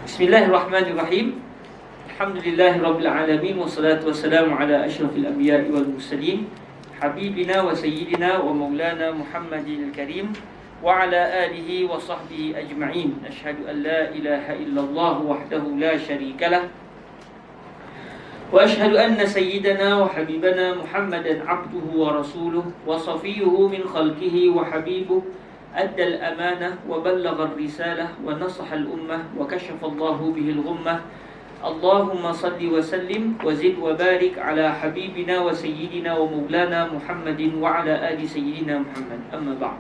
Bismillahirrahmanirrahim. Alhamdulillahirabbil alamin wassalatu wassalamu ala asyrafil anbiya'i wal mursalin habibina wa sayyidina wa maulana Muhammadil karim wa ala alihi wa sahbihi ajma'in. Asyhadu an la ilaha illallah wahdahu la syarikalah wa asyhadu anna sayyidana wa habibana Muhammadan abduhu wa rasuluhu wa safiyuhu min khalqihi wa habibuhu أدى الأمانة وبلغ الرسالة ونصح الأمة وكشف الله به الغمة اللهم صل وسلم وزد وبارك على حبيبنا وسيدنا ومولانا محمد وعلى آل سيدنا محمد أما بعد.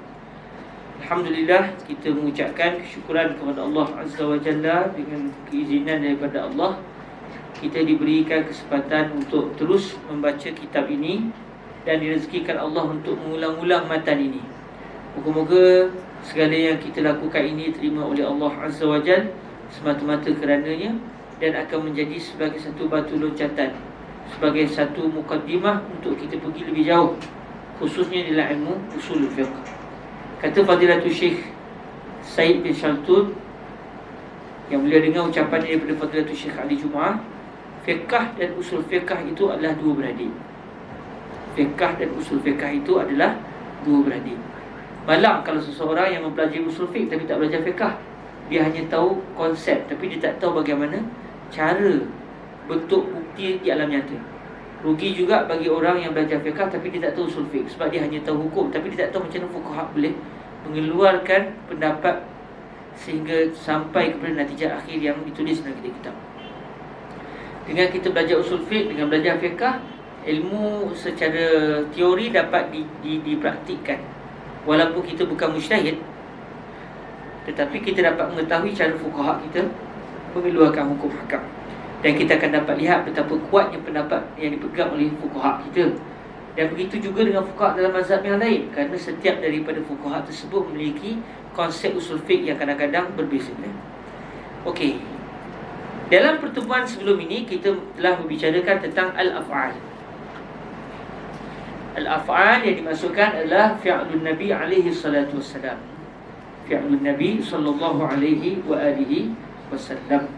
Alhamdulillah, kita mengucapkan kesyukuran kepada Allah Azza wa Jalla. Dengan keizinan daripada Allah, kita diberikan kesempatan untuk terus membaca kitab ini dan direzekikan Allah untuk mengulang-ulang matan ini. Moga-moga segala yang kita lakukan ini terima oleh Allah Azza wa Jal semata-mata kerananya dan akan menjadi sebagai satu batu loncatan, sebagai satu mukaddimah untuk kita pergi lebih jauh, khususnya dalam ilmu usul fiqh. Kata Fadilatul Syekh Said bin Shaltun, yang beliau dengar ucapan daripada Fadilatul Syekh Ali Jumaah, fiqh dan usul fiqh itu adalah dua beradik. Fiqh dan usul fiqh itu adalah dua beradik. Malang kalau seseorang yang mempelajari usul fiqh tapi tak belajar fiqh. Dia hanya tahu konsep tapi dia tak tahu bagaimana cara bentuk bukti di alam nyata. Rugi juga bagi orang yang belajar fiqh tapi dia tak tahu usul fiqh, sebab dia hanya tahu hukum tapi dia tak tahu macam mana fuqaha boleh mengeluarkan pendapat sehingga sampai kepada natijah akhir yang ditulis dalam kitab. Dengan kita belajar usul fiqh, dengan belajar fiqh, ilmu secara teori dapat dipraktikkan. Walaupun kita bukan mujtahid, tetapi kita dapat mengetahui cara fuqaha kita mengeluarkan hukum hakam. Dan kita akan dapat lihat betapa kuatnya pendapat yang dipegang oleh fuqaha kita. Dan begitu juga dengan fuqaha dalam mazhab yang lain, kerana setiap daripada fuqaha tersebut memiliki konsep usul fiqh yang kadang-kadang berbeza. Okey. Dalam pertemuan sebelum ini kita telah membicarakan tentang al-af'al. Al-af'al yang dimasukkan adalah fi'lun Nabi alaihi salatu wassalam. Fi'lun Nabi sallallahu alaihi wa alihi wasallam.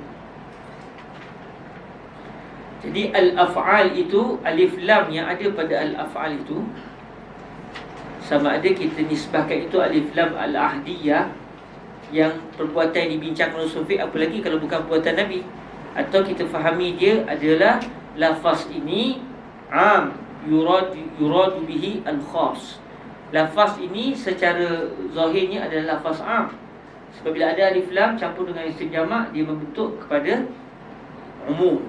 Jadi al-af'al itu, alif lam yang ada pada al-af'al itu, sama ada kita nisbahkan itu alif lam al-ahdiyah, yang perbuatan yang dibincangkan oleh Sufi, apalagi kalau bukan perbuatan Nabi, atau kita fahami dia adalah lafaz ini am, yuradu bihi al-khas. Lafaz ini secara zahirnya adalah lafaz am, sebab bila ada alif lam campur dengan isim jamak, dia membentuk kepada umum.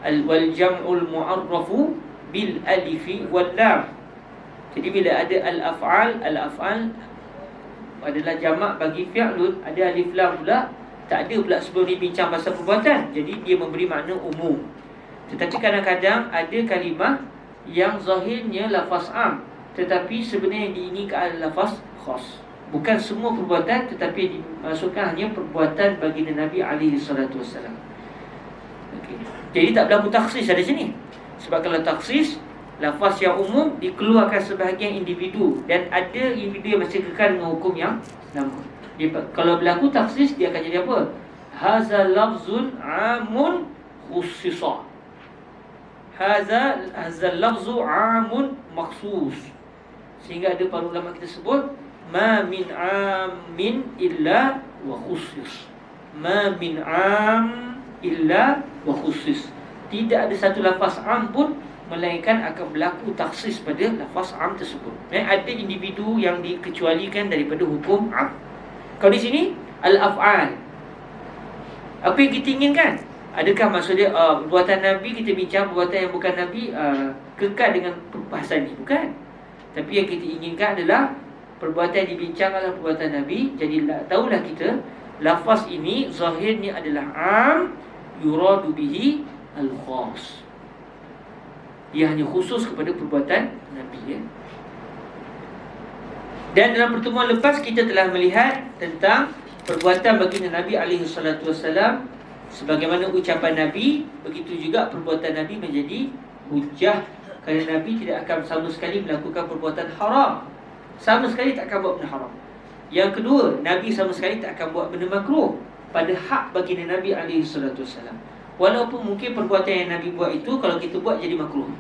Wal jam'ul mu'arrafu bil alifi wal lam. Jadi bila ada al-af'al, al-af'al adalah jamak bagi fi'lun, ada alif lam pula, tak ada pula sebelum dibincang pasal perbuatan, jadi dia memberi makna umum. Tetapi kadang-kadang ada kalimah yang zahirnya lafaz am, tetapi sebenarnya yang diinginkan adalah lafaz khas. Bukan semua perbuatan, tetapi dimasukkan hanya perbuatan baginda Nabi alaihi salatu wassalam. Okay. Jadi tak berlaku taksis ada sini. Sebab kalau taksis, lafaz yang umum dikeluarkan sebahagian individu, dan ada individu yang masih kekal dengan hukum yang sama. Kalau berlaku taksis, dia akan jadi apa? Haza lafzun amun khussisa. Hadza lafzu amun makhsus. Sehingga ada para ulama kita sebut ma min amin illa wa khusus. Ma min am illa wa khusus. Tidak ada satu lafaz am pun melainkan akan berlaku taksis pada lafaz am tersebut. Ada individu yang dikecualikan daripada hukum am. Kalau di sini al-af'al, apa yang kita inginkan? Adakah maksudnya perbuatan Nabi, kita bincang perbuatan yang bukan Nabi kekal dengan perbahasan ini? Bukan. Tapi yang kita inginkan adalah perbuatan yang dibincang adalah perbuatan Nabi. Jadi tahulah kita, lafaz ini zahirnya adalah am, yuradu bihi al-khas. Dia hanya khusus kepada perbuatan Nabi, ya. Dan dalam pertemuan lepas kita telah melihat tentang perbuatan baginda Nabi alaihi salatu wassalam. Sebagaimana ucapan Nabi, begitu juga perbuatan Nabi menjadi hujah, kerana Nabi tidak akan sama sekali melakukan perbuatan haram. Sama sekali tak akan buat benda haram. Yang kedua, Nabi sama sekali tak akan buat benda makruh. pada hak baginda Nabi SAW. Walaupun mungkin perbuatan yang Nabi buat itu kalau kita buat jadi makruh,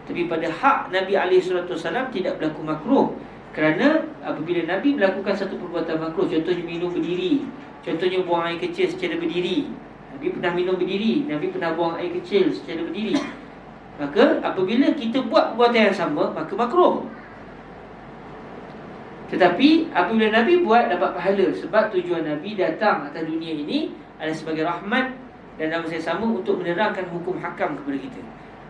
tapi pada hak Nabi SAW tidak berlaku makruh. Kerana apabila Nabi melakukan satu perbuatan makruh, contohnya minum berdiri, contohnya buang air kecil secara berdiri, Nabi pernah minum berdiri, Nabi pernah buang air kecil secara berdiri, maka apabila kita buat perbuatan yang sama, maka makruh. Tetapi apabila Nabi buat, dapat pahala. Sebab tujuan Nabi datang atas dunia ini adalah sebagai rahmat dan dalam masa yang sama untuk menerangkan hukum hakam kepada kita.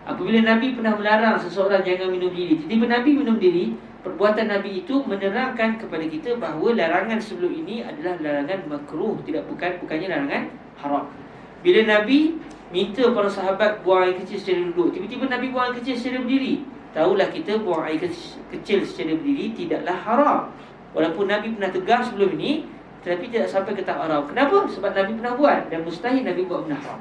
Apabila Nabi pernah melarang seseorang jangan minum diri, tiba-tiba Nabi minum diri, perbuatan Nabi itu menerangkan kepada kita bahawa larangan sebelum ini adalah larangan makruh, bukannya larangan haram. Bila Nabi minta para sahabat buang air kecil secara duduk, tiba-tiba Nabi buang air kecil secara berdiri, tahulah kita buang air kecil secara berdiri tidaklah haram. Walaupun Nabi pernah tegas sebelum ini, tetapi tidak sampai ke tahap haram. Kenapa? Sebab Nabi pernah buat dan mustahil Nabi buat benda haram.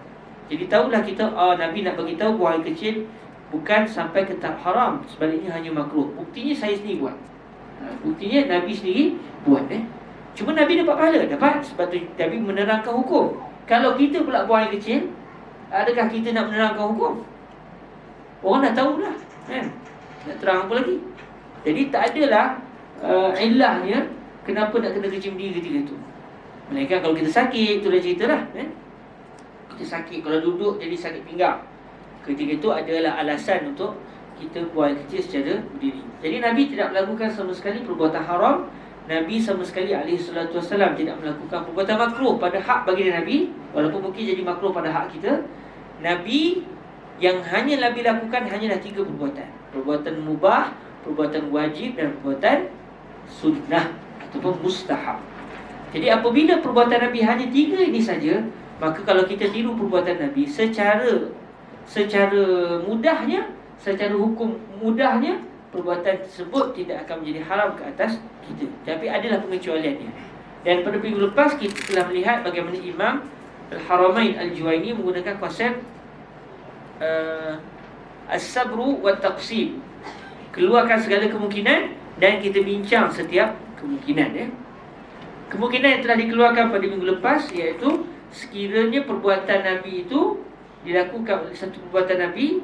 Jadi tahulah kita, Nabi nak bagi tahu buang air kecil bukan sampai ke tahap haram, sebaliknya hanya makruh. Buktinya saya sendiri buat. Buktinya Nabi sendiri buat. Cuma Nabi dapat pahala, dapat, sebab tu Nabi menerangkan hukum. Kalau kita pula buang air kecil, adakah kita nak menerangkan hukum? Orang dah tahulah, kan? Nak terang apa lagi? Jadi tak adalah ilahnya kenapa nak kena kecil berdiri ketika itu. Melainkan kalau kita sakit, itu dah cerita lah, kan? Kita sakit, kalau duduk jadi sakit pinggang, ketika itu adalah alasan untuk kita buang kecil secara berdiri. Jadi Nabi tidak melakukan sama sekali perbuatan haram. Nabi sama sekali SAW tidak melakukan perbuatan makruh pada hak baginda Nabi, walaupun mungkin jadi makruh pada hak kita. Nabi yang hanya Nabi lakukan hanyalah 3 perbuatan: perbuatan mubah, perbuatan wajib dan perbuatan sunnah ataupun mustahab. Jadi apabila perbuatan Nabi hanya 3 ini saja, maka kalau kita tiru perbuatan Nabi secara mudahnya, secara hukum mudahnya, perbuatan tersebut tidak akan menjadi haram ke atas kita. Tapi adalah pengecualiannya. Dan pada minggu lepas kita telah melihat bagaimana Imam Al-Haramain Al-Juwaini menggunakan konsep as-sabru wa taqsim, keluarkan segala kemungkinan dan kita bincang setiap kemungkinan. Kemungkinan yang telah dikeluarkan pada minggu lepas, iaitu sekiranya perbuatan Nabi itu dilakukan oleh satu perbuatan Nabi,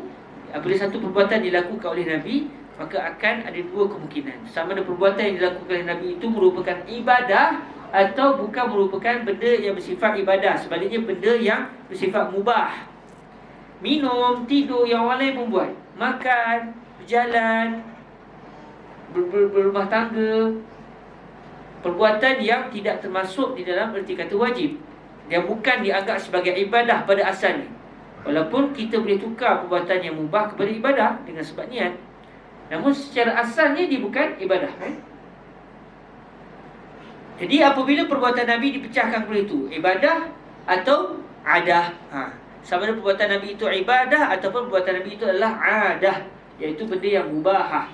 apabila satu perbuatan dilakukan oleh Nabi, maka akan ada 2 kemungkinan. Sama ada perbuatan yang dilakukan oleh Nabi itu merupakan ibadah atau bukan merupakan benda yang bersifat ibadah, sebaliknya benda yang bersifat mubah. Minum, tidur yang orang lain pun buat, makan, berjalan, berumah tangga, perbuatan yang tidak termasuk di dalam erti kata wajib, yang bukan dianggap sebagai ibadah pada asalnya. Walaupun kita boleh tukar perbuatan yang mubah kepada ibadah dengan sebab niat, namun secara asalnya dia bukan ibadah. Jadi apabila perbuatan Nabi dipecahkan kepada itu, ibadah atau adah, sama ada perbuatan Nabi itu ibadah ataupun perbuatan Nabi itu adalah adah, iaitu benda yang mubahah.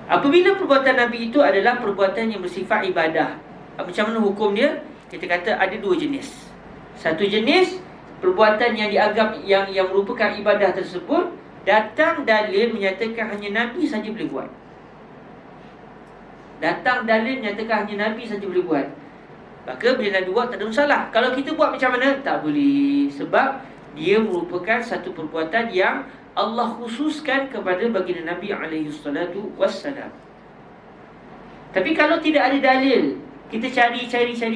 Apabila perbuatan Nabi itu adalah perbuatan yang bersifat ibadah, macam mana hukum dia? Kita kata ada 2 jenis. Satu jenis perbuatan yang dianggap yang merupakan ibadah tersebut, datang dalil menyatakan hanya Nabi saja boleh buat. Datang dalil menyatakan hanya Nabi saja boleh buat, maka bila Nabi buat tak ada masalah. Kalau kita buat macam mana? Tak boleh. Sebab dia merupakan satu perbuatan yang Allah khususkan kepada baginda Nabi SAW. Tapi kalau tidak ada dalil, kita cari,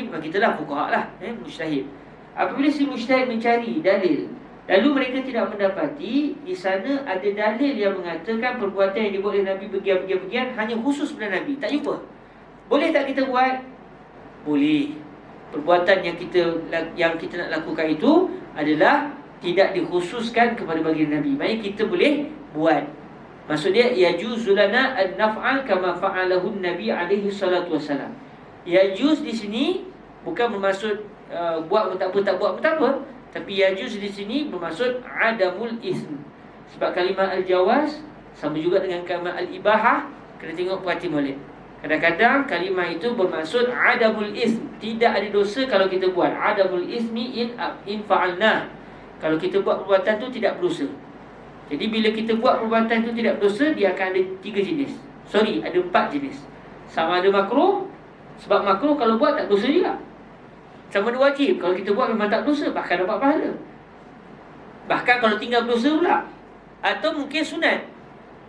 bukan kita lah fuqaha lah, mujtahid. Apabila si mujtahid mencari dalil, lalu mereka tidak mendapati di sana ada dalil yang mengatakan perbuatan yang dibuat oleh Nabi bagian-bagian hanya khusus pada Nabi, tak jumpa. Boleh tak kita buat? Boleh. Perbuatan yang kita nak lakukan itu adalah tidak dikhususkan kepada baginda Nabi, maknanya kita boleh buat. Maksud dia, yajuzu lana an naf'al kama fa'alahu Nabi alaihi salatu wassalam. Yajuz di sini bukan bermaksud buat pun tak apa, tak buat pun tak apa, tapi yajuz di sini bermaksud adamul ism. Sebab kalimah al-jawaz sama juga dengan kalimah al-ibahah, kena tengok perhati molek. Kadang-kadang kalimah itu bermaksud adamul ism, tidak ada dosa kalau kita buat. Adamul ismi in fa'alna, kalau kita buat perbuatan tu tidak berdosa. Jadi bila kita buat perbuatan tu tidak berdosa, dia akan ada 3 jenis. Ada 4 jenis. Sama ada makruh, sebab makruh kalau buat tak berdosa juga. Sama ada wajib. Kalau kita buat memang tak berdosa, bahkan dapat pahala. Bahkan kalau tinggal berdosa pula. Atau mungkin sunat.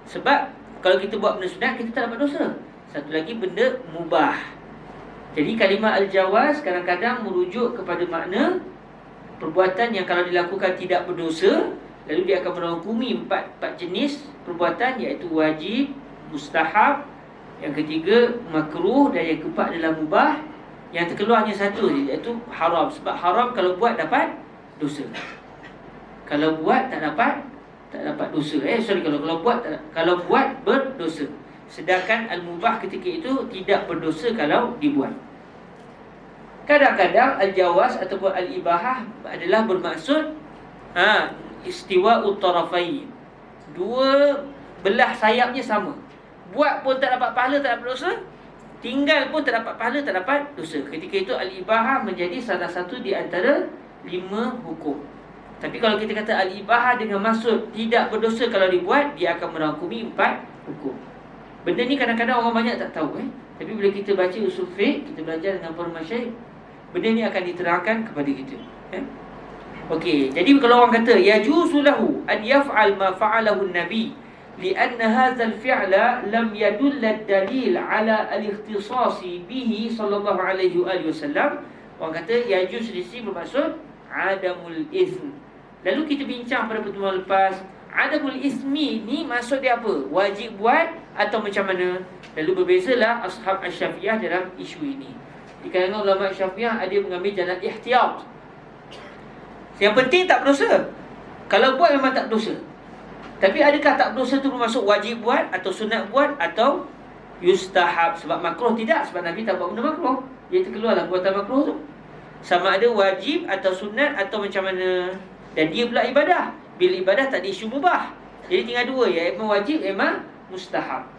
Sebab kalau kita buat benda sunat, kita tak dapat dosa. Satu lagi benda mubah. Jadi kalimah al-jawaz kadang-kadang merujuk kepada makna perbuatan yang kalau dilakukan tidak berdosa. Lalu dia akan merangkumi empat jenis perbuatan, iaitu wajib, mustahab, yang ketiga makruh, dan yang keempat adalah mubah. Yang terkeluar hanya satu, iaitu haram. Sebab haram kalau buat dapat dosa. Kalau buat tak dapat dosa. Kalau buat berdosa. Sedangkan al-mubah ketika itu tidak berdosa kalau dibuat. Kadang-kadang al-jawaz ataupun al-ibahah adalah bermaksud istiwa'ut tarafain. Dua belah sayapnya sama. Buat pun tak dapat pahala, tak dapat dosa. Tinggal pun tak dapat pahala, tak dapat dosa. Ketika itu al-ibahah menjadi salah satu di antara 5 hukum. Tapi kalau kita kata al-ibahah dengan maksud tidak berdosa kalau dibuat, dia akan merangkumi 4 hukum. Benda ni kadang-kadang orang banyak tak tahu. Tapi bila kita baca usul fiqh, kita belajar dengan para masyayikh, benda ni akan diterangkan kepada kita. Okey, jadi kalau orang kata yajuzu lahu an yaf'al ma fa'alahu an-nabi li'anna hadha al-fi'la lam yadull ad-dalil ala al-ikhtisas bihi sallallahu alaihi wasallam. Orang kata yajuz di sini bermaksud adamul izn. Lalu kita bincang pada pertemuan lepas, adamul ismi ni maksud dia apa? Wajib buat atau macam mana? Lalu berbezalah ashab Asy-Syafi'iyah dalam isu ini. Di kalangan ulama Syafi'iyah ada yang mengambil jalan ihtiyat. Yang penting tak berdosa. Kalau buat memang tak berdosa. Tapi adakah tak berdosa tu bermaksud wajib buat atau sunat buat atau yustahab? Sebab makruh tidak, sebab Nabi tak buat benda makruh. Dia terkeluarlah perbuatan makruh tu. Sama ada wajib atau sunat atau macam mana. Dan dia pula ibadah. Bila ibadah tak ada isu mubah. Jadi tinggal dua, ya, memang wajib, memang mustahab.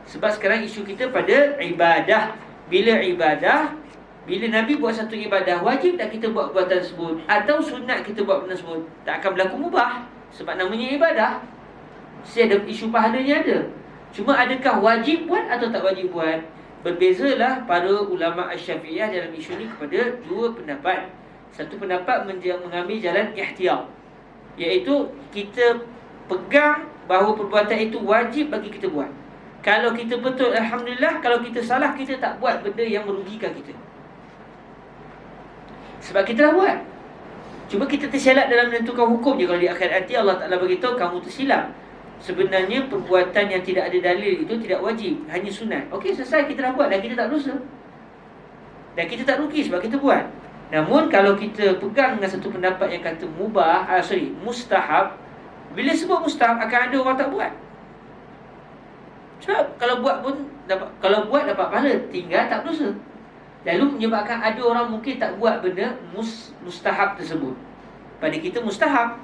Sebab sekarang isu kita pada ibadah. Bila Nabi buat satu ibadah, wajib tak kita buat perbuatan tersebut? Atau sunat kita buat benda tersebut? Tak akan berlaku mubah. Sebab namanya ibadah. Mesti ada isu pahalanya ada. Cuma adakah wajib buat atau tak wajib buat? Berbezalah para ulama Asy-Syafi'iyah dalam isu ni kepada 2 pendapat. Satu pendapat mengambil jalan ihtiyat, iaitu kita pegang bahawa perbuatan itu wajib bagi kita buat. Kalau kita betul, alhamdulillah. Kalau kita salah, kita tak buat benda yang merugikan kita. Sebab kita dah buat. Cuma kita tersilap dalam menentukan hukum je. Kalau di akhir nanti Allah Ta'ala beritahu kamu tersilap. Sebenarnya perbuatan yang tidak ada dalil itu tidak wajib, hanya sunat. Okey, selesai, kita dah buat dan kita tak berdosa. Dan kita tak rugi sebab kita buat. Namun kalau kita pegang dengan satu pendapat yang kata mustahab, bila sebut mustahab akan ada orang tak buat. Sebab kalau buat dapat pahala, tinggal tak berdosa. Lalu menyebabkan ada orang mungkin tak buat benda mustahab tersebut. Pada kita mustahab.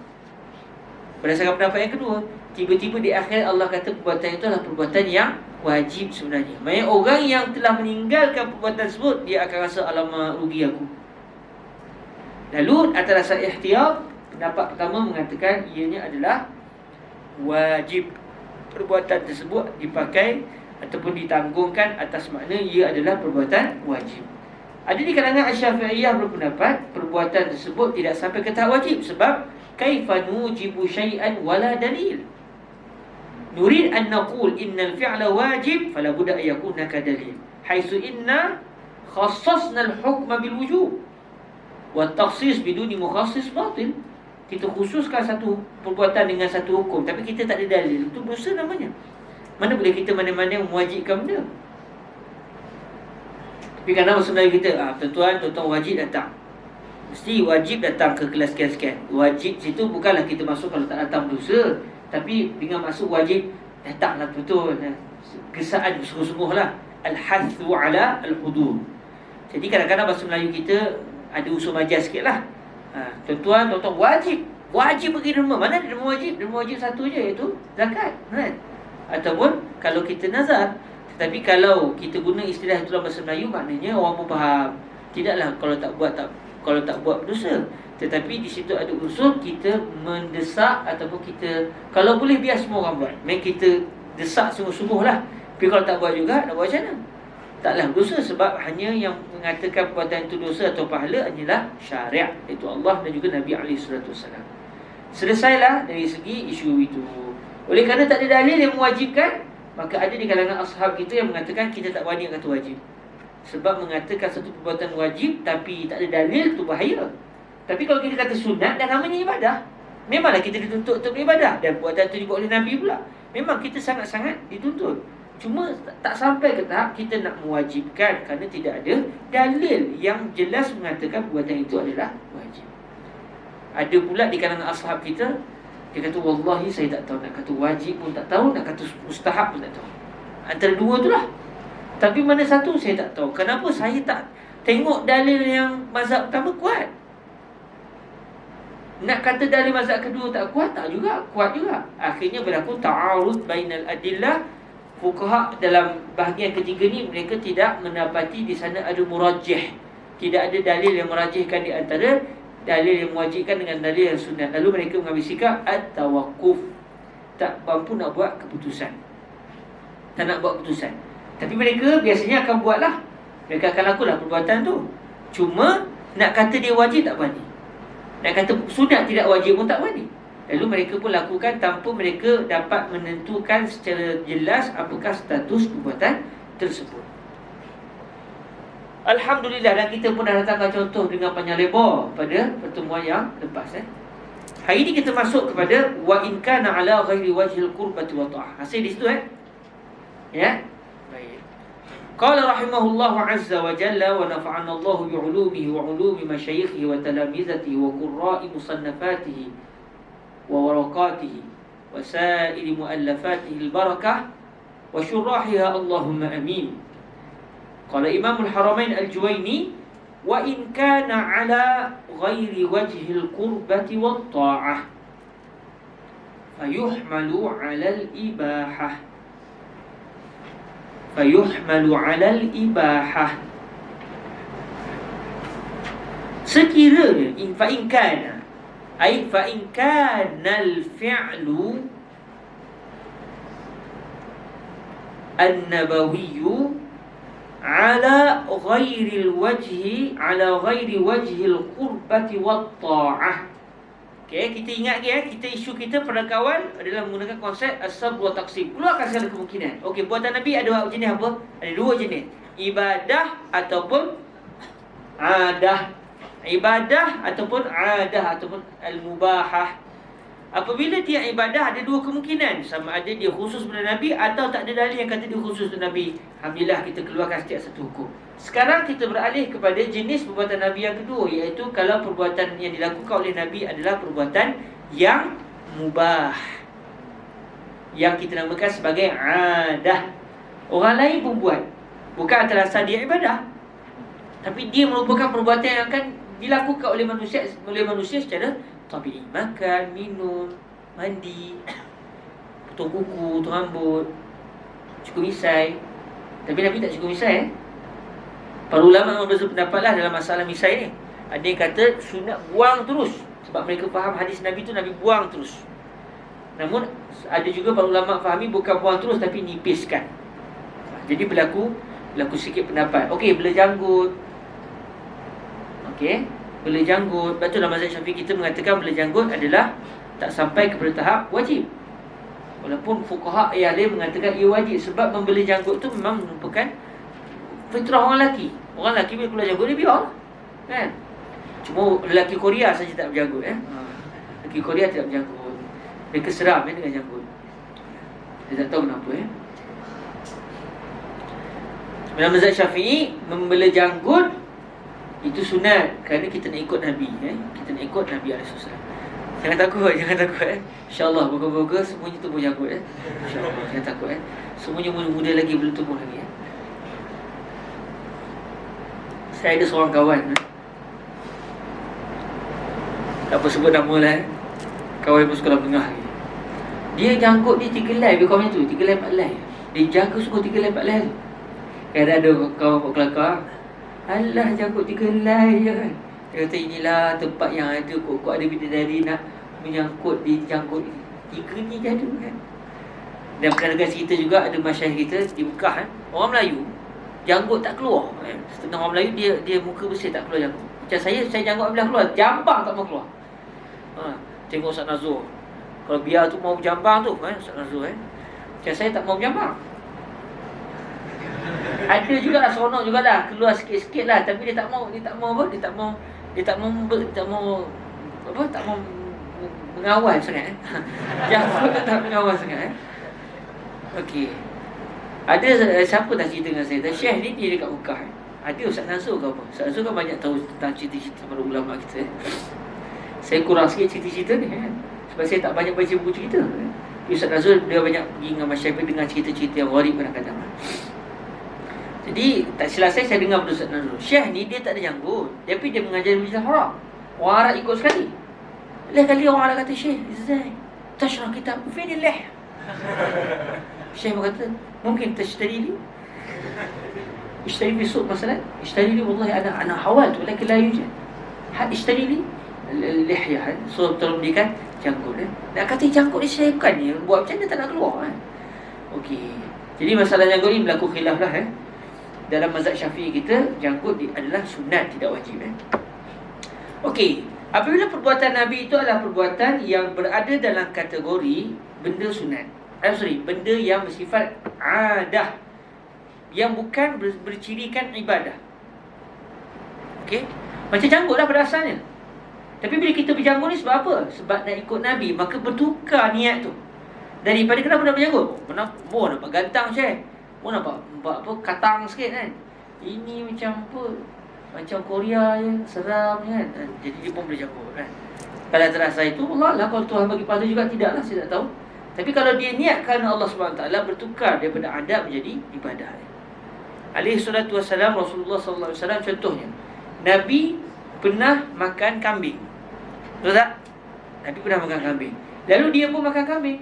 Berdasarkan pendapat yang kedua, tiba-tiba di akhir Allah kata perbuatan itu adalah perbuatan yang wajib sebenarnya. Maksudnya orang yang telah meninggalkan perbuatan tersebut, dia akan rasa alamak rugi aku. Lalu atas dasar ihtiyat, pendapat pertama mengatakan ianya adalah wajib. Perbuatan tersebut dipakai ataupun ditanggungkan atas makna ia adalah perbuatan wajib. Ada di kalangan Asy-Syafi'iyah berpendapat perbuatan tersebut tidak sampai ke tahap wajib. Sebab kaifa nujibu syai'an wala dalil. Nurid an naqul innal fi'la wajib fala budda an yakuna kadalil. Haitsu inna khassasna al-hukma bil wujub. Wa takhsis biduni mukhassis batil. Kita khususkan satu perbuatan dengan satu hukum, tapi kita tak ada dalil. Itu dosa namanya. Mana boleh kita mana-mana mewajibkan benda. Tapi kadang sebenarnya kita tuan-tuan wajib datang. Mesti wajib datang ke kelas sekian-sekian. Wajib situ bukanlah kita masuk kalau tak datang dosa, tapi dengan masuk wajib datanglah betul. Kesaan sungguh-sungguh lah. Al-hathu ala al-hudur. Jadi kadang-kadang bahasa Melayu kita ada usul majaz sikit lah. Tuan-tuan wajib pergi derma. Mana ada derma wajib? Derma wajib satu je, iaitu zakat, kan? Ataupun kalau kita nazar. Tetapi kalau kita guna istilah itu dalam bahasa Melayu, maknanya orang pun faham. Tidaklah kalau tak buat berdosa. Tetapi di situ ada unsur kita mendesak ataupun kita, kalau boleh biar semua orang buat. Memang kita desak sungguh-sungguh lah. Tapi kalau tak buat juga, nak buat macam mana? Taklah dosa, sebab hanya yang mengatakan perbuatan itu dosa atau pahala hanyalah syariat, iaitu Allah dan juga Nabi SAW. Selesailah dari segi isu itu. Oleh kerana tak ada dalil yang mewajibkan, maka ada di kalangan ashab kita yang mengatakan kita tak wajib kata wajib. Sebab mengatakan satu perbuatan wajib tapi tak ada dalil, tu bahaya. Tapi kalau kita kata sunat, dan namanya ibadah, memanglah kita dituntut untuk beribadah. Dan perbuatan itu dibuat oleh Nabi pula, memang kita sangat-sangat dituntut. Cuma tak sampai ke tahap kita nak mewajibkan, kerana tidak ada dalil yang jelas mengatakan perbuatan itu adalah wajib. Ada pula di kalangan ashab kita, dia kata wallahi saya tak tahu, nak kata wajib pun tak tahu, nak kata mustahab pun tak tahu. Antara dua tu lah. Tapi mana satu saya tak tahu. Kenapa saya tak tengok dalil yang mazhab pertama kuat? Nak kata dalil mazhab kedua tak kuat, tak juga, kuat juga. Akhirnya berlaku ta'arud bainal adillah. Fuqaha dalam bahagian ketiga ni, mereka tidak mendapati di sana ada murajjih. Tidak ada dalil yang merajihkan di antara dalil yang mewajibkan dengan dalil yang sunat. Lalu mereka mengambil sikap at-tawaqquf, tak mampu nak buat keputusan, tak nak buat keputusan. Tapi mereka biasanya akan buatlah, mereka akan lakukan perbuatan tu. Cuma nak kata dia wajib tak berani, nak kata sunat tidak wajib pun tak berani. Lalu mereka pun lakukan tanpa mereka dapat menentukan secara jelas apakah status perbuatan tersebut. Alhamdulillah, dan kita pun dah datangkan contoh dengan panjang lebar pada pertemuan yang lepas. Hari ini kita masuk kepada wa in kana ala ghairi wajhil qurbati wa ta'ah. Hasil di situ ya. Baik. Qala rahimahullahu azza wa jalla wa nafa'ana Allahu bi 'ulumihi wa 'ulumi masyayikhihi wa talamizatihi wa qurra'i musannafatihi wa warakatihi wa sa'iri muallafatihi al-barakah wa syurahiha Allahumma amin. Qala Imamul Haramain Al-Juwaini wa in kana ala ghairi wajhil qurbati wat ta'ah fayuhmalu 'ala al-ibahah sekiranya fa in kana ay fa in kana al-fi'lu an-nabawiyyu ala ghairi wajhil qurbati wat ta'ah. Okey, kita ingat kita isu kita perakawan adalah menggunakan konsep as-sabr wa taqsim. Keluarkan segala kemungkinan. Okey, buatan Nabi ada jenis apa? Ada dua jenis, ibadah ataupun adah. Ibadah ataupun adah ataupun al-mubahah. Apabila dia ibadah, ada dua kemungkinan, sama ada dia khusus pada Nabi atau tak ada dalil yang kata dia khusus pada Nabi. Alhamdulillah, kita keluarkan setiap satu hukum. Sekarang kita beralih kepada jenis perbuatan Nabi yang kedua, iaitu kalau perbuatan yang dilakukan oleh Nabi adalah perbuatan yang mubah, yang kita namakan sebagai adah. Orang lain pun buat, bukan atas dasar dia ibadah, tapi dia merupakan perbuatan yang akan dilakukan oleh manusia secara tabi'i. Makan, minum, mandi, potong kuku, potong rambut, cukur misai. Tapi Nabi tak cukur misai. Para ulama berbeza pendapat lah dalam masalah misai ni. Ada yang kata sunat buang terus, sebab mereka faham hadis Nabi tu Nabi buang terus. Namun ada juga para ulama fahami bukan buang terus tapi nipiskan. Jadi berlaku sikit pendapat. Okey, bela janggut. Okey, bela janggut. Betul dalam mazhab Syafi'i kita mengatakan bela janggut adalah tak sampai kepada tahap wajib. Walaupun fuqaha yang lain mengatakan ia wajib, sebab membela janggut tu memang merupakan fitrah orang lelaki. Orang lelaki bila keluar janggut dia biar, kan? Cuma lelaki Korea saja tak berjanggut. Lelaki Korea tidak berjanggut. Mereka seram dengan janggut. Dia tak tahu kenapa. Dalam mazhab Syafi'i, membela janggut itu sunat kerana kita nak ikut Nabi. Kita nak ikut Nabi SAW. Jangan takut. InsyaAllah moga-moga semuanya tumbuh janggut. InsyaAllah, jangan takut. Semuanya muda-muda lagi, belum tumbuh lagi. Saya ada seorang kawan, tak apa sebut nama lah. Kawan pun sekolah menengah lagi. Dia janggut dia 3 helai. Dia kawan tu 3 helai 4 helai. Dia jaga semua 3 helai 4 helai. Kadang ada kawan buat kelakar, alah janggut 3 helai je kan. Dia kata inilah tempat yang ada kok ada bidadari nak menyangkut di janggut 3 ni jadu kan. Dan pernah dengar cerita juga ada masyayikh kita di Mekah, orang Melayu. janggut tak keluar. Setengah orang Melayu dia muka bersih tak keluar janggut. Macam saya janggut bila keluar, jambang tak mau keluar. Tengok Ustaz Nazrul. Kalau biar tu mau berjambang tu, Ustaz Nazrul macam saya tak mau berjambang. Ada juga lah seronok juga lah, keluar sikit-sikit lah, tapi dia tak mau mengawal sangat. Jambang tak mengawal sangat. Okey. Ada siapa dah cerita dengan saya, Syekh ni dia dekat Mekah. Ada Ustaz Nazrul ke apa? Ustaz Nazrul kan banyak tahu tentang cerita-cerita para ulama kita. Saya kurang sikit cerita-cerita ni sebab saya tak banyak baca buku cerita. Ustaz Nazrul dia banyak pergi dengan masyarakat dengar cerita-cerita yang gharib kadang-kadang. Jadi tak silap saya dengar pada Ustaz Nazrul, Syekh ni dia tak ada janggut, tapi dia mengajar Masjidil Haram. Orang Arab ikut sekali. Lain kali orang Arab kata, Syekh Zai tashrah kitab finillah. Syekh berkata, mungkin tashtari li ishtari fi suq masalan, ishtari li wallahi ana hawaltu lakin la yujad. Ishtari li lihya. So tolong belikan janggut. Nak kata janggut ni saya bukan ni, buat macam mana tak nak keluar Okey. Jadi masalah janggut ni berlaku khilaf lah dalam mazhab Syafi'i kita, janggut adalah sunat, tidak wajib Okey. Apabila perbuatan Nabi itu adalah perbuatan yang berada dalam kategori benda sunat, benda yang bersifat adah, yang bukan bercirikan ibadah. Okey. Macam janggut lah pada asalnya. Tapi bila kita berjanggut ni sebab apa? Sebab nak ikut Nabi, maka bertukar niat tu. Daripada kenapa nak berjanggut? Mau nampak gantang Syekh, mau nampak katang sikit kan. Ini macam apa? Macam Korea je, seram kan. Jadi dia pun boleh janggut kan. Kalau terasa itu, Allah lah, kalau Tuhan bagi pahala juga tidaklah, saya tak tahu. Tapi kalau dia niat kerana Allah SWT, bertukar daripada adab menjadi ibadah. Alaihi salatu wassalam, Rasulullah SAW contohnya, Nabi pernah makan kambing. Betul tak? Nabi pernah makan kambing. Lalu dia pun makan kambing.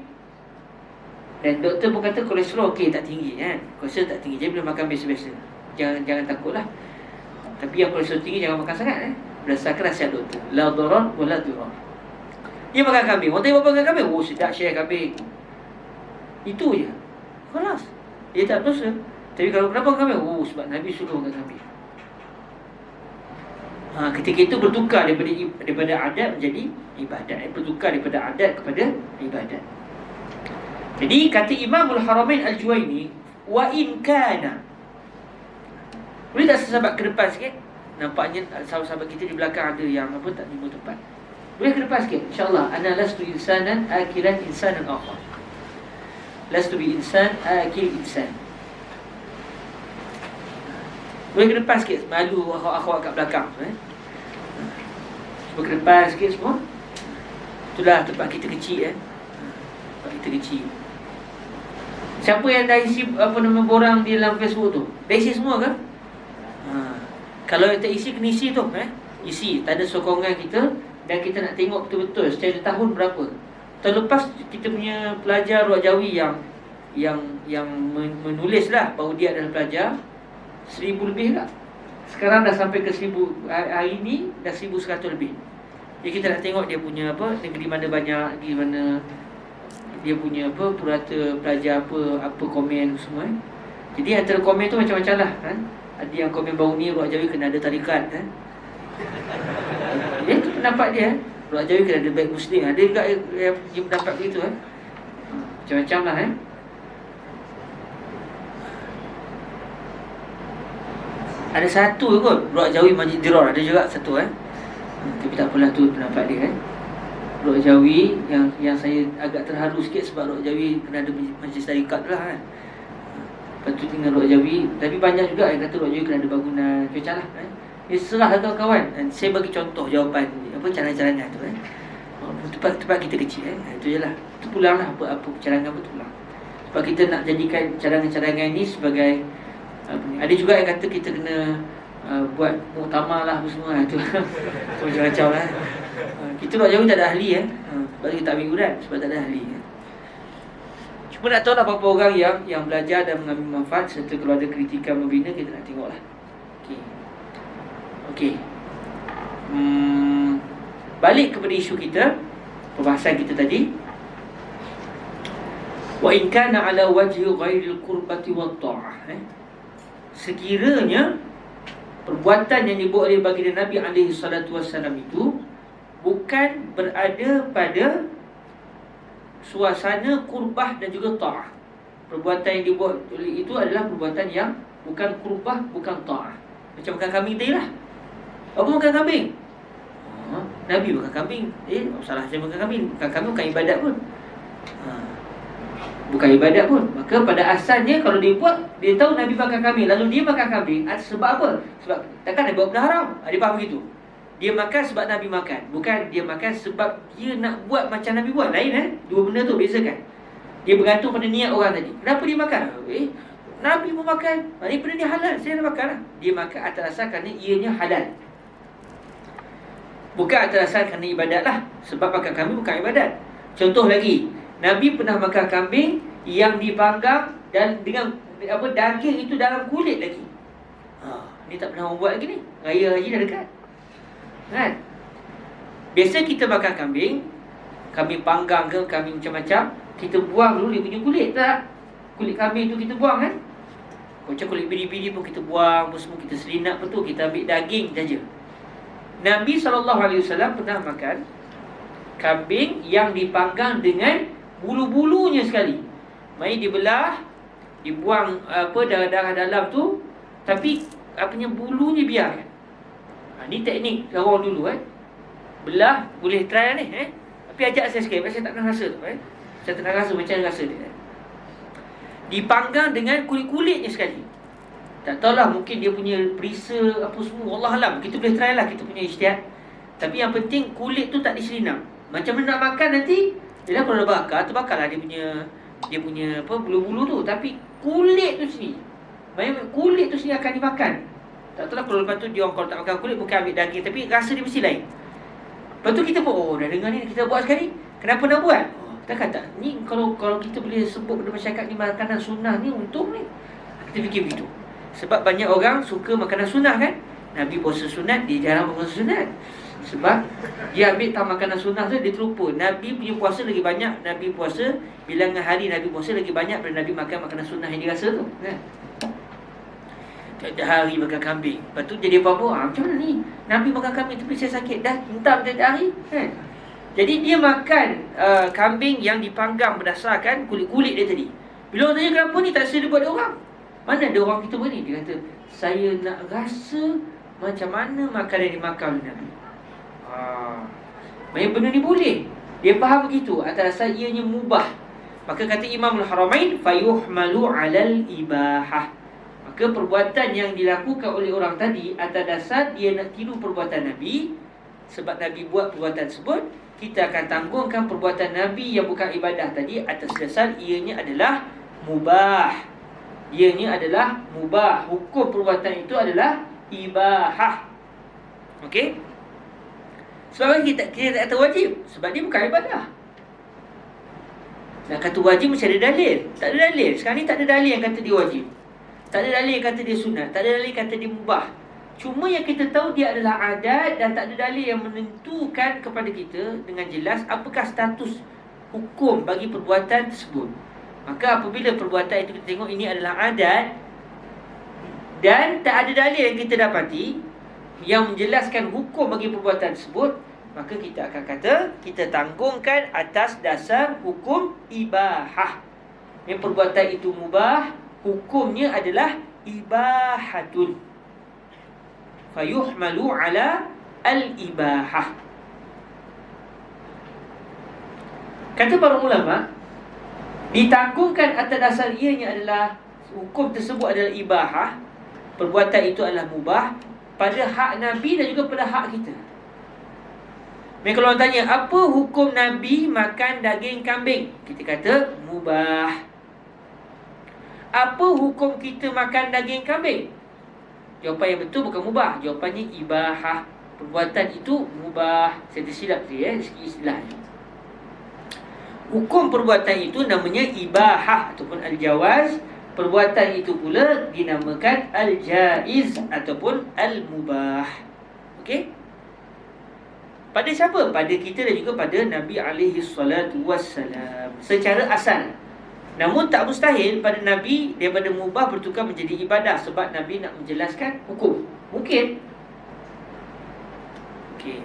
Dan doktor pun kata kolesterol okey, tak tinggi kan. Kolesterol tak tinggi, jadi boleh makan biasa-biasa. Jangan takutlah. Tapi yang kolesterol tinggi jangan makan sangat berdasarkan nasihat doktor. La darar wa la dirar. Dia makan kambing. Orang tengok makan kambing, oh sedap Syekh kambing. Itu je. Kelas. Dia tak dosa. Tapi kalau kenapa makan kambing? Oh sebab Nabi suruh makan kambing. Ketika itu bertukar daripada adat menjadi ibadat. Bertukar daripada adat kepada ibadat. Jadi kata Imamul Haramain Al-Juwaini, wa in kana. Boleh tak sahabat ke depan sikit? Nampaknya sahabat-sahabat kita di belakang ada yang tak timbul tempat. Boleh ke depan sikit? InsyaAllah. Ana lastu insanan akilan insanan akhar. Lastu bi insan akil insan. Boleh ke depan sikit? Malu akhwat kat belakang Cuba ke depan sikit semua. Itulah tempat kita kecil tempat kita kecil. Siapa yang dah isi borang di dalam Facebook tu? Dah isi semua ke? Kalau tak isi, kena isi tu isi, tak ada sokongan kita. Dan kita nak tengok betul-betul secara tahun berapa. Tahun lepas kita punya pelajar Ruak Jawi yang menulis lah bahawa dia adalah pelajar 1,000 lebih tak? Sekarang dah sampai ke 1,000. Hari ni dah 1,100 lebih. Jadi kita nak tengok dia punya negeri mana banyak, di mana dia punya purata pelajar apa komen semua Jadi antara komen tu macam-macam lah Ada yang komen baru ni Ruak Jawi kena ada tarikat Dia tu pendapat dia Ruak Jawi kena ada baik Muslim. Ada juga yang pendapat begitu macam-macam lah Ada satu kot Ruak Jawi Masjid Dirar, ada juga satu tapi tak apalah, tu pendapat dia Ruak Jawi yang saya agak terharu sikit sebab Ruak Jawi kena ada majlis tarikat lah Lepas tu dengan Ruak Jawi. Tapi banyak juga yang kata Ruak Jawi kena ada bangunan. Macam lah Dia serah lah kawan-kawan. Saya bagi contoh jawapan cadangan-cadangan tu tempat kita kecil itu je lah. Itu pulang lah apa cadangan tu pulang. Sebab kita nak jadikan cadangan-cadangan ni sebagai ada juga yang kata kita kena buat muktamar lah apa semua itu macam-macam lah. Kita Ruak Jawi tak ada ahli sebab kita tak ambil urat, sebab tak ada ahli Cuma nak tahu lah berapa orang yang belajar dan mengambil manfaat. Serta kalau ada kritikan membina, kita nak tengok lah. Okey. Balik kepada isu kita, perbahasan kita tadi. Wa in kana ala wajhi ghairil qurbati wat ta'ah. sekiranya perbuatan yang dibuat oleh baginda Nabi alaihi salatu wassalam itu bukan berada pada suasana qurbah dan juga ta'ah. Perbuatan yang dibuat oleh itu adalah perbuatan yang bukan qurbah, bukan ta'ah. Macam makan kambing tadi lah. Apa makan kambing? Nabi makan kambing. Salah saya makan kambing. Makan kambing bukan ibadat pun. Bukan ibadat pun. Maka pada asalnya kalau dia buat, dia tahu Nabi makan kambing, lalu dia makan kambing, sebab apa? Sebab takkan Nabi buat benda haram. Dia faham begitu. Dia makan sebab Nabi makan, bukan dia makan sebab dia nak buat macam Nabi buat. Lain dua benda tu bezakan. Dia bergantung pada niat orang tadi. Kenapa dia makan? Nabi pun makan. Ini benda ni halal, saya nak makan lah. Dia makan atas asal kerana ianya halal, bukan atas asal kerana ibadat lah. Sebab makan kambing bukan ibadat. Contoh lagi, Nabi pernah makan kambing yang dipanggang dan dengan daging itu dalam kulit lagi. Ni tak pernah orang buat lagi ni. Raya haji dah dekat, kan? Biasa kita makan kambing panggang ke, kambing macam-macam, kita buang dulu dia punya kulit, tak? Kulit kambing tu kita buang, kan? Macam kulit biri-biri pun kita buang, pun semua kita selinap pun tu, kita ambil daging saja. Nabi SAW pernah makan kambing yang dipanggang dengan bulu-bulunya sekali. Mai dibelah, dibuang darah-darah dalam tu, tapi bulunya biarkan. Ni teknik orang dulu, belah, boleh try ni, tapi ajak saya sikit, saya tak pernah rasa tu, saya tak pernah rasa macam rasa dia. Dipanggang dengan kulit-kulitnya sekali. Tak tahulah, mungkin dia punya perisa apa semua, Allah alam. Kita boleh try lah, kita punya ijtihad. Tapi yang penting kulit tu tak diselinap. Macam mana nak makan nanti, yelah kalau dah bakar, terbakarlah dia punya bulu-bulu tu. Tapi kulit tu sini, kulit tu sini akan dimakan. Tak tahulah kalau lepas tu dia orang kalau tak makan kulit, bukan ambil daging, tapi rasa dia mesti lain. Lepas tu kita pun, dah dengar ni, kita buat sekali. Kenapa nak buat? Kita kata, ni kalau kita boleh sebut pada masyarakat ni makanan sunnah ni, untung ni. Kita fikir begitu. Sebab banyak orang suka makanan sunnah, kan? Nabi puasa sunat, dia jarang puasa sunat. Sebab dia ambil tak makanan sunnah tu, dia terlupa Nabi punya puasa lagi banyak. Nabi puasa, bilangan hari Nabi puasa lagi banyak daripada Nabi makan makanan sunnah yang dia rasa tu, kan? Tiap hari makan kambing. Lepas tu jadi apa-apa, macam mana ni? Nabi makan kambing tapi saya sakit, dah hentam tiap hari, kan? Jadi dia makan kambing yang dipanggang berdasarkan kulit-kulit dia tadi. Bila orang tanya kenapa ni tak sedar buat dia orang, mana ada orang kita begini? Dia kata, saya nak rasa macam mana makanan yang dimakan oleh Nabi. Banyak benda ni boleh. Dia faham begitu, atas asal ianya mubah. Maka kata Imam Al-Haramain, fayuhmalu alal ibahah. Maka perbuatan yang dilakukan oleh orang tadi atas dasar dia nak tiru perbuatan Nabi. Sebab Nabi buat perbuatan tersebut, kita akan tanggungan perbuatan Nabi yang bukan ibadah tadi atas dasar ianya adalah mubah. Ianya adalah mubah. Hukum perbuatan itu adalah ibahah. Okey? Sebab kita tak kata wajib, sebab dia bukan ibadah. Nak kata wajib mesti ada dalil. Tak ada dalil. Sekarang ni tak ada dalil yang kata dia wajib. Tak ada dalil yang kata dia sunat. Tak ada dalil yang kata dia mubah. Cuma yang kita tahu dia adalah adat, dan tak ada dalil yang menentukan kepada kita dengan jelas apakah status hukum bagi perbuatan tersebut. Maka apabila perbuatan itu kita tengok ini adalah adat dan tak ada dalil yang kita dapati yang menjelaskan hukum bagi perbuatan tersebut, maka kita akan kata kita tanggungkan atas dasar hukum ibahah. Yang perbuatan itu mubah, hukumnya adalah ibahatun. Fayuhmalu ala al-ibahah. Kata para ulama, ditanggungkan atas dasar ianya adalah hukum tersebut adalah ibahah, perbuatan itu adalah mubah pada hak Nabi dan juga pada hak kita. Mereka kalau orang tanya, apa hukum Nabi makan daging kambing? Kita kata mubah. Apa hukum kita makan daging kambing? Jawapan yang betul bukan mubah, jawapannya ibahah. Perbuatan itu mubah. Saya tersilap tadi, segi istilahnya. Hukum perbuatan itu namanya ibahah ataupun al-jawaz. Perbuatan itu pula dinamakan al-jaiz ataupun al-mubah. Okey? Pada siapa? Pada kita dan juga pada Nabi alaihi salatu wassalam. Secara asal, Namun tak mustahil pada Nabi daripada mubah bertukar menjadi ibadah, sebab Nabi nak menjelaskan hukum. Mungkin. Okey.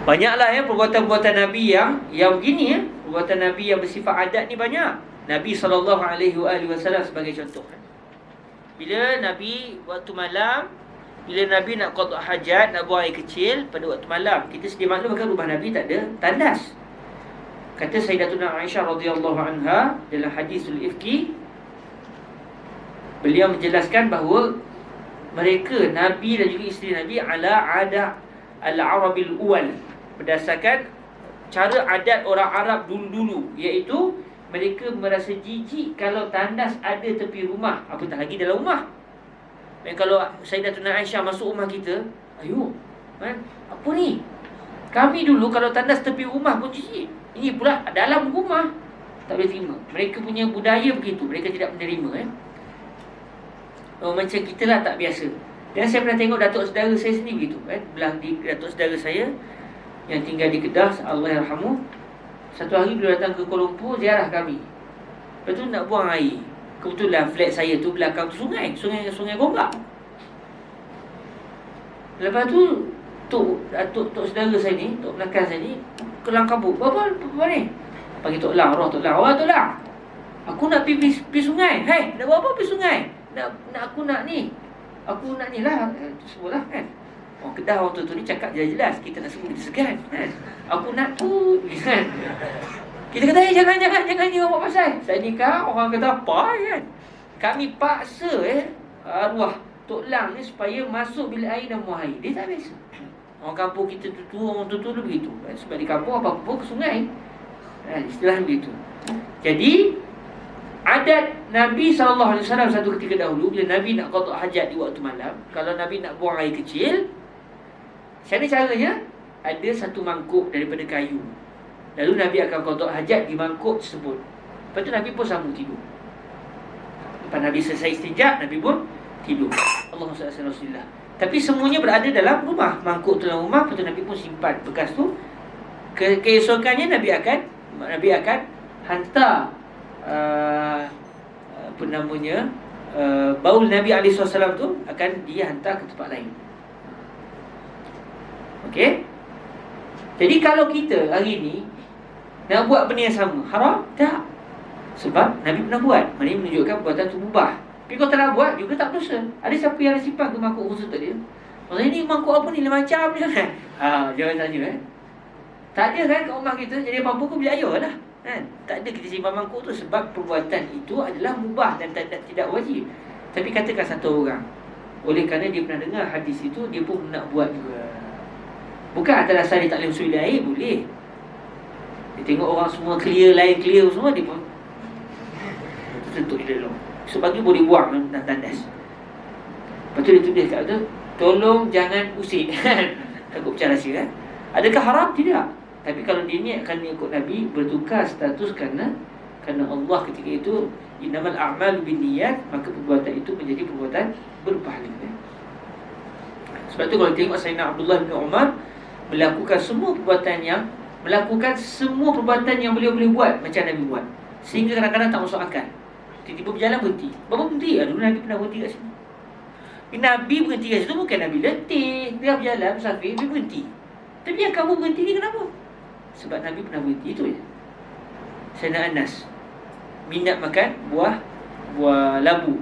Banyaklah perbuatan-perbuatan Nabi yang begini perbuatan Nabi yang bersifat adat ni banyak. Nabi SAW sebagai contoh. Bila Nabi waktu malam, bila Nabi nak qada hajat, nak buang air kecil pada waktu malam, kita sedia maklum kan rumah Nabi tak ada tandas. Kata Sayyidatuna Aisyah radhiyallahu anha dalam hadisul ifki, beliau menjelaskan bahawa mereka, Nabi dan juga isteri Nabi, ala ada al-arabil uwal, berdasarkan cara adat orang Arab dulu-dulu, iaitu mereka merasa jijik kalau tandas ada tepi rumah, apatah lagi dalam rumah. Dan kalau Sayyidatuna Aisyah masuk rumah kita, ayo, apa ni? Kami dulu kalau tandas tepi rumah pun jijik, ini pula dalam rumah, tak boleh terima. Mereka punya budaya begitu, mereka tidak menerima. Macam kita lah tak biasa. Dan saya pernah tengok datuk saudara saya sendiri begitu, belah di datuk saudara saya yang tinggal di Kedah, Allah yarhamu. Satu hari beliau datang ke Kuala Lumpur ziarah kami. Lepas tu nak buang air. Kebetulan flat saya tu belakang tu sungai Gombak. Lepas tu Tok saudara saya ni, tok belakang saya ni kelang kabut. Apa ni? Panggil Tok Lang, roh Tok Lang. Awak Tok Lang, aku nak pergi sungai. Hai, nak buat apa pergi sungai? Aku nak ni lah. Sebutlah kan. Orang Kedah waktu tu ni cakap jelas. Kita nak sebut, kita segan kan. Aku nak tu kan. Kita kata jangan ni awak pasal. Saya nikah, orang kata apa kan. Kami paksa arwah Tok Lang ni supaya masuk bilik air dan buang air. Dia tak biasa. Orang kampung kita orang tu begitu kan? Sebab di kampung apa-apa ke sungai istilah begitu. Jadi adat Nabi SAW satu ketika dahulu, bila Nabi nak qada hajat di waktu malam, kalau Nabi nak buang air kecil, macam mana caranya? Ada satu mangkuk daripada kayu, lalu Nabi akan qada hajat di mangkuk tersebut. Lepas tu Nabi pun sambung tidur. Lepas Nabi selesai istinja, Nabi pun tidur. Allahumma salli ala Rasulillah. Tapi semuanya berada dalam rumah. Mangkuk tu dalam rumah, lepas tu Nabi pun simpan bekas tu. Keesokannya Nabi akan hantar baul Nabi SAW tu akan dihantar ke tempat lain. Okey. Jadi kalau kita hari ni nak buat benda yang sama, haram? Tak. Sebab Nabi pernah buat. Ini menunjukkan perbuatan tu mubah. Tapi kalau tak nak buat juga tak berdosa. Ada siapa yang simpan ke mangkuk khusus tadi? Maksudnya ni mangkuk apa ni? Macam je kan? Jangan tanya tak ada kan kat rumah kita. Jadi apa-apa pun bilik air lah kan? Tak ada kita simpan mangkuk tu. Sebab perbuatan itu adalah mubah dan tidak wajib. Tapi katakan satu orang, oleh kerana dia pernah dengar hadis itu, dia pun nak buat juga. Bukan atas dasar dia tak boleh masuk bilik air, boleh. Dia tengok orang semua clear, lain clear semua, dia pun tutup dia dulu. So pagi boleh buang dalam tandas. Lepas tu dia tulis kat tu, tolong jangan usik. Takut pecah rahsia kan. Adakah haram? Tidak. Tapi kalau dia ni akan ikut Nabi, bertukar status kerana Allah ketika itu innamal a'malu binniyat, maka perbuatan itu menjadi perbuatan berpahala. Sebab tu kalau tengok Sayyidina Abdullah bin Umar melakukan semua perbuatan yang beliau boleh buat macam Nabi buat, sehingga kadang-kadang tak masuk akal. Tiba-tiba berjalan berhenti. Berapa berhenti? Dulu Nabi pernah berhenti kat sini. Nabi berhenti kat situ bukan Nabi letih. Dia berjalan musafir, dia berhenti. Tapi yang kamu berhenti ni kenapa? Sebab Nabi pernah berhenti, itu je. Sayyidina Anas minat makan buah labu.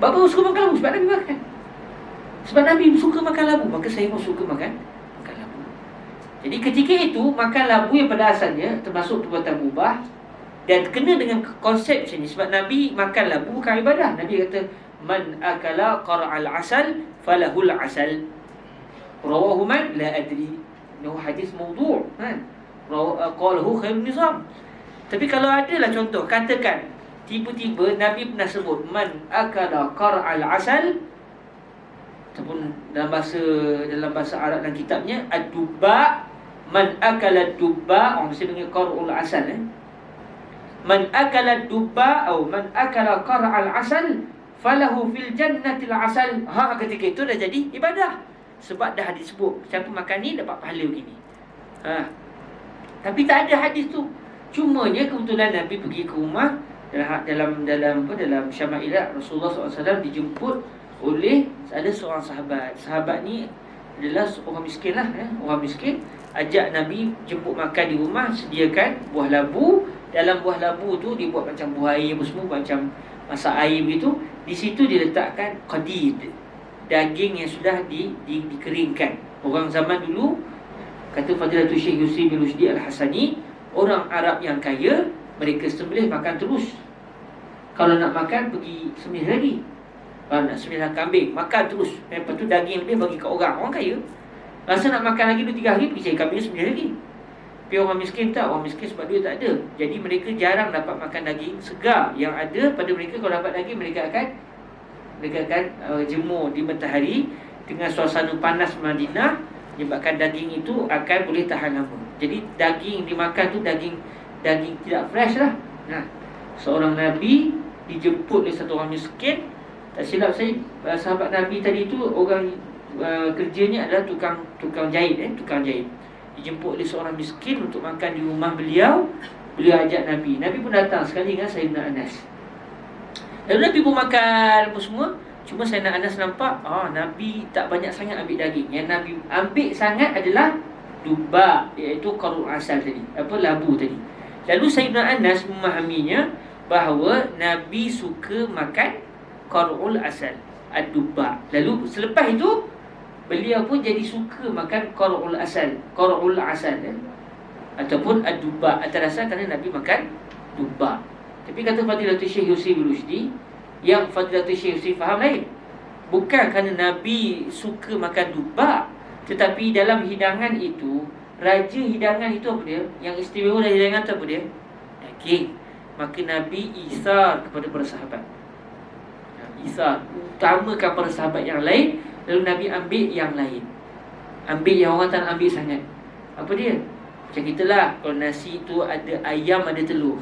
Bapa suka makan labu sebab Nabi makan. Sebab Nabi suka makan labu, maka saya pun suka makan labu. Jadi ketika itu makan labu yang pada asalnya termasuk perbuatan mubah dan kena dengan konsep macam ni. Sebab Nabi makan labu bukan ibadah. Nabi kata man akala qara'al asal falahul asal. Rawahu man la adri. Ini hadis maudhu' kan. Qalahu khairun nizam. Tapi kalau adalah contoh, katakan tiba-tiba Nabi pernah sebut man akala qara'al asal, ataupun dalam bahasa Arab dan kitabnya ad-dubba, man akala ad-dubba, orang mesti dengar qara'ul asal man akala ad-dubba atau man akala qara'al asal falahu fil jannatil asal. Ketika itu dah jadi ibadah. Sebab dah disebut siapa makan ni dapat pahala begini. Tapi tak ada hadis tu. Cumanya kebetulan Nabi pergi ke rumah, dalam syamailah Rasulullah SAW dijemput oleh ada seorang sahabat. Sahabat ni adalah orang miskin lah, orang miskin. Ajak Nabi jemput makan di rumah, sediakan buah labu. Dalam buah labu tu dibuat macam buah air apa semua, macam masak air begitu. Di situ diletakkan qadid, daging yang sudah dikeringkan. Orang zaman dulu, kata Fadilatul Syekh Yusri bin Rushdi Al-Hasani, orang Arab yang kaya, mereka sembelih makan terus. Kalau nak makan, pergi sembelih lagi. Kalau nak sembelih kambing, makan terus. Lepas tu daging lebih bagi ke orang kaya. Rasa nak makan lagi 2-3 hari, pergi cari kambing sembelih lagi. Tapi orang miskin tak, orang miskin sebab duit tak ada. Jadi mereka jarang dapat makan daging segar. Yang ada pada mereka, kalau dapat daging, mereka akan jemur di matahari. Dengan suasana panas Madinah, menyebabkan daging itu akan boleh tahan lama. Jadi daging dimakan tu daging tidak fresh lah. Seorang Nabi dijemput oleh satu orang miskin. Tak silap saya, sahabat Nabi tadi tu orang kerjanya adalah tukang jahit, tukang jahit. Dijemput oleh seorang miskin untuk makan di rumah beliau. Beliau ajak Nabi. Nabi pun datang sekali dengan Sayyidina Anas. Lalu Nabi pun makan apa semua. Cuma Sayyidina Anas nampak Nabi tak banyak sangat ambil daging. Yang Nabi ambil sangat adalah duba, iaitu qarul asal tadi, labu tadi. Lalu Sayyidina Anas memahaminya bahawa Nabi suka makan qarul asal, ad-duba. Lalu selepas itu beliau pun jadi suka makan qarul asal ataupun ad-duba, atas dasar kerana Nabi makan duba. Tapi kata Fadilatul Syekh Yusri bin Rushdi, yang Fadilatul Syekh Yusri faham lain. Bukan kerana Nabi suka makan duba, tetapi dalam hidangan itu, raja hidangan itu apa dia? Yang istimewa dari hidangan itu apa dia? Daging. Maka Nabi isar kepada para sahabat. Isar, utamakan para sahabat yang lain. Lalu Nabi ambil yang lain, ambil yang orang tak nak ambil sangat. Apa dia? Macam kita lah, kalau nasi tu ada ayam, ada telur,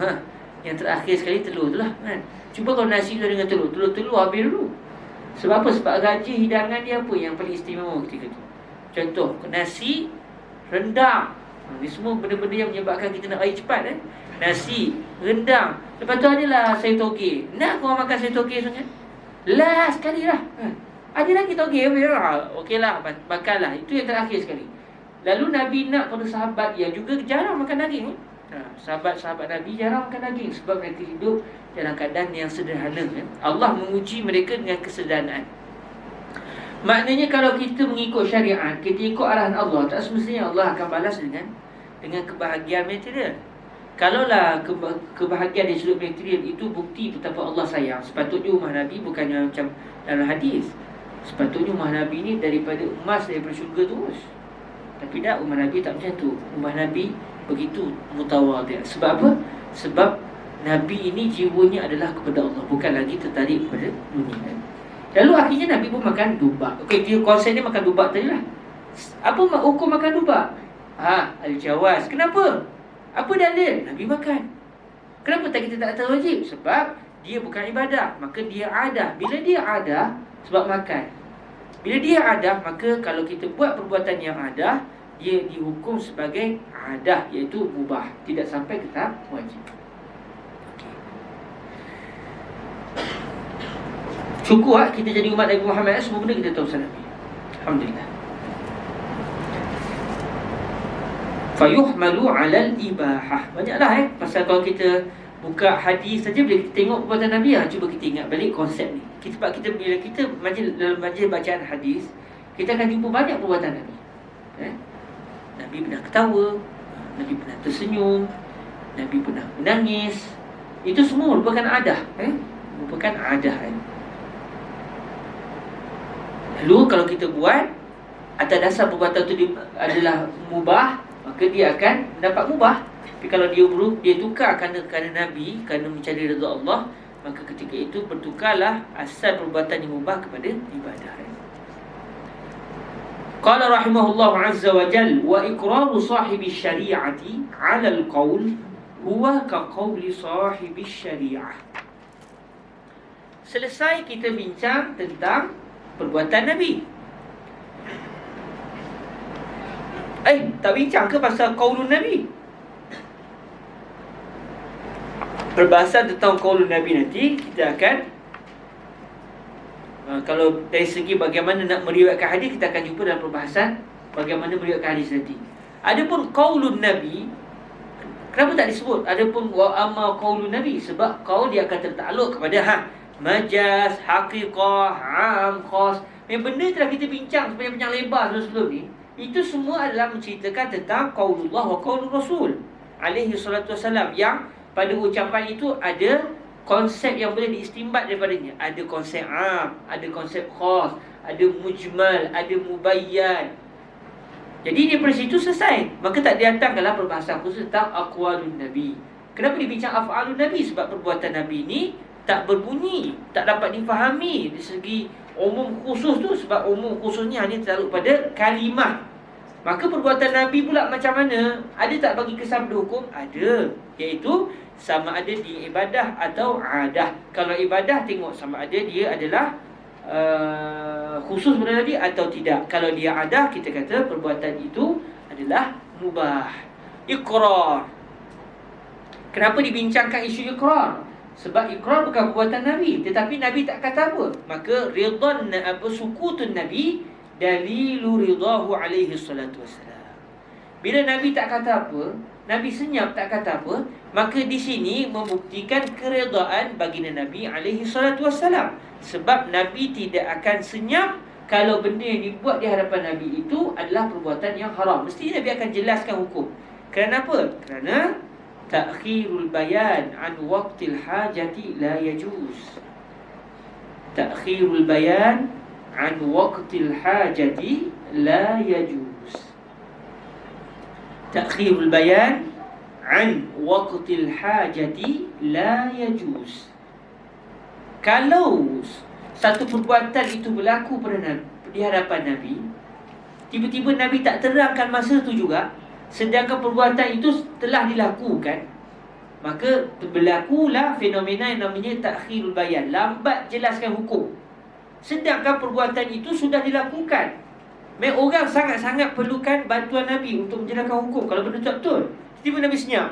yang terakhir sekali telur tu lah, kan? Cuba kalau nasi tu dengan telur habis dulu. Sebab apa? Sebab raja hidangan dia apa yang paling istimewa ketika tu. Contoh, nasi, rendang. Ini semua benda-benda yang menyebabkan kita nak air cepat, Nasi, rendang. Lepas tu adalah sayur toge. Nak korang makan sayur toge sangat? Last sekali lah, ada lagi toge, okeylah, makanlah. Itu yang terakhir sekali. Lalu Nabi nak kepada sahabat yang juga jarang makan daging, sahabat-sahabat Nabi jarang makan daging sebab mereka hidup dalam keadaan yang sederhana, Allah menguji mereka dengan kesederhanaan. Maknanya kalau kita mengikut syariat, kita ikut arahan Allah, tak semestinya Allah akan balas dengan kebahagiaan material. Kalaulah kebahagiaan dari sudut material itu bukti betapa Allah sayang, sepatutnya rumah Nabi bukannya macam dalam hadis. Sepatutnya rumah Nabi ni daripada emas, daripada syurga terus. Tapi tak, rumah Nabi tak macam tu. Rumah Nabi begitu mutawadhi'. Sebab apa? Sebab Nabi ini jiwanya adalah kepada Allah, bukan lagi tertarik kepada dunia. Lalu akhirnya Nabi pun makan dubak. Okey, dia konsep dia makan dubak tadi lah. Apa hukum makan dubak? Al-jawaz. Kenapa? Apa dalil? Nabi makan. Kenapa kita tak terwajib? Sebab dia bukan ibadah, maka dia ada. Bila dia ada, sebab makan. Bila dia ada, maka kalau kita buat perbuatan yang ada, dia dihukum sebagai adah, iaitu mubah, tidak sampai ke tahap wajib. Syukur kita jadi umat Nabi Muhammad, semua benda kita tahu pasal Nabi. Alhamdulillah. Fayuhmalu 'alal ibahah. Banyaklah pasal kalau kita buka hadis saja, bila kita tengok perbuatan Nabi, cuba kita ingat balik konsep ni. Sebab kita bila kita dalam majlis bacaan hadis, kita akan jumpa banyak perbuatan Nabi. Nabi pernah ketawa, Nabi pernah tersenyum, Nabi pernah menangis. Itu semua merupakan adah, merupakan adah. Lalu kalau kita buat atas dasar perbuatan itu adalah mubah, maka dia akan mendapat mubah. Tapi kalau dia tukar kerana Nabi, kerana mencari redha Allah, maka ketika itu bertukarlah asal perbuatan yang mubah kepada ibadah. Qala rahimahullah azza wa jal, wa iqraru sahibi syari'ati 'ala al-qawl huwa ka qawli sahibi syari'ah. Selesai kita bincang tentang perbuatan Nabi. Tak bincang ke pasal qaulun Nabi? perbahasan tentang qaulun Nabi nanti kita akan kalau dari segi bagaimana nak meriwayatkan hadis, kita akan jumpa dalam perbahasan bagaimana meriwayatkan hadis nanti. Adapun qaulun Nabi, kenapa tak disebut adapun wa amma qaulun Nabi? Sebab qaul dia akan tertakluk kepada majaz, haqiqah, am, khas. Yang benda telah kita bincang sepanjang lebar sebelum ni. Itu semua adalah menceritakan tentang qaulullah wa qaulur Rasul alaihi salatu wassalam, yang pada ucapan itu ada konsep yang boleh diistimbat daripadanya. Ada konsep am, ada konsep khas, ada mujmal, ada mubayyan. Jadi daripada situ selesai. Maka tak dihantarkanlah perbahasan khusus tentang aqwalun Nabi. Kenapa dibincang af'alun Nabi? Sebab perbuatan Nabi ni tak berbunyi, tak dapat difahami dari segi umum khusus tu. Sebab umum khususnya hanya tertakluk pada kalimah. Maka perbuatan Nabi pula macam mana? Ada tak bagi kesabda hukum? Ada. Iaitu sama ada di ibadah atau adah. Kalau ibadah, tengok sama ada dia adalah khusus pada Nabi atau tidak. Kalau dia adah, kita kata perbuatan itu adalah mubah. Iqrar. Kenapa dibincangkan isu iqrar? Sebab iqrar bukan perbuatan Nabi, tetapi Nabi tak kata apa. Maka ridhan sukutun Nabi dalilu ridahu alaihi salatu wassalam. Bila Nabi tak kata apa, Nabi senyap tak kata apa, maka di sini membuktikan keredaan baginda Nabi alaihi salatu wassalam. Sebab Nabi tidak akan senyap kalau benda yang dibuat di hadapan Nabi itu adalah perbuatan yang haram. Mesti Nabi akan jelaskan hukum. Kerana apa? Kerana ta'khirul bayan an waqtil hajati la yajuz. Ta'khirul bayan an waqtil hajati la yajuz. Ta'khirul bayan an waqtil hajati la yajuz. Kalau satu perbuatan itu berlaku pada Nabi, di hadapan Nabi, tiba-tiba Nabi tak terangkan masa itu juga, sedangkan perbuatan itu telah dilakukan, maka berlakulah fenomena yang namanya ta'khirul bayan, lambat jelaskan hukum. Sedangkan perbuatan itu sudah dilakukan. Memang orang sangat-sangat perlukan bantuan Nabi untuk menjelaskan hukum. Kalau benda tu betul, tiba-tiba Nabi senyap,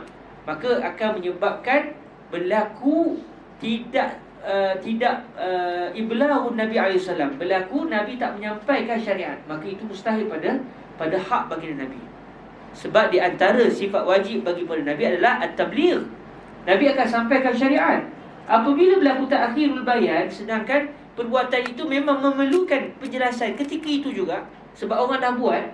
maka akan menyebabkan berlaku tidak iblahun Nabi SAW. Berlaku Nabi tak menyampaikan syariat, maka itu mustahil pada hak baginda Nabi. Sebab di antara sifat wajib bagi para Nabi adalah at-tabligh. Nabi akan sampaikan syariat. Apabila berlaku ta'khirul bayan, sedangkan perbuatan itu memang memerlukan penjelasan ketika itu juga, sebab orang dah buat,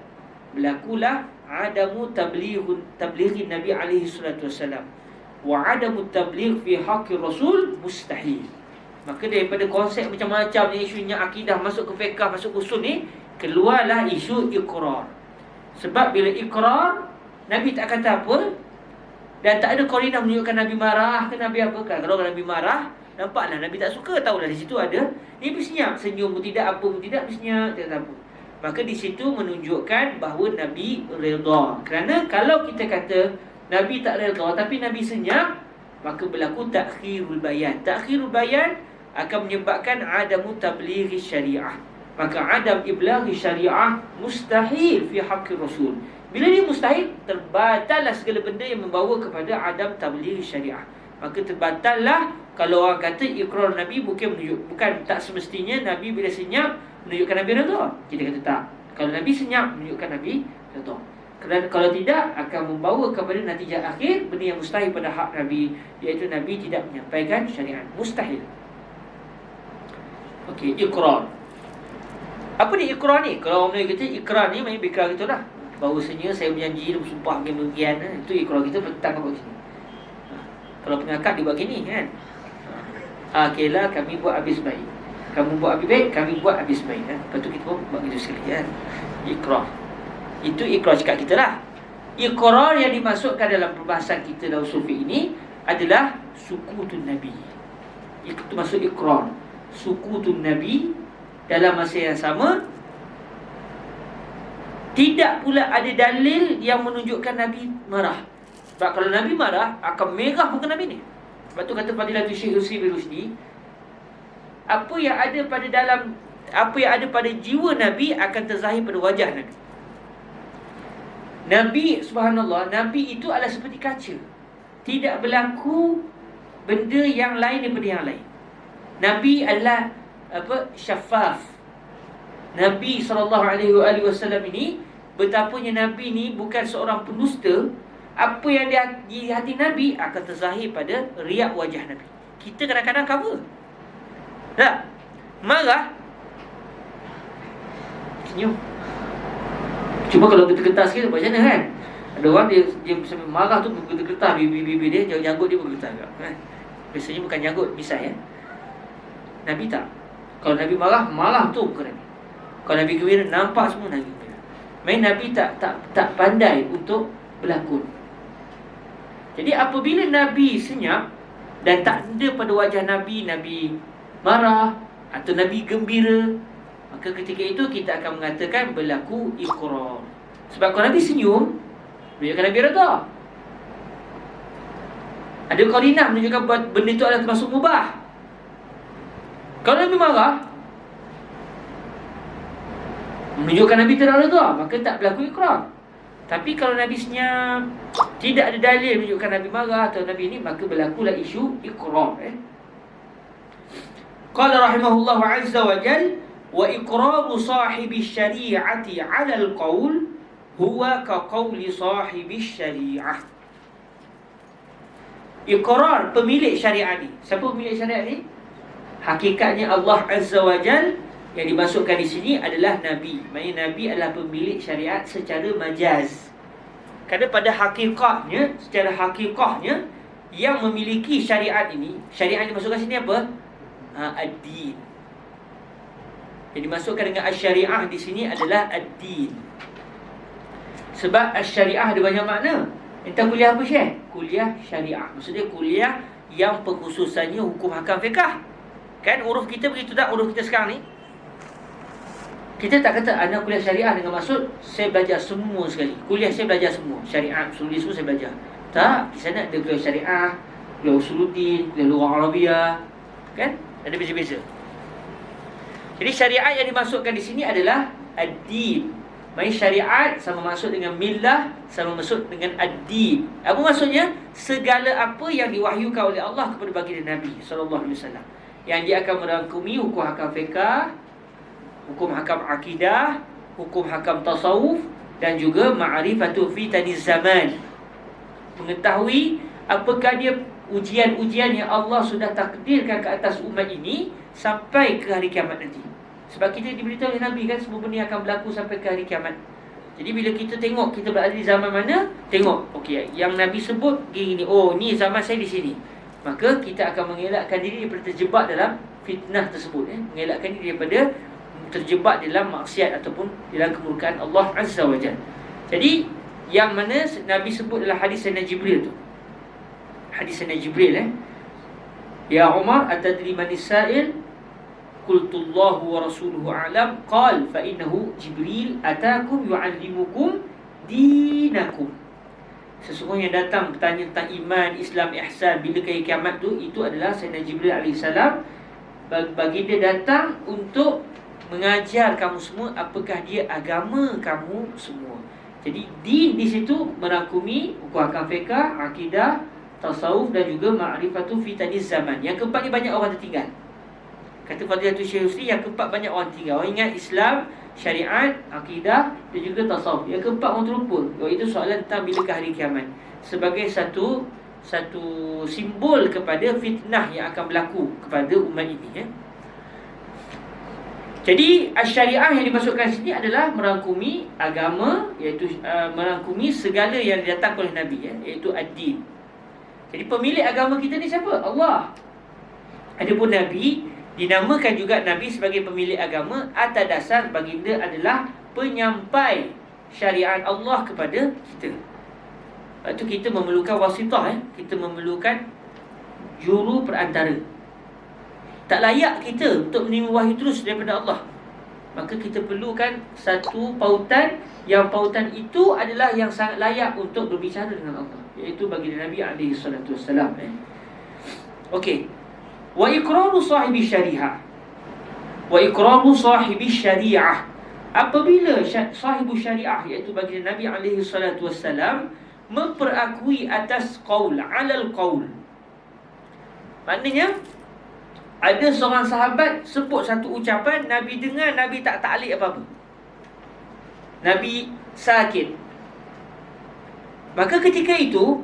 berlakulah adamu tablighin Nabi alaihi salatu wassalam wa adamu tabligh fi haqqi Rasul mustahil. Maka daripada konsep macam-macam ni, isunya akidah masuk ke fiqh, masuk usul ni, keluarlah isu iqrar. Sebab bila iqrar, Nabi tak kata apa, dan tak ada qarinah menunjukkan Nabi marah ke Nabi apa kan. Kalau Nabi marah, nampaklah Nabi tak suka, tahulah di situ ada ni senyap, senyum pun tidak, apa pun tidak, senyap, tak apa. Maka di situ menunjukkan bahawa Nabi redha. Kerana kalau kita kata Nabi tak redha tapi Nabi senyap, maka berlaku ta'khirul bayan. Ta'khirul bayan akan menyebabkan adamu tablighi syariah. Maka adam iblaghi syariah mustahil fi haqqi Rasul. Bila dia mustahil, terbatallah segala benda yang membawa kepada adam tablighi syariah. Maka terbatallah kalau orang kata iqrar Nabi bukan tak semestinya Nabi bila senyap menunjukkan Nabi redha. Kita kata tak. Kalau Nabi senyap menunjukkan Nabi redha. Kerana kalau tidak akan membawa kepada natijah akhir benda yang mustahil pada hak Nabi, iaitu Nabi tidak menyampaikan syariat. Mustahil. Okey, iqrar. Apa ni iqrar ni? Kalau orang Melayu kata ikrar ni, maksudnya ikrar kita lah, bahawasanya saya berjanji dan bersumpah bagian itu iqrar kita petang apa sini. Kalau pengakad dia buat gini kan. Okeylah, kami buat habis baik. Kamu buat habis baik, kami buat habis baik kan. Lepas tu kita pun buat gitu sekali kan. Iqrar. Itu iqrar cakap kita lah. Iqrar yang dimasukkan dalam perbahasan kita dalam usul fiqh ini adalah sukutun Nabi. Itu masuk iqrar. Sukutun Nabi dalam masa yang sama tidak pula ada dalil yang menunjukkan Nabi marah. Sebab kalau Nabi marah akan merah muka Nabi ni. Sebab tu kata Fadilatul Syekh Rusdi Rusdi, apa yang ada pada jiwa Nabi akan terzahir pada wajah Nabi. Nabi, subhanallah, Nabi itu adalah seperti kaca. Tidak berlaku benda yang lain daripada yang lain. Nabi adalah syaffaf. Nabi SAW ini, betapanya Nabi ni bukan seorang pendusta. Apa yang di hati Nabi akan terzahir pada riak wajah Nabi. Kita kadang-kadang cover. Tak? Marah, senyum. Cuma kalau getar-getar sikit macam mana kan? Ada orang dia sampai marah tu bergetar bibir dia, janggut dia bergetar kan? Biasanya bukan janggut, misai ya. Nabi tak. Kalau Nabi marah tu bukan Nabi. Kalau Nabi gembira, nampak semua Nabi gembira. Main Nabi tak pandai untuk berlakon. Jadi apabila Nabi senyap dan tak ada pada wajah Nabi marah atau Nabi gembira, maka ketika itu kita akan mengatakan berlaku iqrar. Sebab kalau Nabi senyum, menunjukkan Nabi redha. Ada qarinah menunjukkan benda itu adalah termasuk mubah. Kalau Nabi marah, menunjukkan Nabi tidak redha, maka tak berlaku iqrar. Tapi kalau Nabi senyap, tidak ada dalil menunjukkan Nabi marah atau Nabi ini, maka berlakulah isu iqrar. Qala rahimahullah azza wa jal, wa iqraru sahibi syari'ati 'ala al-qaul huwa ka qawli sahibi syari'ah. Iqrar pemilik syariat ni. Siapa pemilik syariat ni? Hakikatnya Allah azza wa jal. Yang dimasukkan di sini adalah Nabi. Maksudnya Nabi adalah pemilik syariat secara majaz. Kerana pada hakikatnya, secara hakikahnya, yang memiliki syariat ini, syariat yang dimasukkan sini apa? Ad-din. Yang dimasukkan dengan asy-syariah di sini adalah ad-din. Sebab asy-syariah ada banyak makna. Entah kuliah apa Syekh? Kuliah syariah. Maksudnya kuliah yang pengkhususannya hukum hakam fiqh. Kan uruf kita begitu tak? Uruf kita sekarang ni, kita tak kata anak kuliah syariah dengan maksud saya belajar semua sekali. Kuliah saya belajar semua. Syariat, usuluddin semua saya belajar. Tak, di sana ada kuliah syariah, kuliah usuluddin, kuliah lughah Arabiah. Kan? Ada beza-beza. Jadi syariat yang dimasukkan di sini adalah ad-din. Maksudnya syariat sama masuk dengan millah, sama masuk dengan ad-din. Apa maksudnya? Segala apa yang diwahyukan oleh Allah kepada baginda Nabi SAW, yang dia akan merangkumi hukum hakam fiqh, hukum hakam akidah, hukum hakam tasawuf, dan juga ma'rifatu fitaniz zaman. Mengetahui apakah dia ujian-ujian yang Allah sudah takdirkan ke atas umat ini sampai ke hari kiamat nanti. Sebab kita diberitahu oleh Nabi kan, semua benda akan berlaku sampai ke hari kiamat. Jadi bila kita tengok kita berada di zaman mana, tengok okey, yang Nabi sebut gini, oh ni zaman saya di sini, maka kita akan mengelakkan diri daripada terjebak dalam fitnah tersebut, mengelakkan diri daripada terjebak dalam maksiat ataupun dalam kemurkaan Allah Azza wa Jalla. Jadi yang mana Nabi sebut adalah hadis Sayyidina Jibril tu. Hadis Sayyidina Jibril Ya Umar, atadri manis sa'il? Qultu Allahu wa rasuluhu a'lam. Qal fa innahu Jibril atakum yu'allimukum dinakum. Sesungguhnya datang bertanya tentang iman, Islam, ihsan, bila hari kiamat tu, itu adalah Sayyidina Jibril alaihissalam. Baginda datang untuk mengajar kamu semua apakah dia agama kamu semua. Jadi din di situ merangkumi hukum hakam fiqh, akidah, tasawuf dan juga ma'rifatu fitaniz zaman. Yang keempat ni banyak orang tertinggal. Kata Fadilatul Syekh Husni, yang keempat banyak orang tinggal. Orang ingat Islam, syariat, akidah dan juga tasawuf. Yang keempat orang terlupa, iaitu soalan tentang bilakah hari kiamat, sebagai satu simbol kepada fitnah yang akan berlaku kepada umat ini. Jadi syariah yang dimasukkan sini adalah merangkumi agama, iaitu merangkumi segala yang didatangkan oleh Nabi, iaitu ad-din. Jadi pemilik agama kita ni siapa? Allah. Adapun Nabi dinamakan juga Nabi sebagai pemilik agama atas dasar baginda adalah penyampai syariat Allah kepada kita. Lepas tu kita memerlukan wasitah, kita memerlukan juru perantara. Tak layak kita untuk menerima wahyu terus daripada Allah. Maka kita perlukan satu pautan, yang pautan itu adalah yang sangat layak untuk berbicara dengan Allah, iaitu baginda Nabi alaihi salatu wassalam. Okey. Wa iqraru sahibi syariah. Wa iqraru sahibi syariah. Apabila sahibu syariah, iaitu baginda Nabi alaihi salatu wassalam, memperakui atas qaul, alal qaul, Maknanya ada seorang sahabat sebut satu ucapan, Nabi dengar, Nabi tak ta'liq apa-apa. Nabi sakit. Maka ketika itu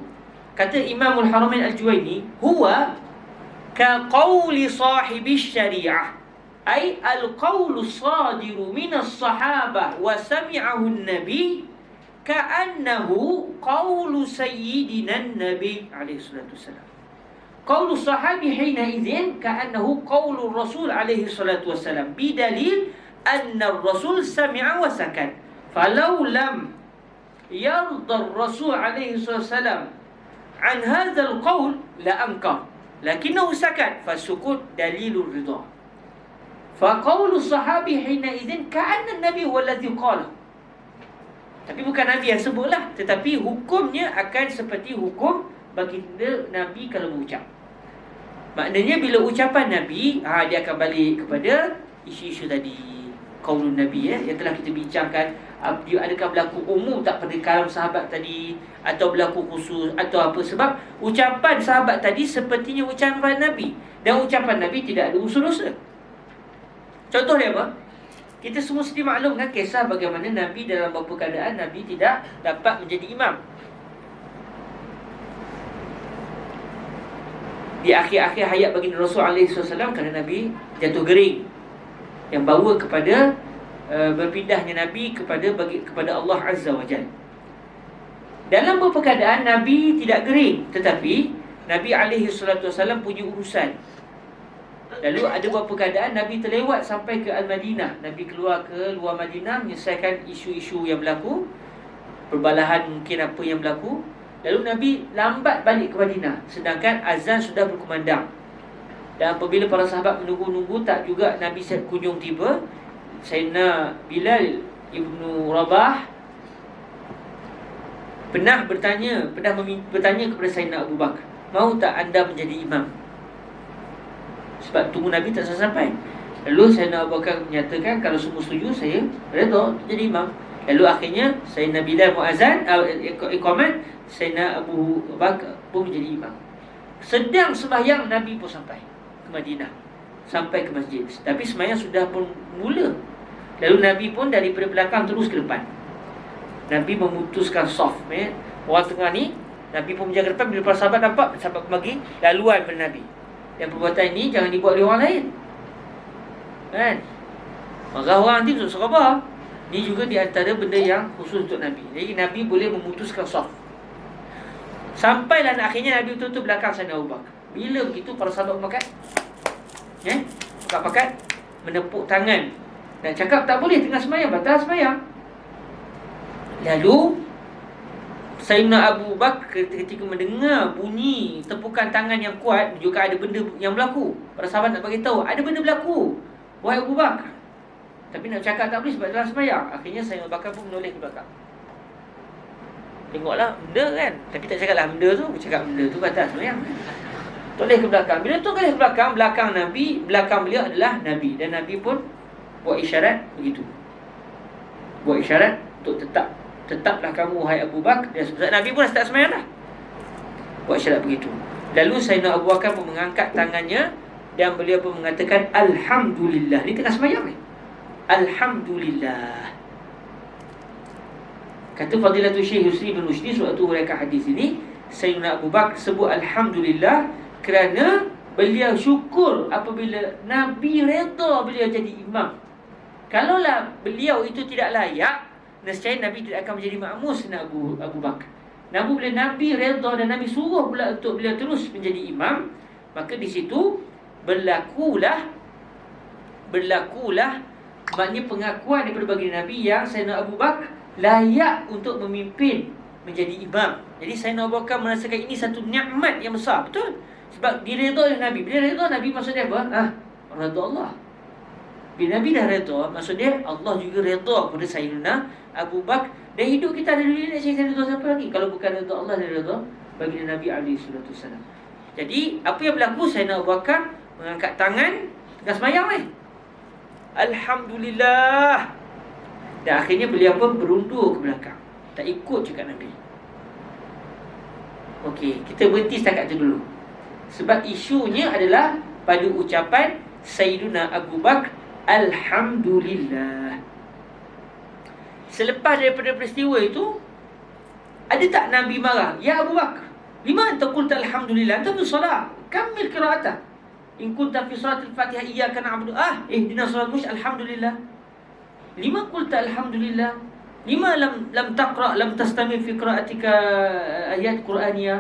kata Imamul Haramain Al-Juwaini, huwa ka qawli sahibi syariah, ay al-qawlu sadiru minas sahabah wa sami'ahu an-nabi ka'annahu qawlu sayyidina an-nabi alaihi salatu wassalam. Qawlu sahabi hina idzin ka'annahu qawlu rasul alaihi salatu wassalam bidalil anna ar-rasul sami'a wa sakat. Falau lam yarda ar-rasul alaihi salatu wassalam an hadzal qawl la ankar, lakinnahu sakat, fasukut dalilur ridha. Fa qawlu sahabi hina idzin ka'anna an-nabi huwa alladhi qala. Tapi bukan Nabi yang sebutlah, tetapi hukumnya akan seperti hukum baginda Nabi kalau berucap. Maknanya bila ucapan Nabi, dia akan balik kepada isu-isu tadi, qaulun Nabi yang telah kita bincangkan. Adakah berlaku umum tak pada kalam sahabat tadi, atau berlaku khusus, atau apa. Sebab ucapan sahabat tadi sepertinya ucapan Nabi, dan ucapan Nabi tidak ada unsur dosa. Contoh dia apa? Kita semua mesti maklumkan kisah bagaimana Nabi dalam beberapa keadaan Nabi tidak dapat menjadi imam. Di akhir-akhir hayat baginda Rasul SAW, kerana Nabi jatuh gering, yang bawa kepada berpindahnya Nabi kepada Allah Azza wa Jalla. Dalam beberapa keadaan Nabi tidak gering, tetapi Nabi SAW punya urusan. Lalu ada beberapa keadaan Nabi terlewat sampai ke Al-Madinah. Nabi keluar ke luar Madinah menyelesaikan isu-isu yang berlaku, perbalahan mungkin apa yang berlaku. Lalu Nabi lambat balik ke Madinah, sedangkan azan sudah berkumandang. Dan apabila para sahabat menunggu-nunggu, tak juga Nabi kunjung tiba, Sayyidina Bilal Ibnu Rabah pernah bertanya kepada Sayyidina Abu Bakar, mau tak anda menjadi imam? Sebab tunggu Nabi tak sampai. Lalu Sayyidina Abu Bakar menyatakan, kalau semua setuju, saya redha jadi imam. Lalu akhirnya Sayyidina Bilal muazzan, iqamat, Sayyidina Abu Bakar pun menjadi imam. Sedang sembahyang, Nabi pun sampai ke Madinah, sampai ke masjid. Tapi sembahyang sudah pun mula. Lalu Nabi pun daripada belakang terus ke depan. Nabi memutuskan saf, orang tengah ni. Nabi pun menjaga depan. Bila para sahabat nampak, sahabat bagi laluan pada Nabi. Dan perbuatan ini jangan dibuat oleh orang lain, kan? Marah orang nanti untuk serabah. Ini juga di antara benda yang khusus untuk Nabi. Jadi Nabi boleh memutuskan saf. Sampailah akhirnya Nabi tutup belakang Sayyidina Abu Bakar. Bila begitu para sahabat pakat menepuk tangan dan cakap tak boleh tengah sembahyang, batal sembahyang. Lalu Sayyidina Abu Bakar ketika mendengar bunyi tepukan tangan yang kuat, juga ada benda yang berlaku. Para sahabat nak bagi tahu, ada benda berlaku, wahai Abu Bakar. Tapi nak cakap tak boleh sebab dalam sembahyang. Akhirnya Sayyidina Abu Bakar pun menoleh ke belakang. Tengoklah benda kan, tapi tak cakaplah benda tu, cakap benda tu batal sembahyang. Toleh ke belakang. Bila tu toleh ke belakang, belakang Nabi, belakang beliau adalah Nabi. Dan Nabi pun buat isyarat begitu. Buat isyarat untuk tetaplah kamu wahai Abu Bakar. Dan Nabi pun dah start sembahyang dah. Buat isyarat begitu. Lalu Sayyidina Abu Bakar pun mengangkat tangannya dan beliau pun mengatakan Alhamdulillah. Ni tengah sembahyang ni. Alhamdulillah. Kata Fadilatul Syekh Yusri bin Rushdi sewaktu huraikan hadis ini, Sayyidina Abu Bakar sebut Alhamdulillah kerana beliau syukur apabila Nabi redha beliau jadi imam. Kalaulah beliau itu tidak layak, nescaya Nabi tidak akan menjadi makmum Sayyidina Abu Bakar. Namun bila Nabi redha dan Nabi suruh pula untuk beliau terus menjadi imam, maka di situ berlakulah maknanya pengakuan daripada baginda Nabi yang Sayyidina Abu Bakar layak untuk memimpin menjadi imam. Jadi Sayyidina Abu Bakar merasakan ini satu nikmat yang besar, betul? Sebab diredha oleh Nabi. Bila redha Nabi maksudnya apa? Redha Allah. Bila Nabi dah redha, maksudnya Allah juga redha kepada Sayyidina Abu Bakar. Dan hidup kita ada dunia ni, saya redha siapa lagi kalau bukan redha Allah dan redha bagi Nabi SAW. Jadi apa yang berlaku, Sayyidina Abu Bakar mengangkat tangan tengah sembahyang ni, Alhamdulillah. Dan akhirnya beliau pun berundur ke belakang, tak ikut cakap Nabi. Okey, kita berhenti setakat tu dulu. Sebab isunya adalah pada ucapan Sayyiduna Abu Bakar, Alhamdulillah. Selepas daripada peristiwa itu, ada tak Nabi marah? Ya Abu Bakar, lima anta qulta alhamdulillah, anta fi salat, kamil qira'atah. In kunta fi salatil Fatihah iyyaka na'budu, ihdinas siratal mustaqim, alhamdulillah. Lima qulta alhamdulillah. Lima lam taqra, lam tastamil fi qira'atika ayat Quraniyah.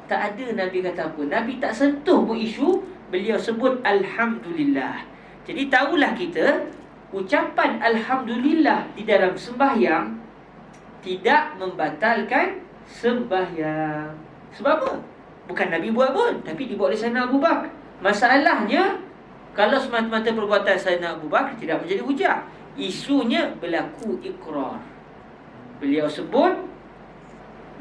Tak ada Nabi kata apa. Nabi tak sentuh pun isu, beliau sebut alhamdulillah. Jadi tahulah kita, ucapan alhamdulillah di dalam sembahyang tidak membatalkan sembahyang. Sebab apa? Bukan Nabi buat pun, tapi dibuat oleh Sayyidina Abu Bakar. Masalahnya, kalau semata-mata perbuatan Sayyidina Abu Bakar tidak menjadi hujah. Isunya berlaku ikrar. Beliau sebut,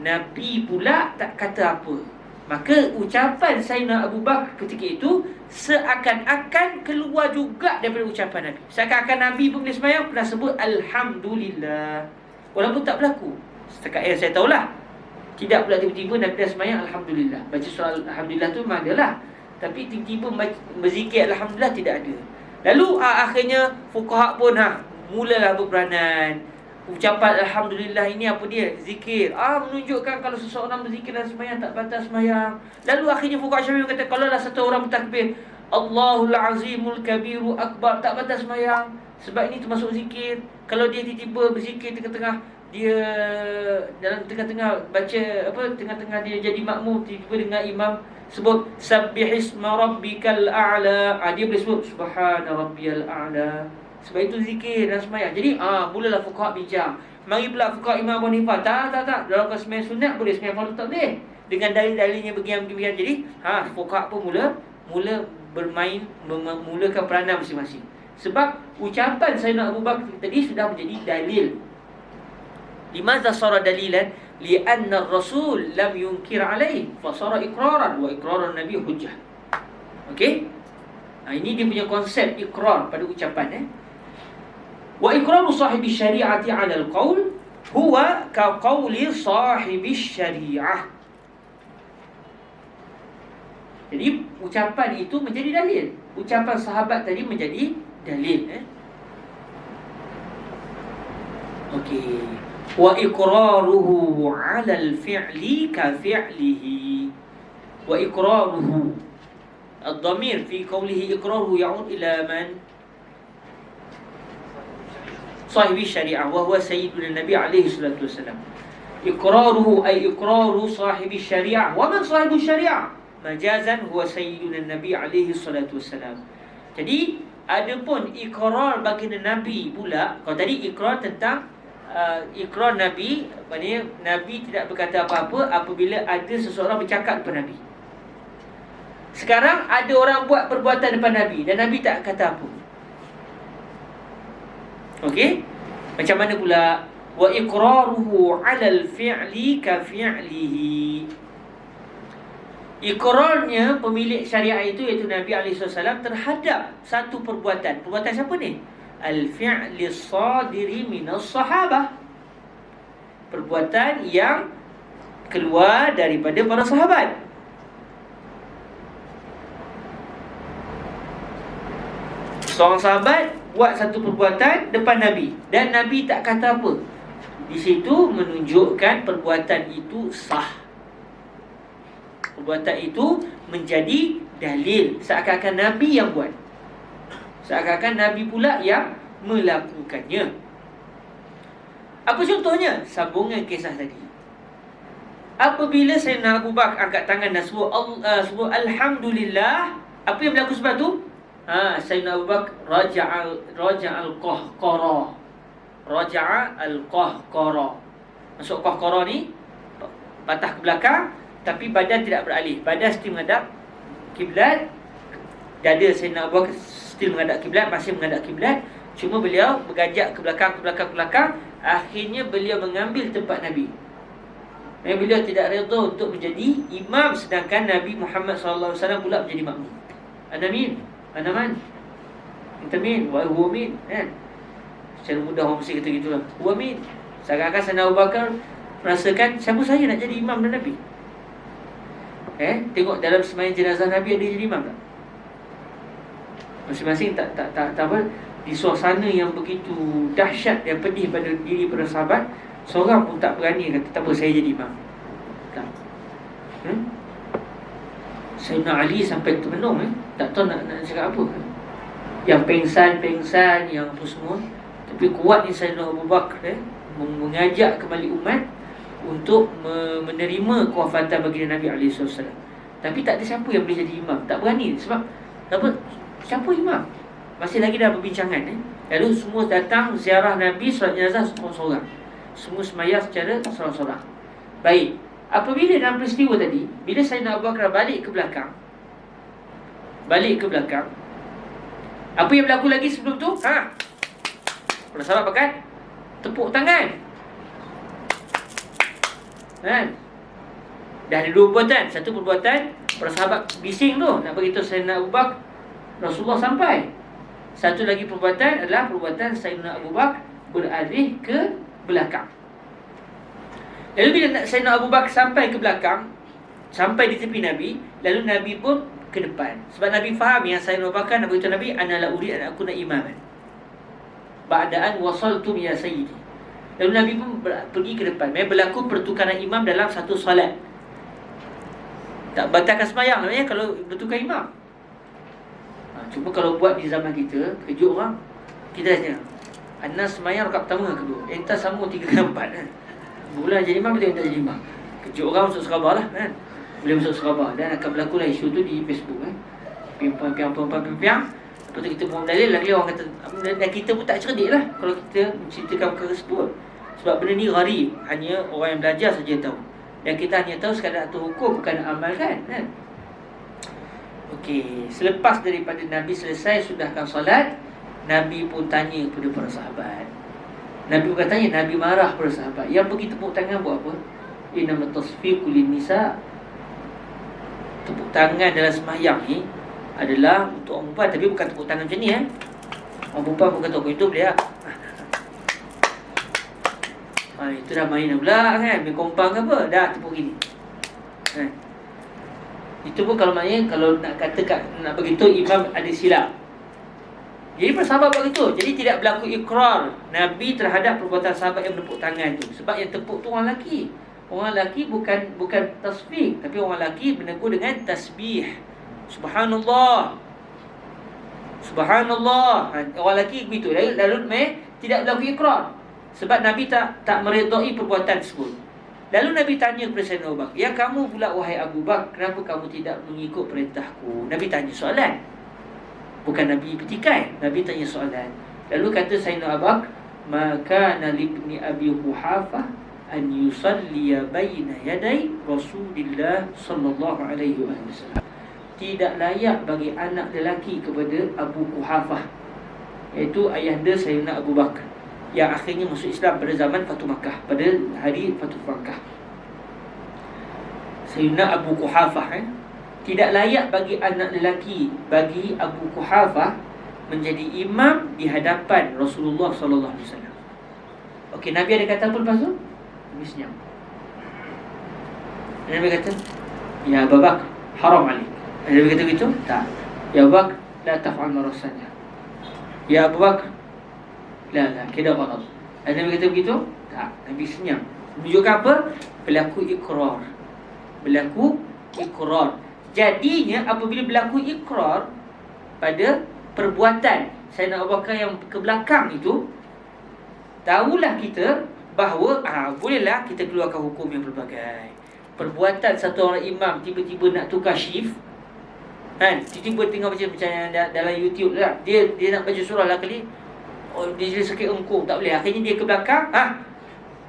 Nabi pula tak kata apa. Maka ucapan Sayyidina Abu Bakar ketika itu seakan-akan keluar juga daripada ucapan Nabi. Seakan-akan Nabi pun bila sembahyang pernah sebut alhamdulillah, walaupun tak berlaku. Setakat yang saya tahulah, tidak pula tiba-tiba Nabi dah sembahyang alhamdulillah. Baca surah alhamdulillah tu memang adalah, tapi tiba-tiba berzikir alhamdulillah tidak ada. Lalu akhirnya fuqaha pun mulalah berperanan. Ucapan alhamdulillah ini apa dia? Zikir. Menunjukkan kalau seseorang berzikir dan sembahyang tak batal sembahyang. Lalu akhirnya fuqaha Syafi'i kata, kalau lah satu orang bertakbir Allahul Azimul Kabiru Akbar, tak batal sembahyang, sebab ini termasuk zikir. Kalau dia tiba-tiba berzikir tengah-tengah, dia dalam tengah-tengah baca tengah-tengah dia jadi makmum, tiba-tiba dengar imam sebut sabbihisma rabbikal a'la, dia boleh sebut subhana rabbiyal a'la. Sebab itu zikir dan sembahyang. Jadi mulalah fuqaha bincang. Mari pula fuqaha Imam Abu Hanifah, tak. Dalam sembahyang sunat boleh, sembahyang fardu tak boleh. Dengan dalil-dalilnya begini. Jadi fuqaha pun mula bermain, memulakan peranan masing-masing. Sebab ucapan Sayyidina Abu Bakar tadi sudah menjadi dalil. Limadha sara dalilan? Lianna Rasul lam yunkir alaih, fa sara iqraran, wa iqraran Nabi hujjah. Okey? Ini dia punya konsep ikrar pada ucapan. Wa iqraru sahibi syari'ati 'ala al-qaul huwa ka qauli sahibi syari'ah. Jadi ucapan itu menjadi dalil. Ucapan sahabat tadi menjadi dalil. Okey. Wa iqraruhu 'ala al-fi'li ka fi'lihi. Wa iqraruhu, ad-dhamir fi qawlihi iqraruhu ya'ud ila man? Sahibi syariah, wa huwa sayyiduna Nabi alaihi salatu wasalam. Iqraruhu ay iqraru sahibi syariah. Wa man sahibu syariah? Majazan huwa sayyiduna Nabi alaihi salatu wasalam. Jadi adapun ikrar baginda Nabi pula, kalau tadi ikrar tentang ikrar Nabi, maknanya Nabi tidak berkata apa-apa apabila ada seseorang bercakap depan Nabi. Sekarang ada orang buat perbuatan depan Nabi dan Nabi tak kata apa. Okey? Macam mana pula? Wa iqraruhu 'ala al-fi'li ka fi'lihi. Iqrarnya pemilik syariat itu, iaitu Nabi SAW, terhadap satu perbuatan. Perbuatan siapa ni? Al-fi'li sadiri minas sahabah. Perbuatan yang keluar daripada para sahabat. Seorang sahabat buat satu perbuatan depan Nabi dan Nabi tak kata apa. Di situ menunjukkan perbuatan itu sah. Perbuatan itu menjadi dalil, seakan-akan Nabi yang buat, seakan-akan Nabi pula yang melakukannya. Apa contohnya? Sambungan kisah tadi. Apabila Sayyidina Abu Bakar angkat tangan dan sebut alhamdulillah, apa yang berlaku sebab tu? Sayyidina Abu Bakar raja'al qahqara. Raja'al qahqara. Masuk qahqara ni patah ke belakang, tapi badan tidak beralih. Badan still menghadap kiblat. Dada Sayyidina Abu Bakar still menghadap kiblat, masih menghadap kiblat. Cuma beliau bergajak ke belakang. Akhirnya beliau mengambil tempat Nabi. Dan beliau tidak redha untuk menjadi imam, sedangkan Nabi Muhammad SAW pula menjadi makmum. Ana man? Anta min? Wa huwa min? Kan? Secara mudah orang mesti kata gitulah. Huwa min. Seakan-akan Sayyidina Abu Bakar merasakan, siapa saya nak jadi imam dan Nabi? Tengok dalam sembahyang jenazah Nabi ada jadi imam tak? Masing-masing tak apa, di suasana yang begitu dahsyat dan pedih pada diri para sahabat, seorang pun tak berani kata tak apa saya jadi imam. Tak. Sayyidina Ali sampai termenung, tak tahu nak cakap apa. Yang pengsan, yang apa semua. Tapi kuatnya Sayyidina Abu Bakar mengajak kembali umat untuk menerima kewafatan baginda Nabi SAW. Tapi tak ada siapa yang boleh jadi imam. Tak berani. Sebab apa? Siapa imam? Masih lagi dalam perbincangan. Lalu semua datang ziarah Nabi, solat jenazah seorang-seorang. Semua semayang secara seorang-seorang. Baik. Apabila dalam peristiwa tadi, bila Sayyidina Abu Bakar balik ke belakang, apa yang berlaku lagi sebelum tu? Para sahabat pakai tepuk tangan. Dah ada dua perbuatan. Satu perbuatan para sahabat bising tu nak beritahu Sayyidina Abu Bakar Rasulullah sampai. Satu lagi perbuatan adalah perbuatan Sayyidina Abu Bakar beralih ke belakang. Lalu bila Sayyidina Abu Bakar sampai ke belakang, sampai di tepi Nabi, lalu Nabi pun ke depan. Sebab Nabi faham yang Sayyidina Abu Bakar nak beritahu Nabi, ana la urid an akuna imaman ba'daan wasaltum ya sayyidi. Lalu Nabi pun pergi ke depan. Memang berlaku pertukaran imam dalam satu solat. Tak batalkan sembahyang namanya kalau bertukar imam. Cuma kalau buat di zaman kita, kejut orang. Kita tanya, Anas sembahyang rakaat pertama ke kedua? Entah sama 3 ke 4 kan. Mula jadi imam, betul tak jadi imam. Kejut orang masuk Sabah lah kan. Boleh masuk Sabah. Dan akan berlaku lah isu tu di Facebook kan. Piang. Lepas tu kita buat dalil, lagi orang kata, dan kita pun tak cerdik lah kalau kita menceritakan perkara tersebut. Sebab benda ni gharib, hanya orang yang belajar saja tahu. Dan kita hanya tahu sekadar atur hukum, bukan amalkan kan. Okey, selepas daripada Nabi selesai sudahkan solat, Nabi pun tanya kepada para sahabat. Nabi bukan tanya, Nabi marah para sahabat. Yang pergi tepuk tangan buat apa? Innamat tasfiqu lin-nisa. Tepuk tangan dalam sembahyang ni adalah untuk orang perempuan, tapi bukan tepuk tangan macam ni Orang perempuan bukan tepuk itu boleh tak? Itu dah main pula kan, main kompang ke apa, dah tepuk gini Itu pun kalau maknanya, kalau nak kata nak begitu, imam ada silap. Jadi para sahabat buat itu. Jadi tidak berlaku ikrar Nabi terhadap perbuatan sahabat yang menepuk tangan tu. Sebab yang tepuk tu orang lelaki. Orang lelaki bukan tasbih, tapi orang lelaki menegur dengan tasbih. Subhanallah. Orang lelaki begitu. Lalu tidak berlaku ikrar. Sebab Nabi tak meredai perbuatan tersebut. Lalu Nabi tanya kepada Sayyidina Abu Bakar, yang kamu pula wahai Abu Bakar, kenapa kamu tidak mengikut perintahku? Nabi tanya soalan. Bukan Nabi petikai, Nabi tanya soalan. Lalu kata Sayyidina Abu Bakar, maka libni Abi Quhafah an yusalliya baina yaday Rasulillah sallallahu alaihi wasallam. Tidak layak bagi anak lelaki kepada Abu Quhafah, iaitu ayahanda Sayyidina Abu Bakar, yang akhirnya masuk Islam pada zaman Fatu Makkah, pada hari Fatu Makkah. Sayyidina Abu Quhafah tidak layak bagi anak lelaki, bagi Abu Quhafah menjadi imam di hadapan Rasulullah sallallahu alaihi wasallam. Okey, Nabi ada kata apa lepas tu? Nabi senyum. Nabi kata, ya Abu Bakar, haram alik. Nabi kata begitu? Tak. Ya Abu Bakar, la taf'al ma rasanya. Ya Abu Bakar, la kira ghalat. Nabi kata begitu? Tak. Nabi senyum. Menunjukkan apa? Berlaku ikrar. Jadinya apabila berlaku ikrar pada perbuatan Sayyidina Abu Bakar yang ke belakang itu, tahulah kita bahawa bolehlah kita keluarkan hukum yang pelbagai. Perbuatan satu orang imam tiba-tiba nak tukar shift kan, tiba-tiba tengok macam dalam YouTube lah, dia nak baca surah lah kali, dia jadi sakit engkau, tak boleh. Akhirnya dia ke belakang,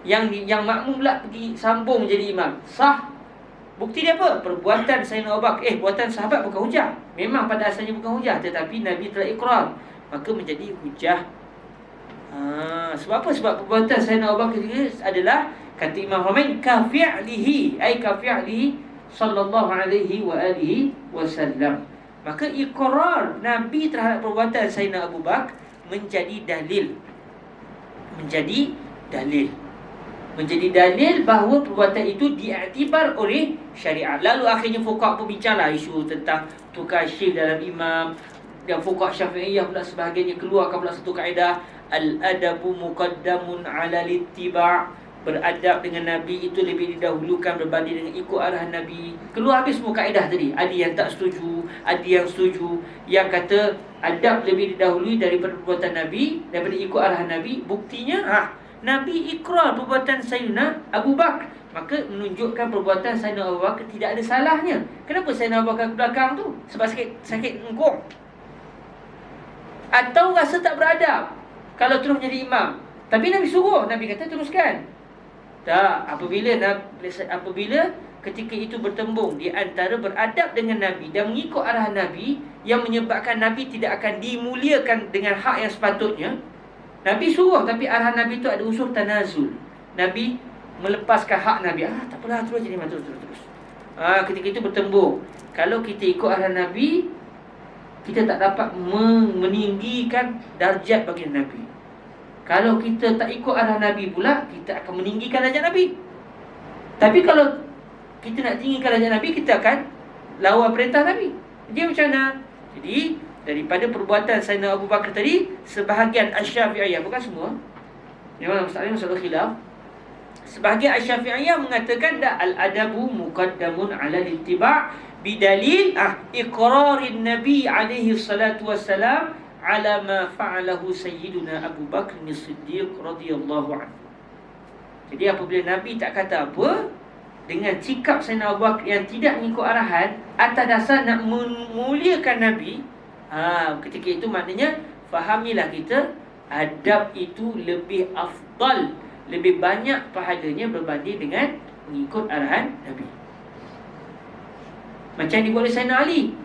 yang makmum pula pergi sambung jadi imam. Sah. Bukti dia apa? Perbuatan Sayyidina Abu Bakar, buatan sahabat bukan hujah. Memang pada asalnya bukan hujah, tetapi Nabi telah ikrar, maka menjadi hujah. Sebab apa? Sebab perbuatan Sayyidina Abu Bakar adalah, kata Imam Hamain, kafi'lihi, kafi'lihi sallallahu alaihi wa alihi wasallam. Maka ikrar Nabi terhadap perbuatan Sayyidina Abu Bakar menjadi dalil. menjadi dalil bahawa perbuatan itu diiktibar oleh syariat. Lalu akhirnya fuqaha pun bincanglah isu tentang tukar syir dalam imam, dan fuqaha Syafi'iyah pula sebahagiannya keluarkan pula satu kaedah, al-adabu muqaddamun 'ala littiba'. Beradab dengan Nabi itu lebih didahulukan berbanding dengan ikut arahan Nabi. Keluar habis semua kaedah tadi. Ada yang tak setuju, ada yang setuju, yang kata adab lebih didahului daripada perbuatan Nabi, daripada ikut arahan Nabi. Buktinya Nabi ikrar perbuatan Sayyidina Abu Bakar, maka menunjukkan perbuatan Sayyidina Abu Bakar tidak ada salahnya. Kenapa Sayyidina Abu Bakar ke belakang tu? Sebab sakit engkau, atau rasa tak beradab kalau terus menjadi imam. Tapi Nabi suruh, Nabi kata teruskan. Tak, apabila ketika itu bertembung di antara beradab dengan Nabi dan mengikut arahan Nabi yang menyebabkan Nabi tidak akan dimuliakan dengan hak yang sepatutnya, Nabi suruh, tapi arahan Nabi itu ada unsur tanazul. Nabi melepaskan hak Nabi. Tak apalah, terus jadi terus. Ketika itu bertembung. Kalau kita ikut arahan Nabi, kita tak dapat meninggikan darjat bagi Nabi. Kalau kita tak ikut arahan Nabi pula, kita akan meninggikan darjat Nabi. Tapi kalau kita nak tinggikan darjat Nabi, kita akan lawan perintah Nabi. Dia macam mana? Jadi daripada perbuatan Sayyidina Abu Bakar tadi, sebahagian Asy-Syafi'iyah, bukan semua, memang masalah khilaf, sebahagian Asy-Syafi'iyah mengatakan al-adabu muqaddamun 'ala al-ittiba' bidalil iqrarin Nabi alaihi salatu wassalam ala ma fa'alahu Sayyiduna Abu Bakar As-Siddiq radhiyallahu anhu. Jadi apabila Nabi tak kata apa, dengan sikap Sayyidina Abu Bakar yang tidak mengikut arahan atas dasar nak memuliakan Nabi, ketika itu maknanya fahamilah kita adab itu lebih afdal, lebih banyak pahalanya berbanding dengan mengikut arahan Nabi. Macam dibuat oleh Sayyidina Ali.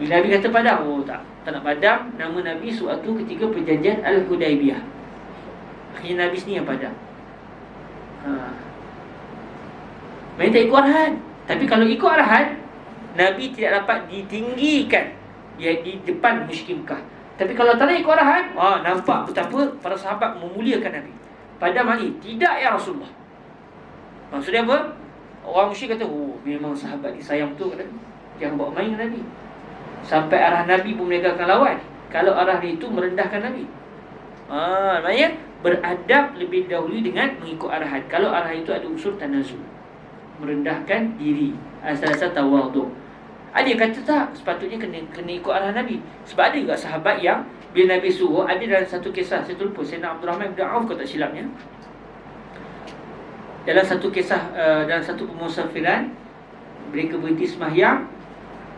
Bila Nabi kata padam, tak nak padam, nama Nabi suatu ketika perjanjian Al-Hudaibiyah. Akhirnya Nabi sendiri yang padam. Mereka tak ikut arahan. Tapi kalau ikut arahan, Nabi tidak dapat ditinggikan di depan musyrikin Mekah. Tapi kalau tak nak ikut arahan, nampak betapa para sahabat memuliakan Nabi. Padam Ali, tidak ya Rasulullah. Maksudnya apa? Orang musyrik kata, memang sahabat disayang betul kan? Jangan bawa main Nabi. Sampai arah Nabi pun mereka akan lawan kalau arah itu merendahkan Nabi. Maknanya beradab lebih dahulu dengan mengikut arahan. Kalau arah itu ada unsur tanazul, merendahkan diri, asal-asal tawadhu. Ada yang kata tak, sepatutnya kena ikut arah Nabi. Sebab ada juga sahabat yang bila Nabi suruh, ada dalam satu kisah, saya terlupa, Sayyidina Abdul Rahman bin Auf, kalau tak silapnya, dalam satu kisah, dalam satu pemusafiran, mereka berhenti sembahyang,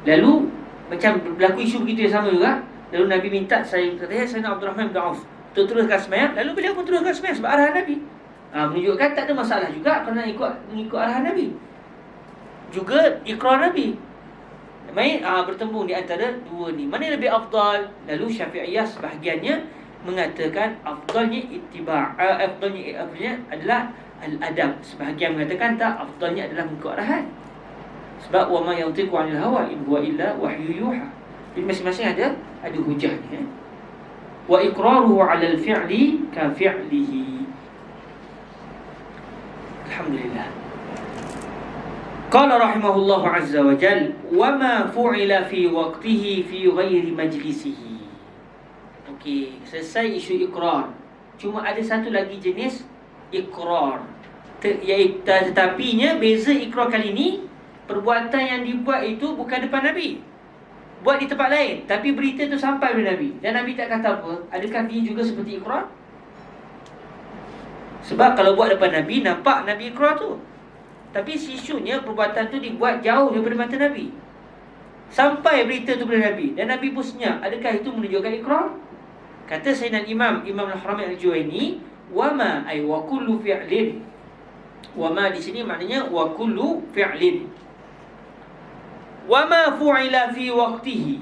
lalu macam berlaku isu begitu yang sama juga. Lalu Nabi minta, saya nak Abdul Rahman bin Auf teruskan sembahyang. Lalu beliau pun teruskan sembahyang sebab arahan Nabi. Menunjukkan tak ada masalah juga kerana mengikut arahan Nabi. Juga ikrar Nabi. Bertembung di antara dua ni, mana lebih afdal? Lalu Syafi'iyah sebahagiannya mengatakan afdalnya ittiba', afdalnya adalah al-adab. Sebahagian mengatakan tak, afdalnya adalah mengikut arahan. Sebab wa ma yantiqu 'anil hawa in huwa illa wahyu yuha. Jadi masing-masing ada hujahnya. Wa iqraruhu 'ala al-fi'li ka fi'lihi. Alhamdulillah. Qala rahimahullahu 'azza wa jalla wa ma fu'ila fi waqtihi fi ghairi majlisihi. Okey, selesai isu ikrar. Cuma ada satu lagi jenis ikrar. Tetapinya beza ikrar kali ini, perbuatan yang dibuat itu bukan depan Nabi, buat di tempat lain, tapi berita itu sampai kepada Nabi dan Nabi tak kata apa. Adakah dia juga seperti ikrar? Sebab kalau buat depan Nabi, nampak Nabi ikrar tu, tapi isunya perbuatan tu dibuat jauh daripada mata Nabi, sampai berita tu kepada Nabi dan Nabi pun senyap. Adakah itu menunjukkan ikrar? Kata Sayyidina Imam Al-Haramain Al-Juwaini, wama ay wa kullu fi'lin. Wama di sini maknanya wa kullu fi'lin. Wama fu'ila fi waqtihi.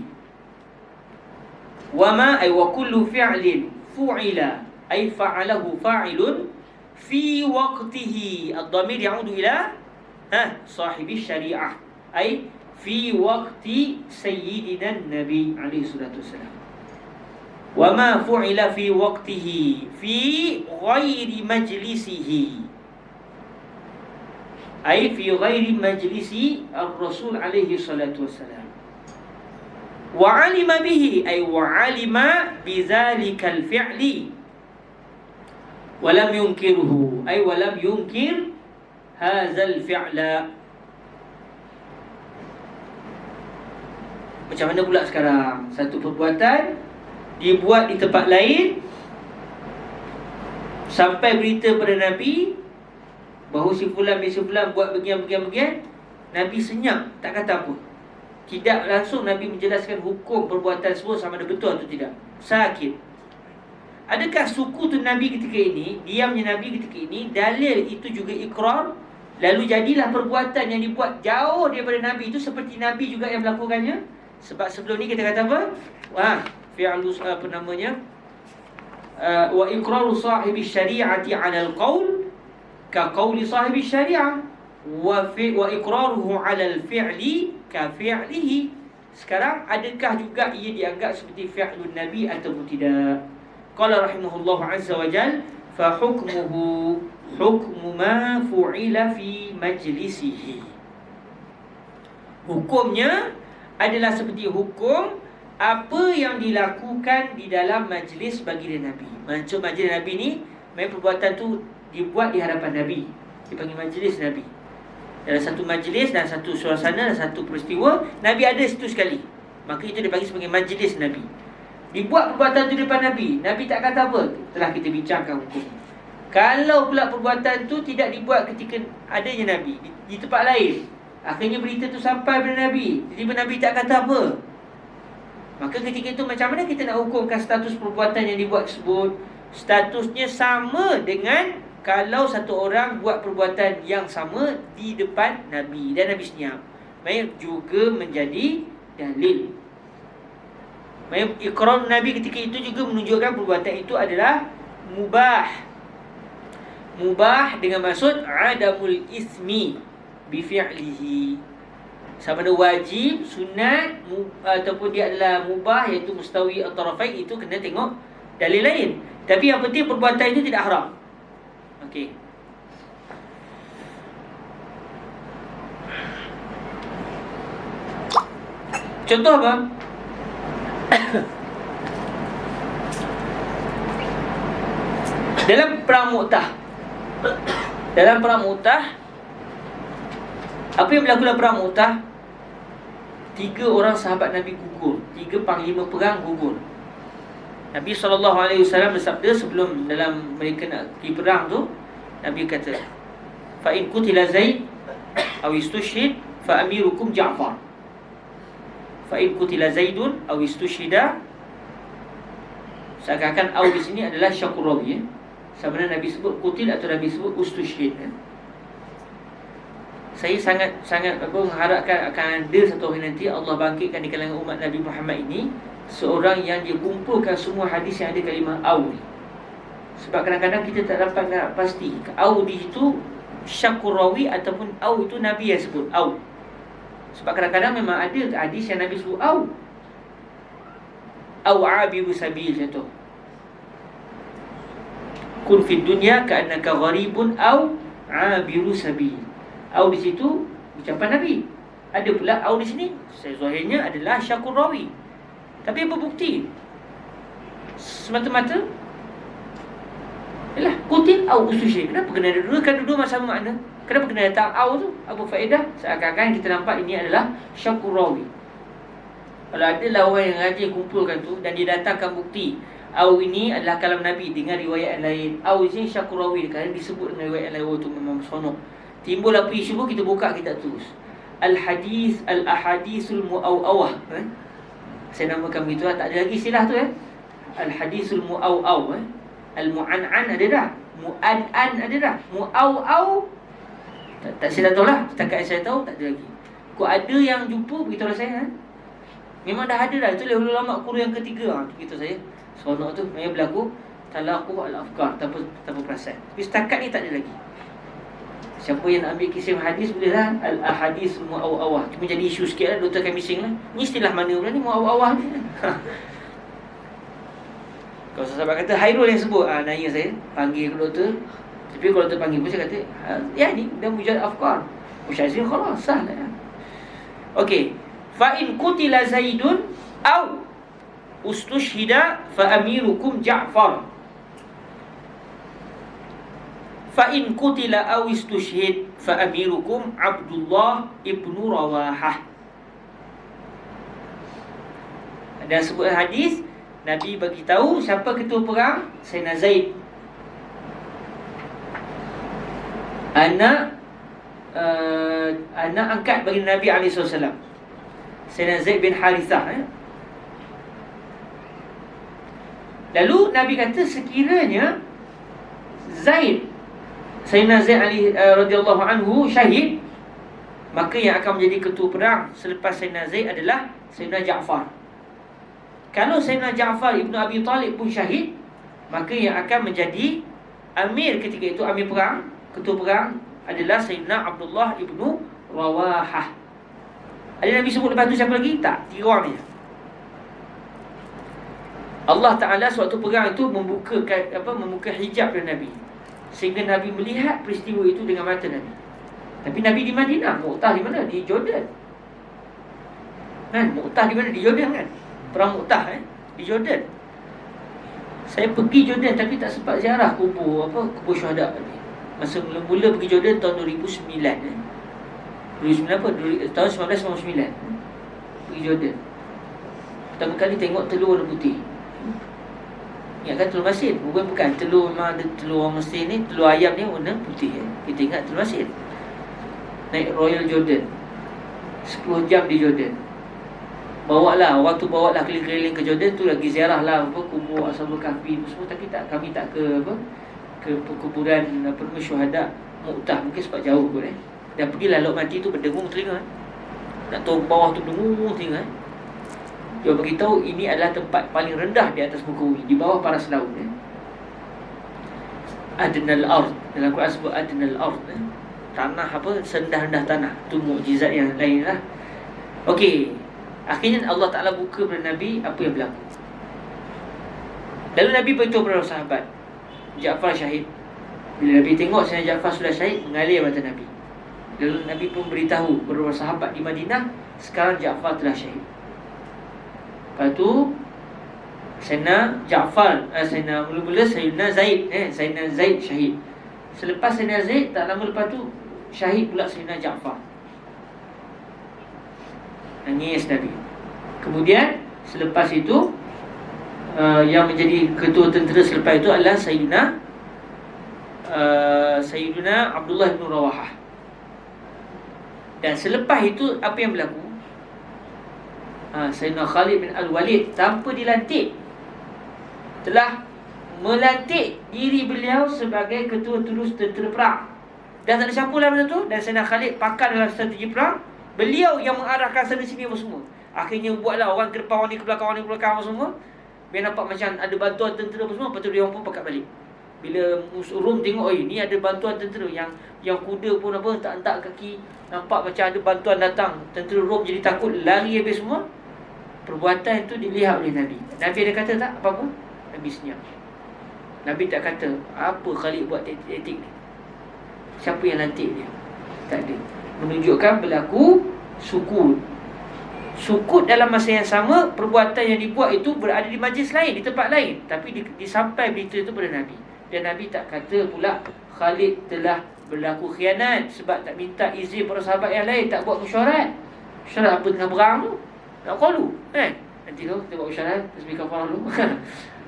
Wama ay wa kullu fi'lin fu'ila ay fa'alahu fa'ilun fi waqtihi. Ad-dhamir ya'udu ila sahibi syariah, ay fi waqti sayyidina Nabi alaihi salatu wasalam. Wa ma fu'ila fi waqtihi fi ghairi majlisihi, ay fi ghairi majlisi ar-rasul alaihi salatu wassalam. Wa 'alima bihi, ay wa 'alima bi dzalikal fi'li wa lam yunkiruhu, ay wa lam yunkir hadzal fi'la. Macam mana pula sekarang? Satu perbuatan dibuat di tempat lain, sampai berita pada Nabi bahawa si fulan bin si fulan buat bagian-bagian, Nabi senyap, tak kata apa. Tidak langsung Nabi menjelaskan hukum perbuatan tersebut sama ada betul atau tidak. Sakit. Adakah suku tu Nabi ketika ini, diamnya Nabi ketika ini, dalil itu juga ikrar, lalu jadilah perbuatan yang dibuat jauh daripada Nabi itu seperti Nabi juga yang melakukannya? Sebab sebelum ni kita kata apa? Fi'lu apa namanya? Wa iqraru sahibi syari'ati 'ala al-qaul ka qauli sahibi syari'ah wa iqraruhu 'ala al-fi'li ka fi'lihi. Sekarang adakah juga ia dianggap seperti fi'lun Nabi ataupun tidak? Qala rahimahullah azza wa jal fa hukmuhu hukmu ma fu'ila fi majlisihi. Hukumnya adalah seperti hukum apa yang dilakukan di dalam majlis baginda Nabi. Maksud majlis Nabi ni, memang perbuatan tu dibuat di hadapan Nabi, dipanggil majlis Nabi. Dalam satu majlis dan satu suasana dan satu peristiwa, Nabi ada situ sekali, maka itu dipanggil sebagai majlis Nabi. Dibuat perbuatan tu di depan Nabi, Nabi tak kata apa, telah kita bincangkan hukum. Kalau pula perbuatan tu tidak dibuat ketika adanya Nabi, di tempat lain, akhirnya berita tu sampai kepada Nabi, tiba-tiba Nabi tak kata apa, maka ketika itu macam mana kita nak hukumkan status perbuatan yang dibuat tersebut? Statusnya sama dengan kalau satu orang buat perbuatan yang sama di depan Nabi dan Nabi senyap, maka juga menjadi dalil. Iqrar Nabi ketika itu juga menunjukkan perbuatan itu adalah mubah. Mubah dengan maksud adamul ismi bi fi'lihi. Sama ada wajib, sunat ataupun dia adalah mubah, iaitu mustawi at-tarafain, itu kena tengok dalil lain. Tapi yang penting perbuatan itu tidak haram. Okey. Contoh apa? Dalam perang Mu'tah, apa yang berlaku dalam perang Mu'tah? 3 orang sahabat Nabi gugur, 3 panglima perang gugur. Nabi SAW bersabda sebelum dalam mereka nak pergi perang tu, Nabi kata, fa in qutila Zaid aw istushhid fa amirukum Ja'far. Fa in qutila Zaidun aw istushhida, seakan-akan aw di sini adalah syakur rawi, sebenarnya Nabi sebut qutil atau Nabi sebut ustushhid. Saya sangat mengharapkan akan ada satu hari nanti Allah bangkitkan di kalangan umat Nabi Muhammad ini seorang yang dia kumpulkan semua hadis yang ada kalimah aw. Sebab kadang-kadang kita tak dapat nak pasti aw di situ syakur rawi ataupun aw itu Nabi yang sebut aw. Sebab kadang-kadang memang ada hadis yang Nabi sebut aw abiru sabil, contoh, kun fid dunya ka'annaka gharibun aw abiru sabil. Aw di situ ucapan Nabi. Ada pula aw di sini, zahirnya adalah syakur rawi. Tapi apa bukti? Semata-mata ialah kutil aw ususyih. Kenapa kena ada dua? Kan dua sama makna. Kenapa kena datang aw tu? Apa faedah? Seakan-akan kita nampak ini adalah syakur rawi. Kalau adalah orang yang rajin kumpulkan tu dan dia datangkan bukti aw ini adalah kalam Nabi dengan riwayat yang lain, aw ini syakur rawi, kerana disebut dengan riwayat yang lain, itu memang sonok. Timbul apa isu pun kita buka, kita tulis al-hadis, al-ahadisul mu'awawah. Saya namakan begitu lah. Tak ada lagi istilah tu al-hadisul mu'awaw. Al-mu'an'an ada dah, mu'an'an ada dah, mu'awaw tak saya tak tahu lah. Setakat saya tahu tak ada lagi. Kau ada yang jumpa, beritahulah saya. Memang dah ada dah. Itulah ulama kurun yang ketiga. Beritahu saya seronok tu memang berlaku talaquh al-afkar tanpa perasan. Tapi setakat ni tak ada lagi. Siapa yang nak ambil kisah hadis boleh lah. Al-ahadis mu'awawah. Cuma jadi isu sikit lah, doktor akan bising lah. Ni istilah mana pula ni mu'awawah ni? Kalau sahabat kata Hairul yang sebut, nanya saya, panggil ke doktor. Tapi kalau doktor panggil pun saya kata, ya ni dah mujad afkar. Musyazin khalas, sah lah. Okey. Fa in qutila Zaidun au ustushhida fa amirukum Ja'far. Fa in qutila aw istushhid fa amirukum Abdullah ibnu Rawahah. Ada sebut hadis Nabi bagi tahu siapa ketua perang, Sayyidina Zaid. Anak angkat bagi Nabi SAW, Sayyidina Zaid bin Harithah. Lalu Nabi kata sekiranya Zaid, Sayyidina Zaid radhiyallahu anhu syahid, maka yang akan menjadi ketua perang selepas Sayyidina Zaid adalah Sayyidina Ja'far. Kalau Sayyidina Ja'far ibnu Abi Talib pun syahid, maka yang akan menjadi amir ketika itu, amir perang, ketua perang adalah Sayyidina Abdullah ibnu Rawahah. Ada Nabi sebut lepas tu siapa lagi? Tak, 3 orang dia. Allah Ta'ala suatu perang itu membuka hijab dari Nabi, sehingga Nabi melihat peristiwa itu dengan mata Nabi. Tapi Nabi di Madinah, Mu'tah di mana? Di Jordan. Kan? Mu'tah di mana? Di Jordan kan? Perang Mu'tah di Jordan. Saya pergi Jordan tapi tak sempat ziarah kubur syuhada tadi. Masa mula-mula pergi Jordan tahun 2009 2009 apa? Tahun 1999 pergi Jordan. Pertama kali tengok telur warna putih. Ingat kan telur masin? Bukan telur, memang ada telur orang Mesir ni, telur ayam ni warna putih. Kita ingat telur masin. Naik Royal Jordan 10 jam di Jordan. Waktu bawalah keliling-keliling ke Jordan tu, lagi ziarah lah kubur Ashabul Kahfi semua. Tapi kami tak ke perkuburan syuhada Mu'tah, mungkin sebab jauh pun Dan pergilah Laut Mati tu berdengung telinga. Nak tahu bawah tu dengung telinga. Dia beritahu ini adalah tempat paling rendah di atas muka bumi, di bawah paras laut. Adnal ard, dalam Quran sebut adnal ard, tanah serendah-rendah tanah. Itu mukjizat yang lain lah. Okey, akhirnya Allah Ta'ala buka kepada Nabi apa yang berlaku. Lalu Nabi beritahu kepada sahabat, Ja'far syahid. Bila Nabi tengok Sayyidina Ja'far sudah syahid, mengalir mata Nabi. Lalu Nabi pun beritahu kepada sahabat di Madinah, sekarang Ja'far telah syahid. Lepas tu Sayyidina Ja'far, mula-mula Sayyidina Zaid, Sayyidina Zaid syahid. Selepas Sayyidina Zaid, tak lama lepas tu syahid pula Sayyidina Ja'far. Nangis Nabi. Kemudian selepas itu yang menjadi ketua tentera selepas itu adalah Sayyidina Abdullah bin Rawahah. Dan selepas itu apa yang berlaku? Sayyidina Khalid bin Al-Walid tanpa dilantik telah melantik diri beliau sebagai ketua terus tentera perang. Dan tak ada siapa lah masa tu. Dan Sayyidina Khalid pakar dalam strategi perang. Beliau yang mengarahkan sana sini apa semua. Akhirnya buatlah orang ke depan, orang ni ke belakang, orang ni ke belakang apa semua. Biar nampak macam ada bantuan tentera apa semua. Lepas tu dia orang pun pakat balik. Bila Rom tengok, ni ada bantuan tentera, yang kuda pun tak hentak kaki, nampak macam ada bantuan datang. Tentera Rom jadi takut, lari habis semua. Perbuatan itu dilihat oleh Nabi. Nabi ada kata tak apa-apa? Nabi senyap. Nabi tak kata apa Khalid buat taktik ni, siapa yang lantik dia. Tak ada. Menunjukkan berlaku sukut. Sukut dalam masa yang sama, perbuatan yang dibuat itu berada di majlis lain, di tempat lain. Tapi disampai berita itu kepada Nabi. Dan Nabi tak kata pula Khalid telah berlaku khianat sebab tak minta izin para sahabat yang lain, tak buat mesyuarat. Mesyuarat apa tengah perang tu? Nak qalu, nanti tu kita buat mesyuarat, tasbih kafarah dulu.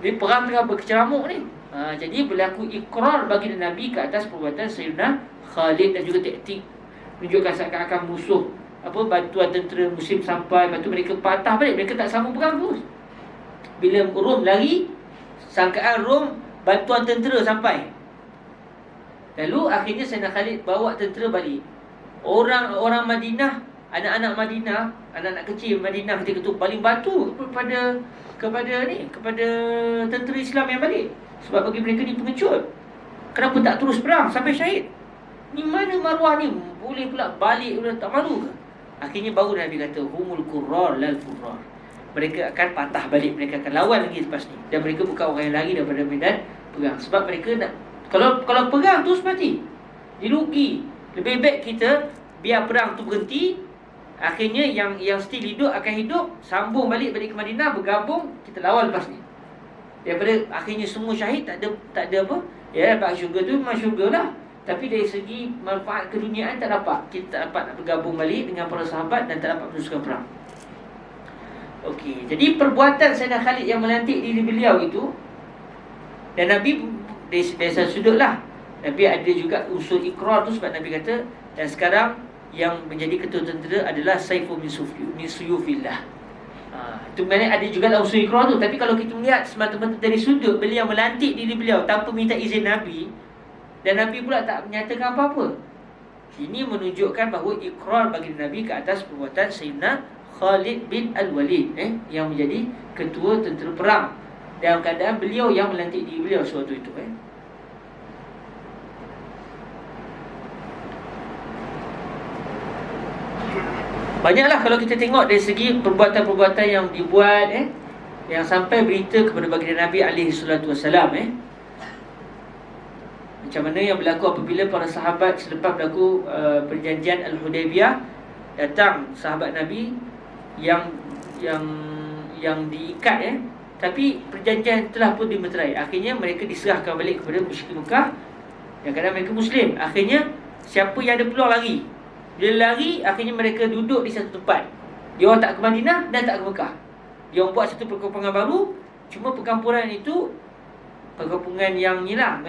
Ni perang tengah berkeceramuk ni. Jadi berlaku ikrar bagi Nabi ke atas perbuatan Sayyidina Khalid dan juga taktik. Menunjukkan seakan-akan musuh bantuan tentera Muslim sampai, lepas tu mereka patah balik, mereka tak sambung perang terus. Bila Rom lari, sangkaan Rom bantuan tentera sampai. Lalu akhirnya Sayyidina Khalid bawa tentera balik. Orang Madinah, anak-anak Madinah, anak-anak kecil Madinah ketika tu paling batu kepada tentera Islam yang balik. Sebab bagi mereka ni pengecut. Kenapa tak terus perang sampai syahid? Ni mana maruah ni? Boleh pula balik, tak malu ke? Akhirnya baru Nabi kata humul qurrar lal furrar. mereka akan patah balik, mereka akan lawan lagi lepas ni. Dan mereka bukan orang yang lari daripada medan perang. Sebab mereka nak, kalau perang terus mati, dirugi. Lebih baik kita biar perang tu berhenti, akhirnya yang still hidup akan hidup, sambung balik ke Madinah, bergabung, kita lawan lepas ni. Daripada akhirnya semua syahid, tak ada apa. Ya, dapat syurga tu memang syurga lah, tapi dari segi manfaat keduniaan tak dapat. Kita tak dapat nak bergabung balik dengan para sahabat dan tak dapat meneruskan perang. Okey, jadi perbuatan Sayyidina Khalid yang melantik diri beliau itu, dan Nabi dari sudut lah, Nabi ada juga unsur ikrar tu, sebab Nabi kata, dan sekarang yang menjadi ketua tentera adalah Saiful min suyufillah. Itu maknanya ada juga unsur ikrar tu. Tapi kalau kita melihat semata-mata dari sudut beliau melantik diri beliau tanpa minta izin Nabi, dan Nabi pula tak menyatakan apa-apa, ini menunjukkan bahawa ikrar bagi Nabi ke atas perbuatan Sayyidina Khalid bin Al-Walid yang menjadi ketua tentera perang, dalam keadaan beliau yang melantik diri beliau sewaktu itu. Banyaklah kalau kita tengok dari segi perbuatan-perbuatan yang dibuat, yang sampai berita kepada baginda Nabi SAW. Macam mana yang berlaku apabila para sahabat selepas berlaku perjanjian Al-Hudaybiyah, datang sahabat Nabi yang diikat, tapi perjanjian telah pun dimeterai. Akhirnya mereka diserahkan balik kepada musyrikin Mekah, yang kadang mereka Muslim. Akhirnya siapa yang ada peluang lari, bila lari, akhirnya mereka duduk di satu tempat. Dia orang tak ke Madinah dan tak ke Mekah. Dia orang buat satu perkampungan baru. Cuma perkampungan itu perkampungan yang ni lah,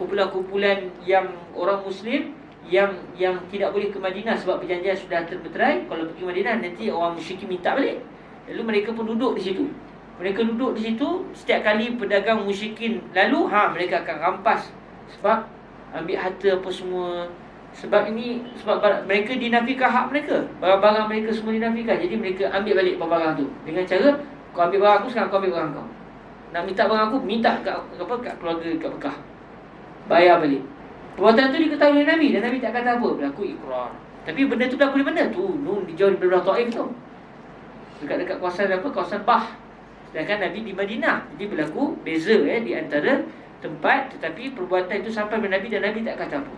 kumpulan-kumpulan yang orang Muslim yang tidak boleh ke Madinah sebab perjanjian sudah termeterai. Kalau pergi Madinah nanti orang musyrikin minta balik. Lalu mereka pun duduk di situ. Mereka duduk di situ, setiap kali pedagang musyrikin lalu, mereka akan rampas. Sebab ambil harta apa semua. Sebab mereka dinafikan hak mereka. Barang-barang mereka semua dinafikan. Jadi mereka ambil balik barang-barang tu dengan cara, kau ambil barang aku, sekarang kau ambil barang kau. Nak minta barang aku, minta kat keluarga kat Mekah, bayar balik. Perbuatan tu diketahui oleh Nabi, dan Nabi tak kata apa, berlaku ikrar. Tapi benda tu berlaku di mana? Tu, jauh di belah Taif tu, dekat kawasan Bah. Sedangkan Nabi di Madinah. Jadi berlaku beza di antara tempat, tetapi perbuatan itu sampai kepada Nabi dan Nabi tak kata apa.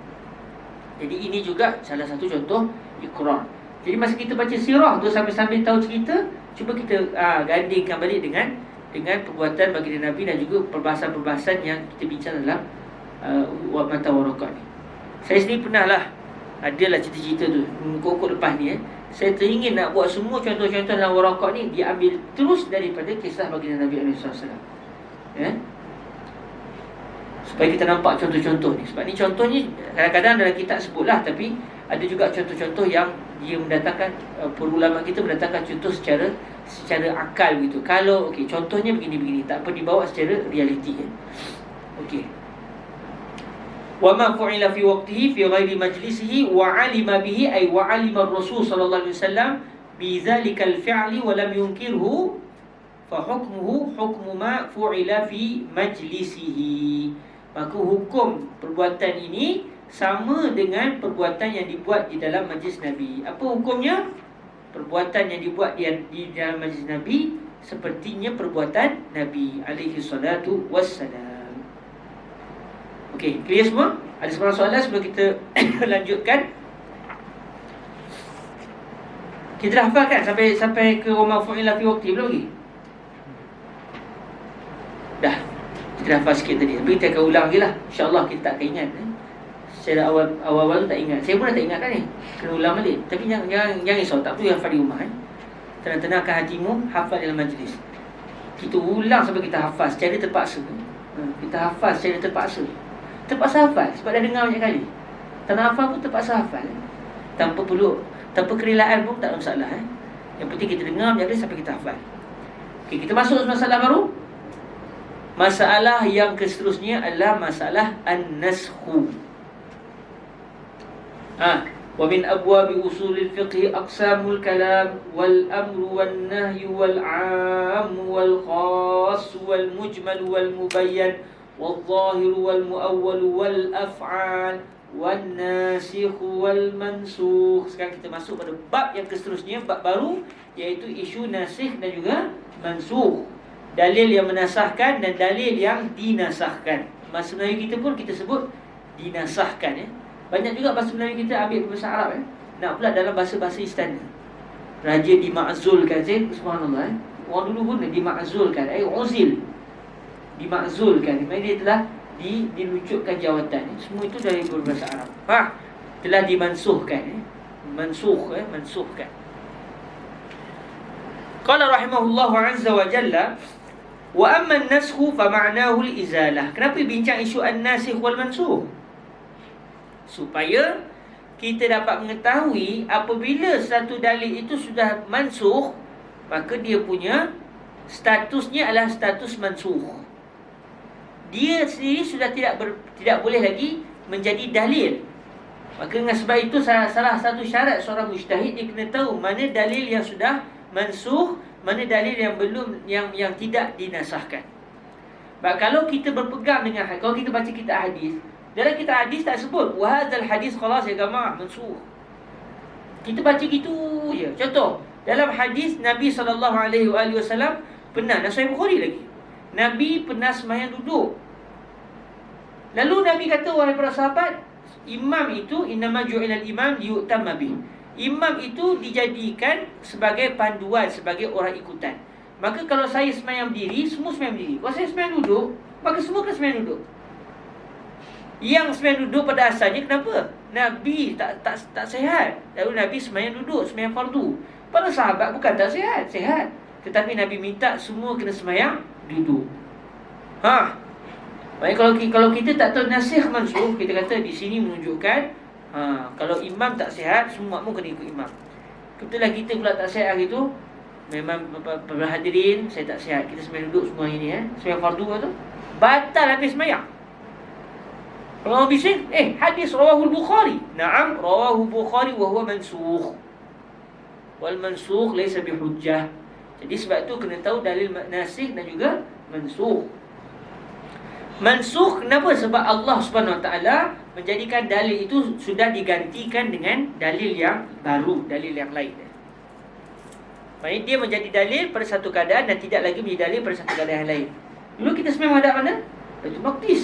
Jadi ini juga salah satu contoh ikrar. Jadi masa kita baca sirah tu, sambil-sambil tahu cerita, cuba kita gandingkan balik dengan perbuatan baginda Nabi dan juga perbahasan-perbahasan yang kita bincang dalam mata warakat ni. Saya sendiri pernah lah, adalah cerita-cerita tu kok lepas ni saya teringin nak buat semua contoh-contoh dalam warakat ni diambil terus daripada kisah baginda Nabi SAW, supaya kita nampak contoh-contoh ni. Sebab ni contoh ni kadang-kadang dalam kitab sebutlah, tapi ada juga contoh-contoh yang dia mendatangkan, perulama kita mendatangkan contoh secara akal begitu. Kalau contohnya begini-begini, tak apa dibawa secara realiti. Wa ma fu'ila fi waqtihi fi ghairi majlisihi wa 'alima bihi ay wa 'alima ar-rasul sallallahu alaihi wasallam bi dzalikal fi'li wa lam yunkirhu fa hukmuhu hukmu ma fu'ila fi majlisihi. Maka hukum perbuatan ini sama dengan perbuatan yang dibuat di dalam majlis Nabi. Apa hukumnya? Perbuatan yang dibuat di dalam majlis Nabi sepertinya perbuatan Nabi alaihi salatu wassalam. Okey, clear semua? Ada sebarang soalan sebelum kita lanjutkan? Kita dah hafal kan sampai ke Roma fu'ila fi waqti, belum lagi? Dah. Kita dah hafal sikit tadi. Tapi kita akan ulang lagi lah. InsyaAllah kita tak akan ingat. Secara awal-awal tak ingat. Saya pun dah tak ingat dah ni. Kena ulang balik. Tapi jangan risau, tak perlu hafal di rumah. Tenang-tenangkan hatimu, hafal dalam majlis. Kita ulang sampai kita hafal secara terpaksa. Kita hafal secara terpaksa. Terpaksa hafal sebab dah dengar banyak kali. Tak nak hafal pun terpaksa hafal. Tanpa kerelaan pun tak ada masalah. Yang penting kita dengar banyak kali sampai kita hafal. Okey, kita masuk masalah baru. Masalah yang seterusnya adalah masalah an-naskhu. Wa min abwabi usulil fiqh aqsamul kalam wal amru wan nahyu wal 'am wal khas wal mujmal wal mubayyan wal zahir wal muawwal wal af'al wan nasikhu wal mansukh. Sekarang kita masuk pada bab yang seterusnya, bab baru, iaitu isu nasikh dan juga mansukh. Dalil yang menasahkan dan dalil yang dinasahkan. Bahasa Melayu kita pun kita sebut dinasahkan, ya. Banyak juga bahasa Melayu kita ambil bahasa Arab, ya. Nak pula dalam bahasa-bahasa istana. Raja dimakzulkan, subhanallah, ya. Orang dulu pun dimakzulkan, uzil, dimakzulkan, maknanya dia telah dilucutkan jawatan. Semua itu dari berbahasa Arab. Telah dimansuhkan, ya. Mansuhkan. Qala rahimahullahu azza wa jalla, wa amma an-naskhu fa ma'nahu al-izalah. Kenapa bincang isu an-nasikh wal mansukh? Supaya kita dapat mengetahui apabila satu dalil itu sudah mansukh, maka dia punya statusnya adalah status mansukh. Dia sendiri sudah tidak boleh lagi menjadi dalil. Maka dengan sebab itu salah satu syarat seorang mujtahid, dia kena tahu mana dalil yang sudah mansukh, mana dalil yang belum, yang tidak dinasahkan. Sebab kalau kita berpegang dengan, kalau kita baca kitab hadis, dalam kitab hadis tak sebut wa hadzal hadis khalas ya jamaah mansukh. Kita baca gitu je. Contoh, dalam hadis Nabi SAW pernah, Sahih Bukhari lagi, Nabi pernah sembahyang duduk. Lalu Nabi kata, wahai para sahabat, imam itu innama ju'ilal imam liyu'tamma bih. Imam itu dijadikan sebagai panduan, sebagai orang ikutan. Maka kalau saya sembahyang berdiri, semua sembahyang berdiri. Kalau saya sembahyang duduk, maka semua kena sembahyang duduk. Yang sembahyang duduk pada asalnya kenapa? Nabi tak sihat. Lalu Nabi sembahyang duduk, sembahyang fardu. Para sahabat bukan tak sihat, sihat. Tetapi Nabi minta semua kena sembahyang duduk. Baik, kalau kita tak tahu nasikh mansukh, kita kata di sini menunjukkan kalau imam tak sihat, semua makmum kena ikut imam. Kebetulan kita pula tak sihat hari tu, memang berhadirin, saya tak sihat, kita sembahyang duduk semua ini, sembahyang fardu tu, batal habis sembahyang. Kalau bising, hadis rawahul Bukhari. Naam, rawahu Bukhari wa huwa mansukh. Wal mansukh laysa bihujjah. Jadi sebab tu kena tahu dalil nasikh dan juga mansukh. Mansukh kenapa? Sebab Allah Subhanahu Wa Taala menjadikan dalil itu sudah digantikan dengan dalil yang baru, dalil yang lain. Maksudnya dia menjadi dalil pada satu keadaan dan tidak lagi menjadi dalil pada satu keadaan yang lain. Dulu kita sembahyang menghadap mana? Baitul Maqdis.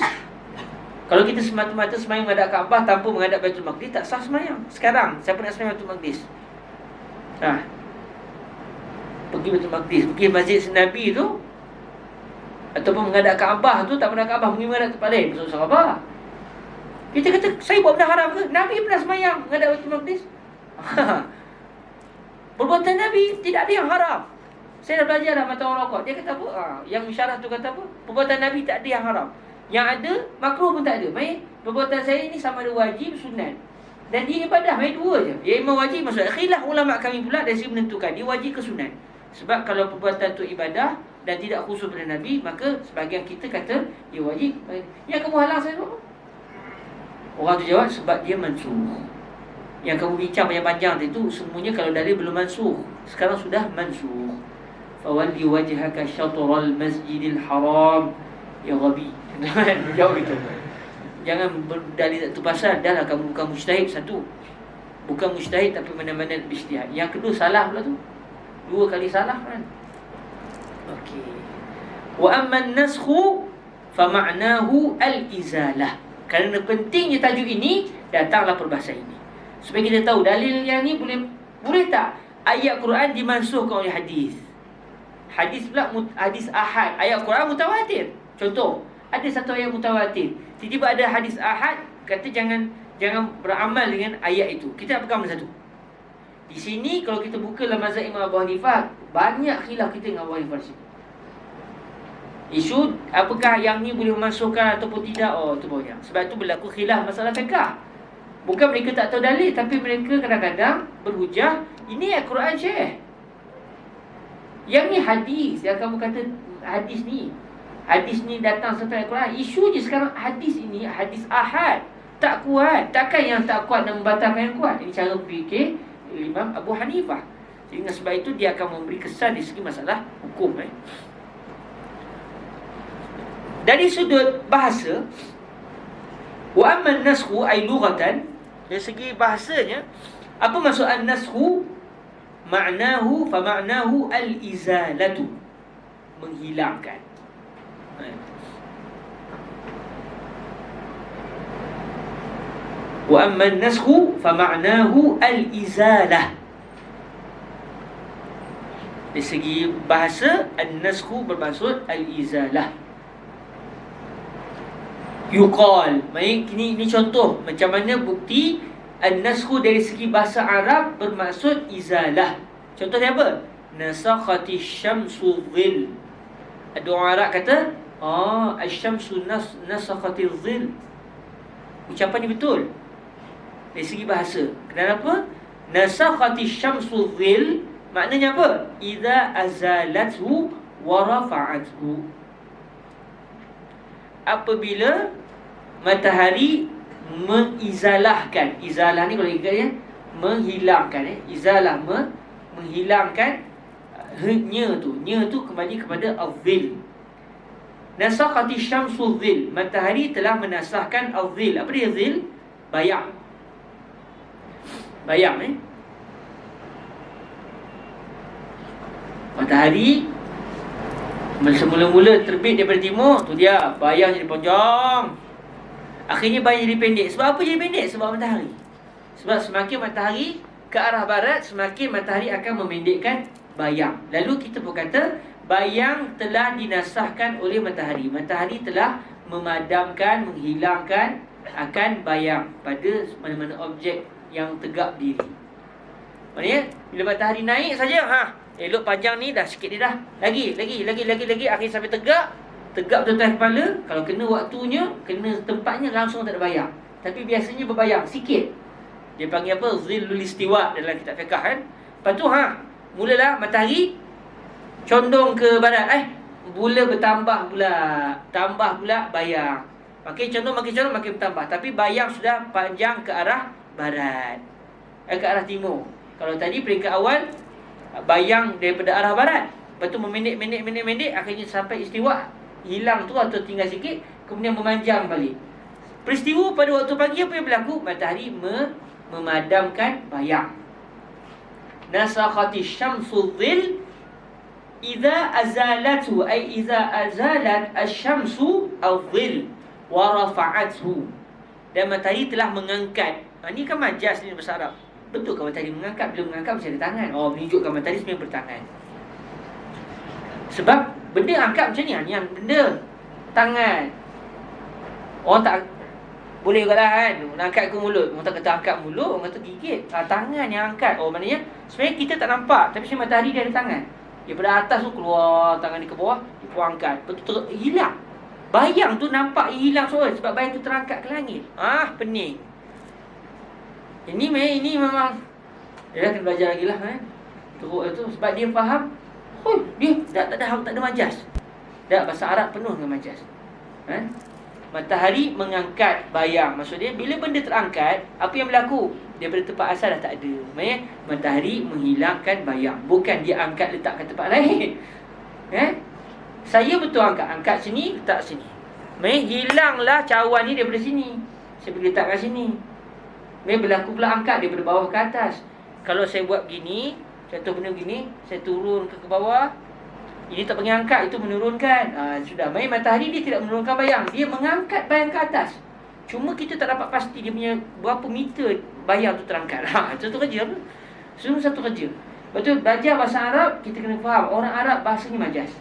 Kalau kita semata-mata sembahyang menghadap Kaabah tanpa menghadap Baitul Maqdis, tak sah sembahyang. Sekarang siapa nak sembahyang Baitul Maqdis? Pergi Baitul Maqdis, pergi Masjid Nabi tu, ataupun menghadap Kaabah tu, tak menghadap Kaabah, pergi menghadap tempat lain, masuk Kaabah. Kita kata, saya buat benda haram ke? Nabi pernah sembahyang menghadap Baitul Maqdis. Perbuatan Nabi tidak ada yang haram. Saya dah belajar dalam mata orang rokok. Dia kata apa? Yang syarah tu kata apa? Perbuatan Nabi tak ada yang haram. Yang ada, makruh pun tak ada. Maksudnya, perbuatan saya ni sama ada wajib, sunat. Dan dia ibadah, main dua je. Dia imam wajib, maksudnya khilaf ulama kami pula dari sini menentukan dia wajib ke sunat. Sebab kalau perbuatan tu ibadah dan tidak khusus pada Nabi, maka sebahagian kita kata dia wajib. Yang kamu halang saya apa? Orang tu jawab, sebab dia mansukh. Yang kamu bincang panjang-panjang itu semuanya kalau dalil belum mansukh. Sekarang sudah mansukh. Fawalli wajhaka syatral masjidil haram ya Ghabi. Jawab itu. Jangan berdalil satu pasal. Dah lah kamu bukan mujtahid, satu. Bukan mujtahid tapi mana-mana ijtihad. Yang kedua salah pula tu. Dua kali salah kan. Okey. Wa amma an-naskhu fa ma'nahu al-izalah. Kerana pentingnya tajuk ini, datanglah perbahasan ini. Supaya kita tahu dalil yang ni boleh tak ayat Quran dimansuhkan oleh hadis. Hadis pula hadis ahad. Ayat Quran mutawatir. Contoh, ada satu ayat mutawatir, tiba-tiba ada hadis ahad kata jangan beramal dengan ayat itu. Kita nak pegang satu. Di sini kalau kita buka dalam mazhab Imam Abu Hanifah, banyak khilaf kita dengan Abu Hanifah di sini. Isu apakah yang ni boleh memasukkan ataupun tidak, tu banyak. Sebab tu berlaku khilaf masalah fiqh. Bukan mereka tak tahu dalil, tapi mereka kadang-kadang berhujah, ini ayat Quran Syekh, yang ni hadis, yang kamu kata hadis ni datang serta ayat Quran. Isu je sekarang hadis ini, hadis ahad, tak kuat. Takkan yang tak kuat dan membatalkan yang kuat? Ini cara fikir Imam Abu Hanifah. Jadi dengan sebab itu dia akan memberi kesan di segi masalah hukum. Dari sudut bahasa, Wa amma an-naskhu ay lughatan, dari segi bahasanya, apa maksud an-naskhu? Ma'nahu fa ma'nahu al-izalatu, menghilangkan. Wa amma an-naskhu fa ma'nahu al-izalah. Dari segi bahasa, an-naskhu bermaksud al-izalah. Yuqal, ini contoh macam mana bukti an-naskhu dari segi bahasa Arab bermaksud izalah. Contohnya apa? Nasakhati syamsu dhil. Ada orang Arab kata, asy-syamsu nasakhati dhil. Ucapan ni betul dari segi bahasa. Kenapa? Nasakhati syamsu dhil maknanya apa? Idza azalathu wa rafa'athu. Apabila matahari mengizalahkan. Izalah ni kalau ingat ya, menghilangkan. Izalah menghilangkan nya tu kembali kepada al-dhil. Nasakhati syamsu dhil, matahari telah menasahkan al-dhil. Apa dia dhil? Bayang. Matahari semula-mula terbit daripada timur, tu dia bayang jadi panjang. Akhirnya bayang jadi pendek. Sebab apa jadi pendek? Sebab matahari. Sebab semakin matahari ke arah barat, semakin matahari akan memendekkan bayang. Lalu kita pun kata bayang telah dinasahkan oleh matahari. Matahari telah memadamkan, menghilangkan akan bayang pada mana-mana objek yang tegak diri. Maknanya bila matahari naik saja, elok panjang ni dah sikit dia dah. Lagi akhir sampai tegak betul-betul kepala. Kalau kena waktunya, kena tempatnya, langsung tak ada bayang. Tapi biasanya berbayang sikit. Dia panggil apa? Zillul istiwa dalam kitab fiqh kan. Lepas tu mulalah matahari condong ke barat. Mula bertambah pula bayang. Makin condong makin bertambah. Tapi bayang sudah panjang ke arah barat, ke arah timur. Kalau tadi peringkat awal bayang daripada arah barat, lepas tu memendek, akhirnya sampai istiwa, hilang tu atau tinggal sikit, kemudian memanjang balik. Peristiwa pada waktu pagi apa yang berlaku? Matahari memadamkan bayang. Nasakhati syamsu dhil idza azalatu, ay idza azalat asy-syamsu adh-dhil wa rafa'athu. Dan matahari telah mengangkat. Ini kan majas ni bahasa Arab. Betul kan matahari mengangkat? Bila mengangkat mesti ada tangan. Menunjukkan matahari sebenarnya bertangan. Sebab benda angkat macam ni, yang benda tangan. Orang tak boleh juga lah kan, angkat ke mulut. Orang tak kata angkat mulut, orang kata gigit. Tangan yang angkat. Maknanya sebenarnya kita tak nampak, tapi sebenarnya matahari dia ada tangan. Daripada atas tu keluar tangan dia ke bawah, dia pun angkat. Betul hilang. Bayang tu nampak hilang semua sebab bayang tu terangkat ke langit. Pening. Ini memang dia dah kena belajar lagi lah teruk itu. Sebab dia faham, dia tak ada majas. Bahasa Arab penuh dengan majas. Matahari mengangkat bayang. Maksud dia, bila benda terangkat, apa yang berlaku? Daripada tempat asal dah tak ada. Maksudnya, matahari menghilangkan bayang. Bukan dia angkat letak ke tempat lain. Saya betul angkat sini, letak sini. Maksudnya, hilanglah cawan ni daripada sini. Saya pergi letak kat sini. Berlaku pula angkat daripada bawah ke atas. Kalau saya buat begini, contoh benda begini, saya turun ke bawah, ini tak panggil angkat, itu menurunkan. Sudah. Matahari dia tidak menurunkan bayang, dia mengangkat bayang ke atas. Cuma kita tak dapat pasti dia punya berapa meter bayang tu terangkat. Satu kerja apa? Semua satu kerja. Betul, belajar bahasa Arab, kita kena faham orang Arab bahasanya majas.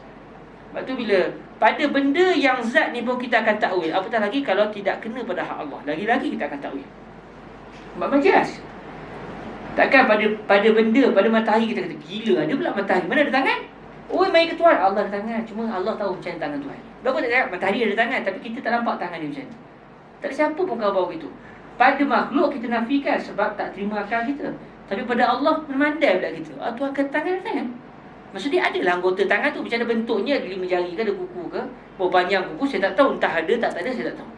Sebab tu bila pada benda yang zat ni pun kita akan takwil. Apatah lagi kalau tidak kena pada hak Allah, lagi-lagi kita akan takwil. Sebab majas. Takkan pada benda, pada matahari kita kata gila, ada pula matahari, mana ada tangan? Main ke Tuhan, Allah ada tangan. Cuma Allah tahu macam mana tangan Tuhan. Bagus tak cakap matahari ada tangan, tapi kita tak nampak tangan dia macam mana. Tak ada siapa pun kau bawa begitu. Pada makhluk kita nafikan sebab tak terima akal kita. Tapi pada Allah memandai pula kita. Tuhan kata tangan ada tangan. Maksudnya adalah anggota tangan tu macam mana bentuknya, ada 5 jari ke, ada kuku ke, berapa panjang kuku, saya tak tahu. Entah ada tak ada, saya tak tahu.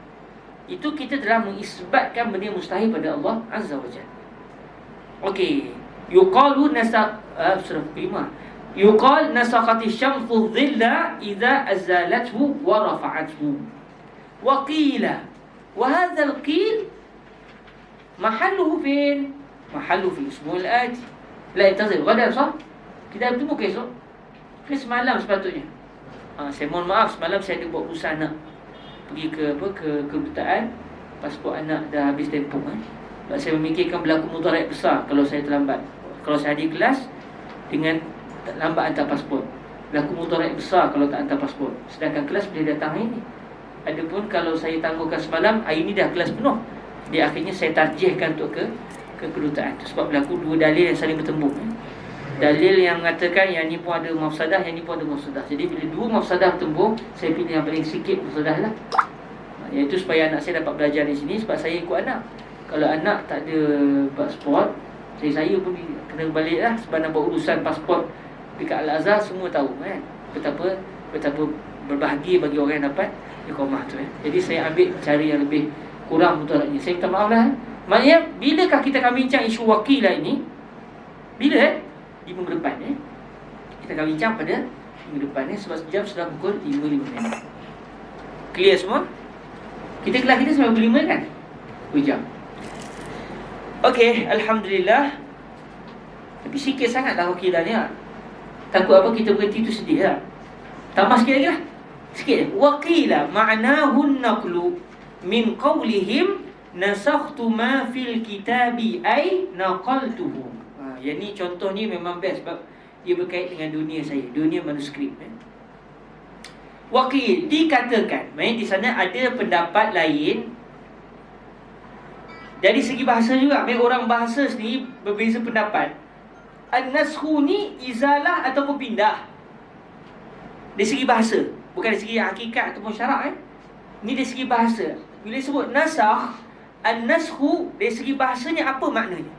Itu kita telah mengisbatkan benda yang mustahil pada Allah Azza wa Jalla. Okey. Yuqalu surah 5. Yuqal nasakhati syamsu dhilla idza azalathu wa rafa'athu. Wa qila, Wa hadzal qil mahalluhu fin? Mahalluhu fi ismul ati. La intazir ghadan, sah? Kita bertemu ke esok? Ke semalam sepatutnya. Saya mohon maaf, semalam saya ada buat urusan nak pergi ke kedutaan. Pasport anak dah habis tempoh Sebab saya memikirkan berlaku mudarat besar kalau saya terlambat. Kalau saya hadir kelas dengan lambat hantar pasport, berlaku mudarat besar kalau tak hantar pasport. Sedangkan kelas boleh datang hari ni. Adapun kalau saya tangguhkan semalam, hari ni dah kelas penuh. Dia akhirnya saya tarjihkan untuk ke kedutaan. Sebab berlaku dua dalil yang saling bertembung. Dalil yang mengatakan yang ni pun ada mafsadah, yang ni pun ada mafsadah. Jadi bila dua mafsadah bertembung, saya pilih yang paling sikit mafsadah lah. Iaitu supaya anak saya dapat belajar di sini. Sebab saya ikut anak. Kalau anak tak ada pasport, saya pun kena balik lah. Sebab nak buat urusan pasport dekat Al-Azhar, semua tahu kan betapa berbahagia bagi orang yang dapat iqamah tu. Jadi saya ambil cara yang lebih kurang mudaratnya. Saya minta maaf lah. Maknanya bilakah kita akan bincang isu wakilah ini? Bila? Di minggu depan kita akan bincang pada minggu depan sebab jam sudah pukul 5.05. Clear semua? Kita kelas kita sampai pukul 5 kan? 2 jam. Okey, alhamdulillah. Tapi sikit sangatlah wakilah ni. Takut apa kita berhenti tu sedih lah. Tambah sikit lagi lah. Sikit. Wakilah ma'nahu naqlu min qawlihim nasakhtu ma fil kitabi ay naqaltuhu. Yang ni contoh ni memang best sebab dia berkait dengan dunia saya, dunia manuskrip. Waqil dikatakan, di sana ada pendapat lain dari segi bahasa juga. Orang bahasa sendiri berbeza pendapat. An-naskhu ni izalah ataupun pindah. Dari segi bahasa, bukan dari segi hakikat ataupun syarak. Ni dari segi bahasa. Bila sebut nasakh, an-naskhu dari segi bahasanya apa maknanya?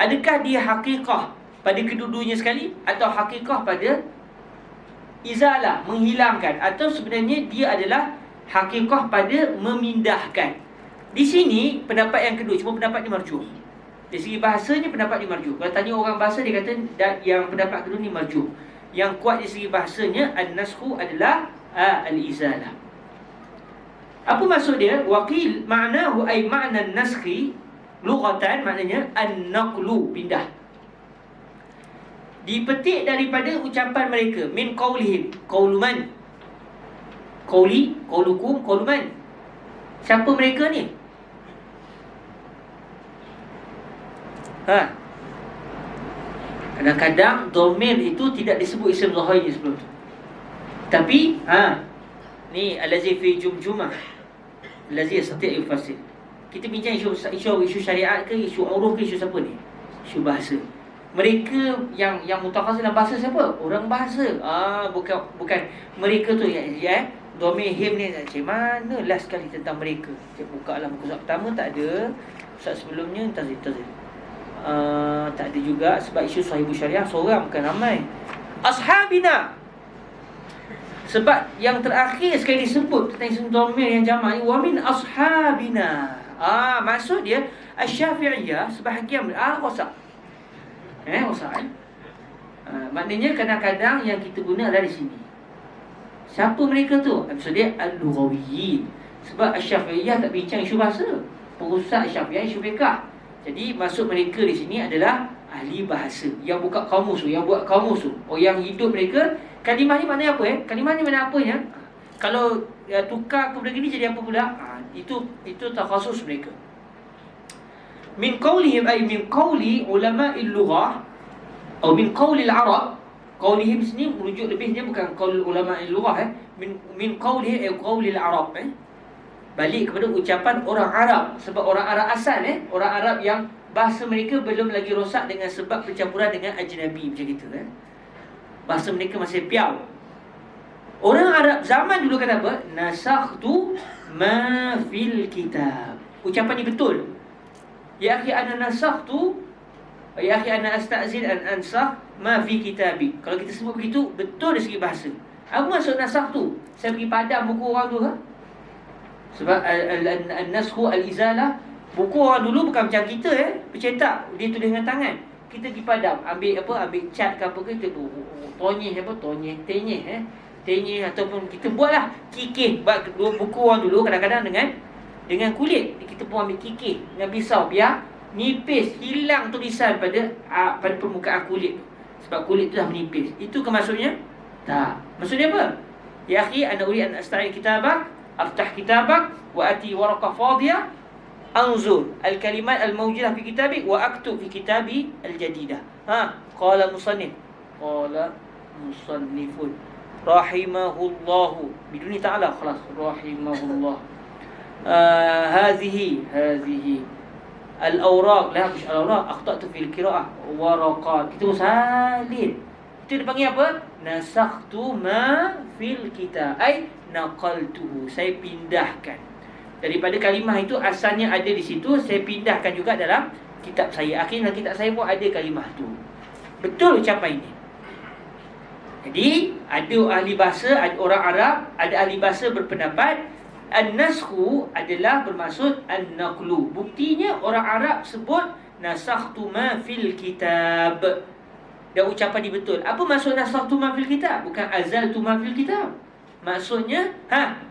Adakah dia hakikah pada kedua-duanya sekali, atau hakikah pada izalah, menghilangkan, atau sebenarnya dia adalah hakikah pada memindahkan? Di sini pendapat yang kedua, cuma pendapat ni marjuh. Dari segi bahasanya pendapat ni marjuh. Kalau tanya orang bahasa, dia kata yang pendapat kedua ni marjuh. Yang kuat dari segi bahasanya an-naskhu adalah al-izalah. Apa maksud dia? Waqil ma'nahu ay ma'na an-naskhi lughatan, maknanya an-naqlu, pindah. Dipetik daripada ucapan mereka, min qaulihim, qauluman. Qauli, qaulukum, qauluman. Siapa mereka ni? Kadang-kadang dhamir itu tidak disebut isim zahirnya sebelum tu. Tapi ni allazi fi jumjumah, allazi yastati' yufassir. Kita bincang isu syariat ke, isu uruf ke, isu siapa ni? Isu bahasa. Mereka yang mutakhassis dalam bahasa siapa? Orang bahasa. Bukan mereka tu dhamir him ni. Macam mana last sekali tentang mereka? Saya buka lah muka surat pertama, tak ada. Ustaz sebelumnya tazir. Tak ada juga. Sebab isu sahibul syariah seorang, bukan ramai. Ashabina. Sebab yang terakhir sekali disebut tentang isim dhamir yang jamak ni, wa min ashabina. Maksud dia Asy-Syafi'iyah sebahagian rosak. Rosak. Maknanya kadang-kadang yang kita guna dari sini. Siapa mereka tu? Maksud dia al-lughawiyyin. Sebab Asy-Syafi'iyah tak bincang isu bahasa. Pengurusan Asy-Syafi'iyah isu fiqh. Jadi maksud mereka di sini adalah ahli bahasa yang buka kamus tu, yang buat kamus tu. Yang hidup mereka. Kalimah ni maknanya apa? Kalimah ni makna apanya? Kalau tukar kepada gini jadi apa pula? Itu takhasus mereka. Min qawlihim ay min qawli ulama'il lughah atau min qawli al-arab. Qawlihim sini merujuk lebihnya bukan qaul ulama'il lughah min qawlihi ay qawli al-arab. Balik kepada ucapan orang Arab. Sebab orang Arab asal orang Arab yang bahasa mereka belum lagi rosak dengan sebab percampuran dengan ajnabi macam gitu Bahasa mereka masih piau. Orang Arab zaman dulu kata apa? Nasakhtu ma fil kitab. Ucapan ni betul. Ya akhi ana nasakhtu, ya akhi ana astazil an ansakh ma fi kitabi. Kalau kita sebut begitu, betul dari segi bahasa. Apa maksud nasakhtu? Saya pergi padam buku orang tu Sebab an-naskhu al-izalah, buku orang dulu bukan macam kita bercetak, dia tulis dengan tangan. Kita pergi padam, ambil cat ke apa ke, kita tenyeh ataupun kita buatlah kikih. Buku orang dulu kadang-kadang dengan dengan kulit. Kita pun ambil kikih dengan pisau, biar nipis, hilang tulisan pada permukaan kulit tu. Sebab kulit tu dah menipis. Itu ke maksudnya? Tak. Maksudnya apa? Ya akhi, ana uridu an asta'id kitabak, aftah kitabak wa ati waraqah fadiyah, anzur al-kalimat al-mawjudah fi kitabik wa aktub fi kitabi al-jadidah. Qala musannif, qala musannifun rahimahullahu biduni ta'ala, khalas, rahimahullah. Hadhihi al-awraq, la mش al-awraq, akhtatu fil qira'ah, waraqat. Itu salin. Itu dipanggil apa? Nasakhtu ma fil kitab, ai naqaltuhu, saya pindahkan. Daripada kalimah itu asalnya ada di situ, saya pindahkan juga dalam kitab saya. Akhirnya kitab saya pun ada kalimah tu. Betul ucapan ini. Jadi ada ahli bahasa, ada orang Arab, ada ahli bahasa berpendapat an-naskhu adalah bermaksud an-naqlu. Buktinya orang Arab sebut nasakhtu ma fil kitab. Dan ucapan ini betul. Apa maksud nasakhtu ma fil kitab? Bukan azaltu ma fil kitab. Maksudnya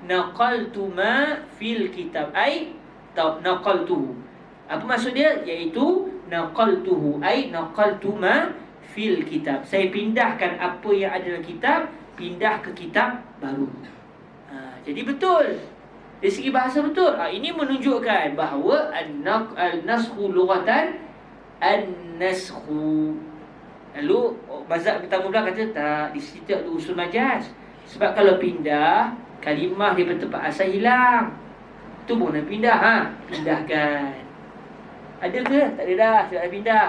naqaltu ma fil kitab, ai naqaltuhu. Apa maksud dia? Iaitu naqaltuhu, ai naqaltu ma fil kitab. Saya pindahkan apa yang ada dalam kitab, pindah ke kitab baru. Jadi betul. Dari segi bahasa betul. Ini menunjukkan bahawa al-naskhu lughatan an-naskhu. Lalu mazhab pertama pula kata tak, di situ ada usul majaz. Sebab kalau pindah, kalimah daripada tempat asal hilang. Itu pun nak pindah. Pindahkan. Ada ke? Tak ada dah, sudah pindah.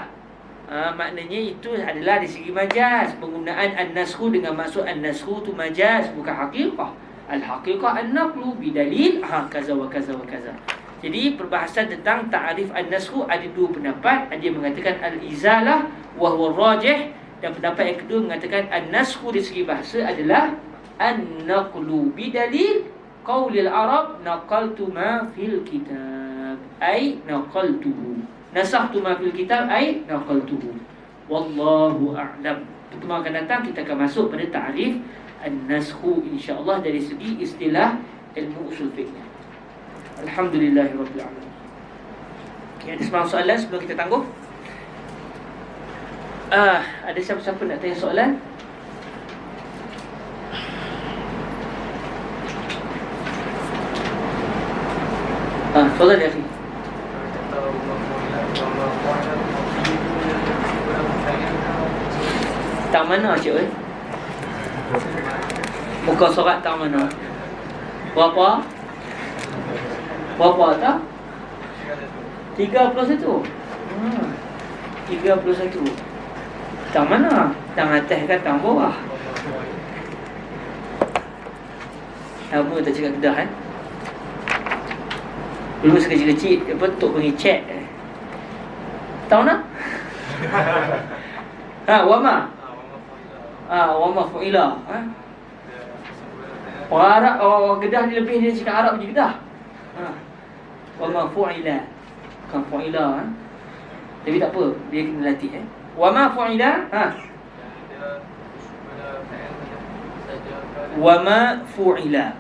Maknanya itu adalah dari segi majaz. Penggunaan an-naskhu dengan maksud an-naskhu tu majaz, bukan haqiqah. Al-haqiqah an-naqlu bidalil kaza wa kaza wa kaza. Jadi perbahasan tentang ta'rif an-naskhu ada dua pendapat. Ada yang mengatakan al-izalah wa huwa rajih, dan pendapat yang kedua mengatakan an-naskhu dari segi bahasa adalah an-naqlu bidalil qaulil arab naqaltu ma fil kitab, ay naqaltuhu. Nasakhtu ma fil kitab, ay naqaltuhu. Wallahu a'lam. Pertemuan akan datang kita akan masuk pada ta'rif an-naskhu insya-Allah dari segi istilah ilmu usul fiqh. Alhamdulillahirabbil alamin. Okay, ada semua soalan sebelum kita tangguh? Ada siapa-siapa nak tanya soalan? Soalan ya, akhi. Tak mana cik? Muka surat tak mana? Berapa? Berapa tak? 31. 31. Tang mana? Tang atas ke tang bawah? Apa tak cakap kedah Dulu sekecil-kecil apa tok pergi cek. Tahu nak? Wama. Wama fu'ila. Orang Arab, orang Kedah ni lebih dia cakap Arab je Kedah. Wama fu'ila. Bukan fu'ila. Tapi tak apa, dia kena latih Wama fu'ila. Wama fu'ila.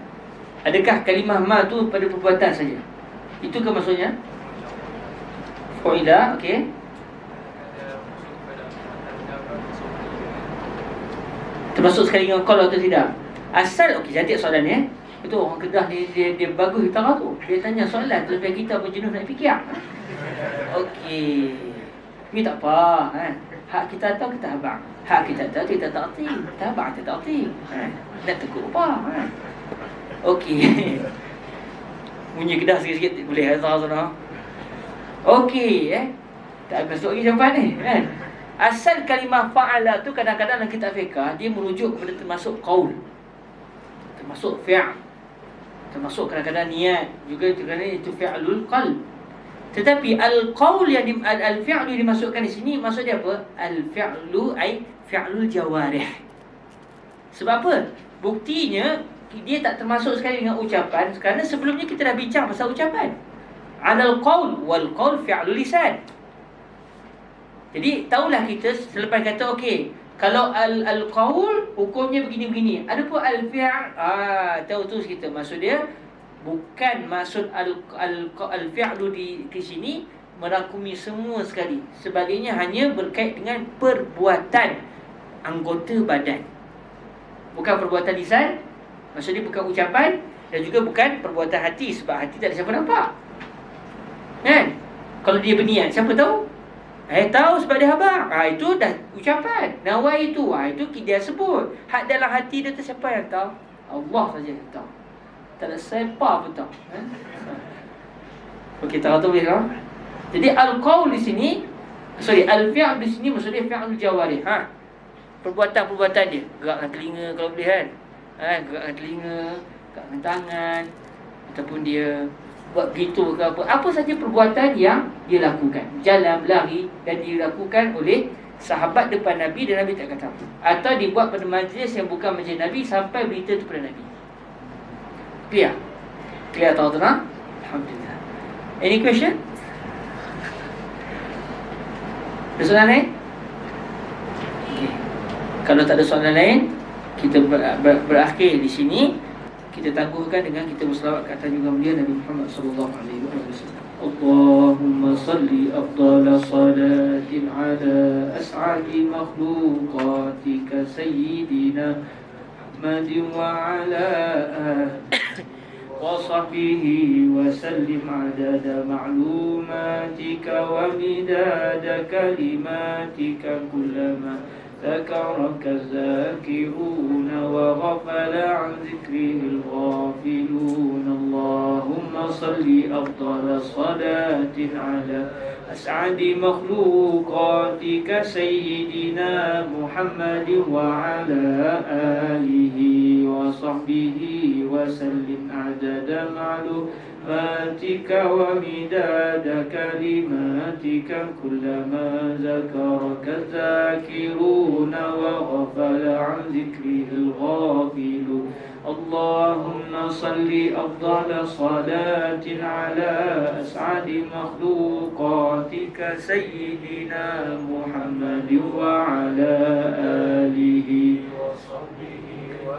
Adakah kalimah ma tu pada perbuatan saja? Itu ke maksudnya? Fu'ila, okey. Termasuk sekali dengan qal atau tidak? Asal, okey, cantik soalan ni Betul, orang Kedah dia bagus utara tu. Dia tanya soalan, terlepas kita berjenuh nak fikir. Okey. Ni tak apa, hak kita tahu kita abang. Hak kita tahu kita tak erti. Kita abang kita tak erti. Nak tekuk apa? Okey. Bunyi Kedah sikit-sikit boleh sana. Okey, tak masuk lagi jawapan ni, Asal kalimah fa'ala tu kadang-kadang dalam kitab fiqh dia merujuk kepada termasuk qaul, termasuk fi'l, termasuk kadang-kadang niat juga, kerana itu fi'lul qalb. Tetapi al-qaul yang al-fi'lu dimasukkan di sini, maksud dia apa? Al-fi'lu ai fi'lul jawarih. Sebab apa? Buktinya dia tak termasuk sekali dengan ucapan, kerana sebelumnya kita dah bincang pasal ucapan. Anal qaul wal qaul fi'lul lisan. Jadi tahulah kita selepas kata okey, kalau al-qaul hukumnya begini-begini. Ada pun al-fi'l, tahu tu kita maksud dia Bukan maksud al-fi'lu di sini merangkumi semua sekali. Sebaliknya hanya berkait dengan perbuatan anggota badan, bukan perbuatan lisan. Maksudnya bukan ucapan dan juga bukan perbuatan hati, sebab hati tak ada siapa nampak. Kan? Kalau dia berniat, siapa tahu? Tahu sebab dia habaq. Itu dah ucapan. Nawai itu, itu dia sebut. Hak dalam hati dia tu siapa yang tahu? Allah saja yang tahu. Tak ada siapa pun tahu. Okey, tahu tu boleh tak? Jadi al-qaul di sini, al-fi'l di sini maksudnya fi'lul jawarih. Perbuatan-perbuatan dia, gerakkan telinga kalau boleh kan. Gerakkan telinga, gerakkan tangan, ataupun dia buat begitu ke apa saja perbuatan yang dia lakukan, jalan, berlari, dan dilakukan oleh sahabat depan Nabi dan Nabi tak kata apa, atau dibuat pada majlis yang bukan majlis Nabi sampai berita itu pada Nabi. Clear? Clear atau tak? Alhamdulillah. Any question? Ada soalan lain? Okay. Kalau tak ada soalan lain, kita berakhir di sini. Kita tangguhkan dengan kita berselawat ke atas junjungan mulia Nabi Muhammad sallallahu alaihi wasallam. Allahumma salli afdala salatin ala as'adi makhluqatika sayyidina Muhammadin wa ala wa sahbihi wa sallim adada ma'lumatika wa midada kalimatika kullama ذكرك الذاكرون وغفل عن ذكره الغافلون اللهم صل أفضل صلاة على أسعد مخلوقاتك سيدنا محمد وعلى آله وصحبه وسلم عدد معلوماتك ومداد كلماتك كلما ذكرك الذاكرون وغفل عن ذكره الغافلون اللهم صل أفضل صلاة على أسعد مخلوقاتك سيدنا محمد وعلى آله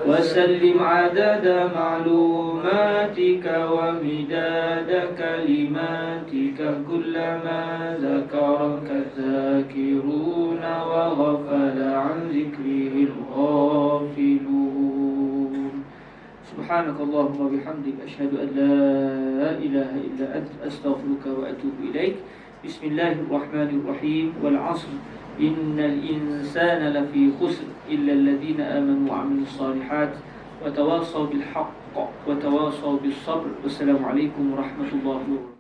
وسلم عدد معلوماتك ومداد كلماتك كلما ذكرك الذاكرون وغفل عن ذكره الغافلون سبحانك اللهم وبحمدك أشهد أن لا إله إلا أنت أستغفرك وأتوب إليك بسم الله الرحمن الرحيم والعصر إن الإنسان لفي خسر إلا الذين آمنوا وعملوا الصالحات وتواصوا بالحق وتواصوا بالصبر والسلام عليكم ورحمة الله وبركاته.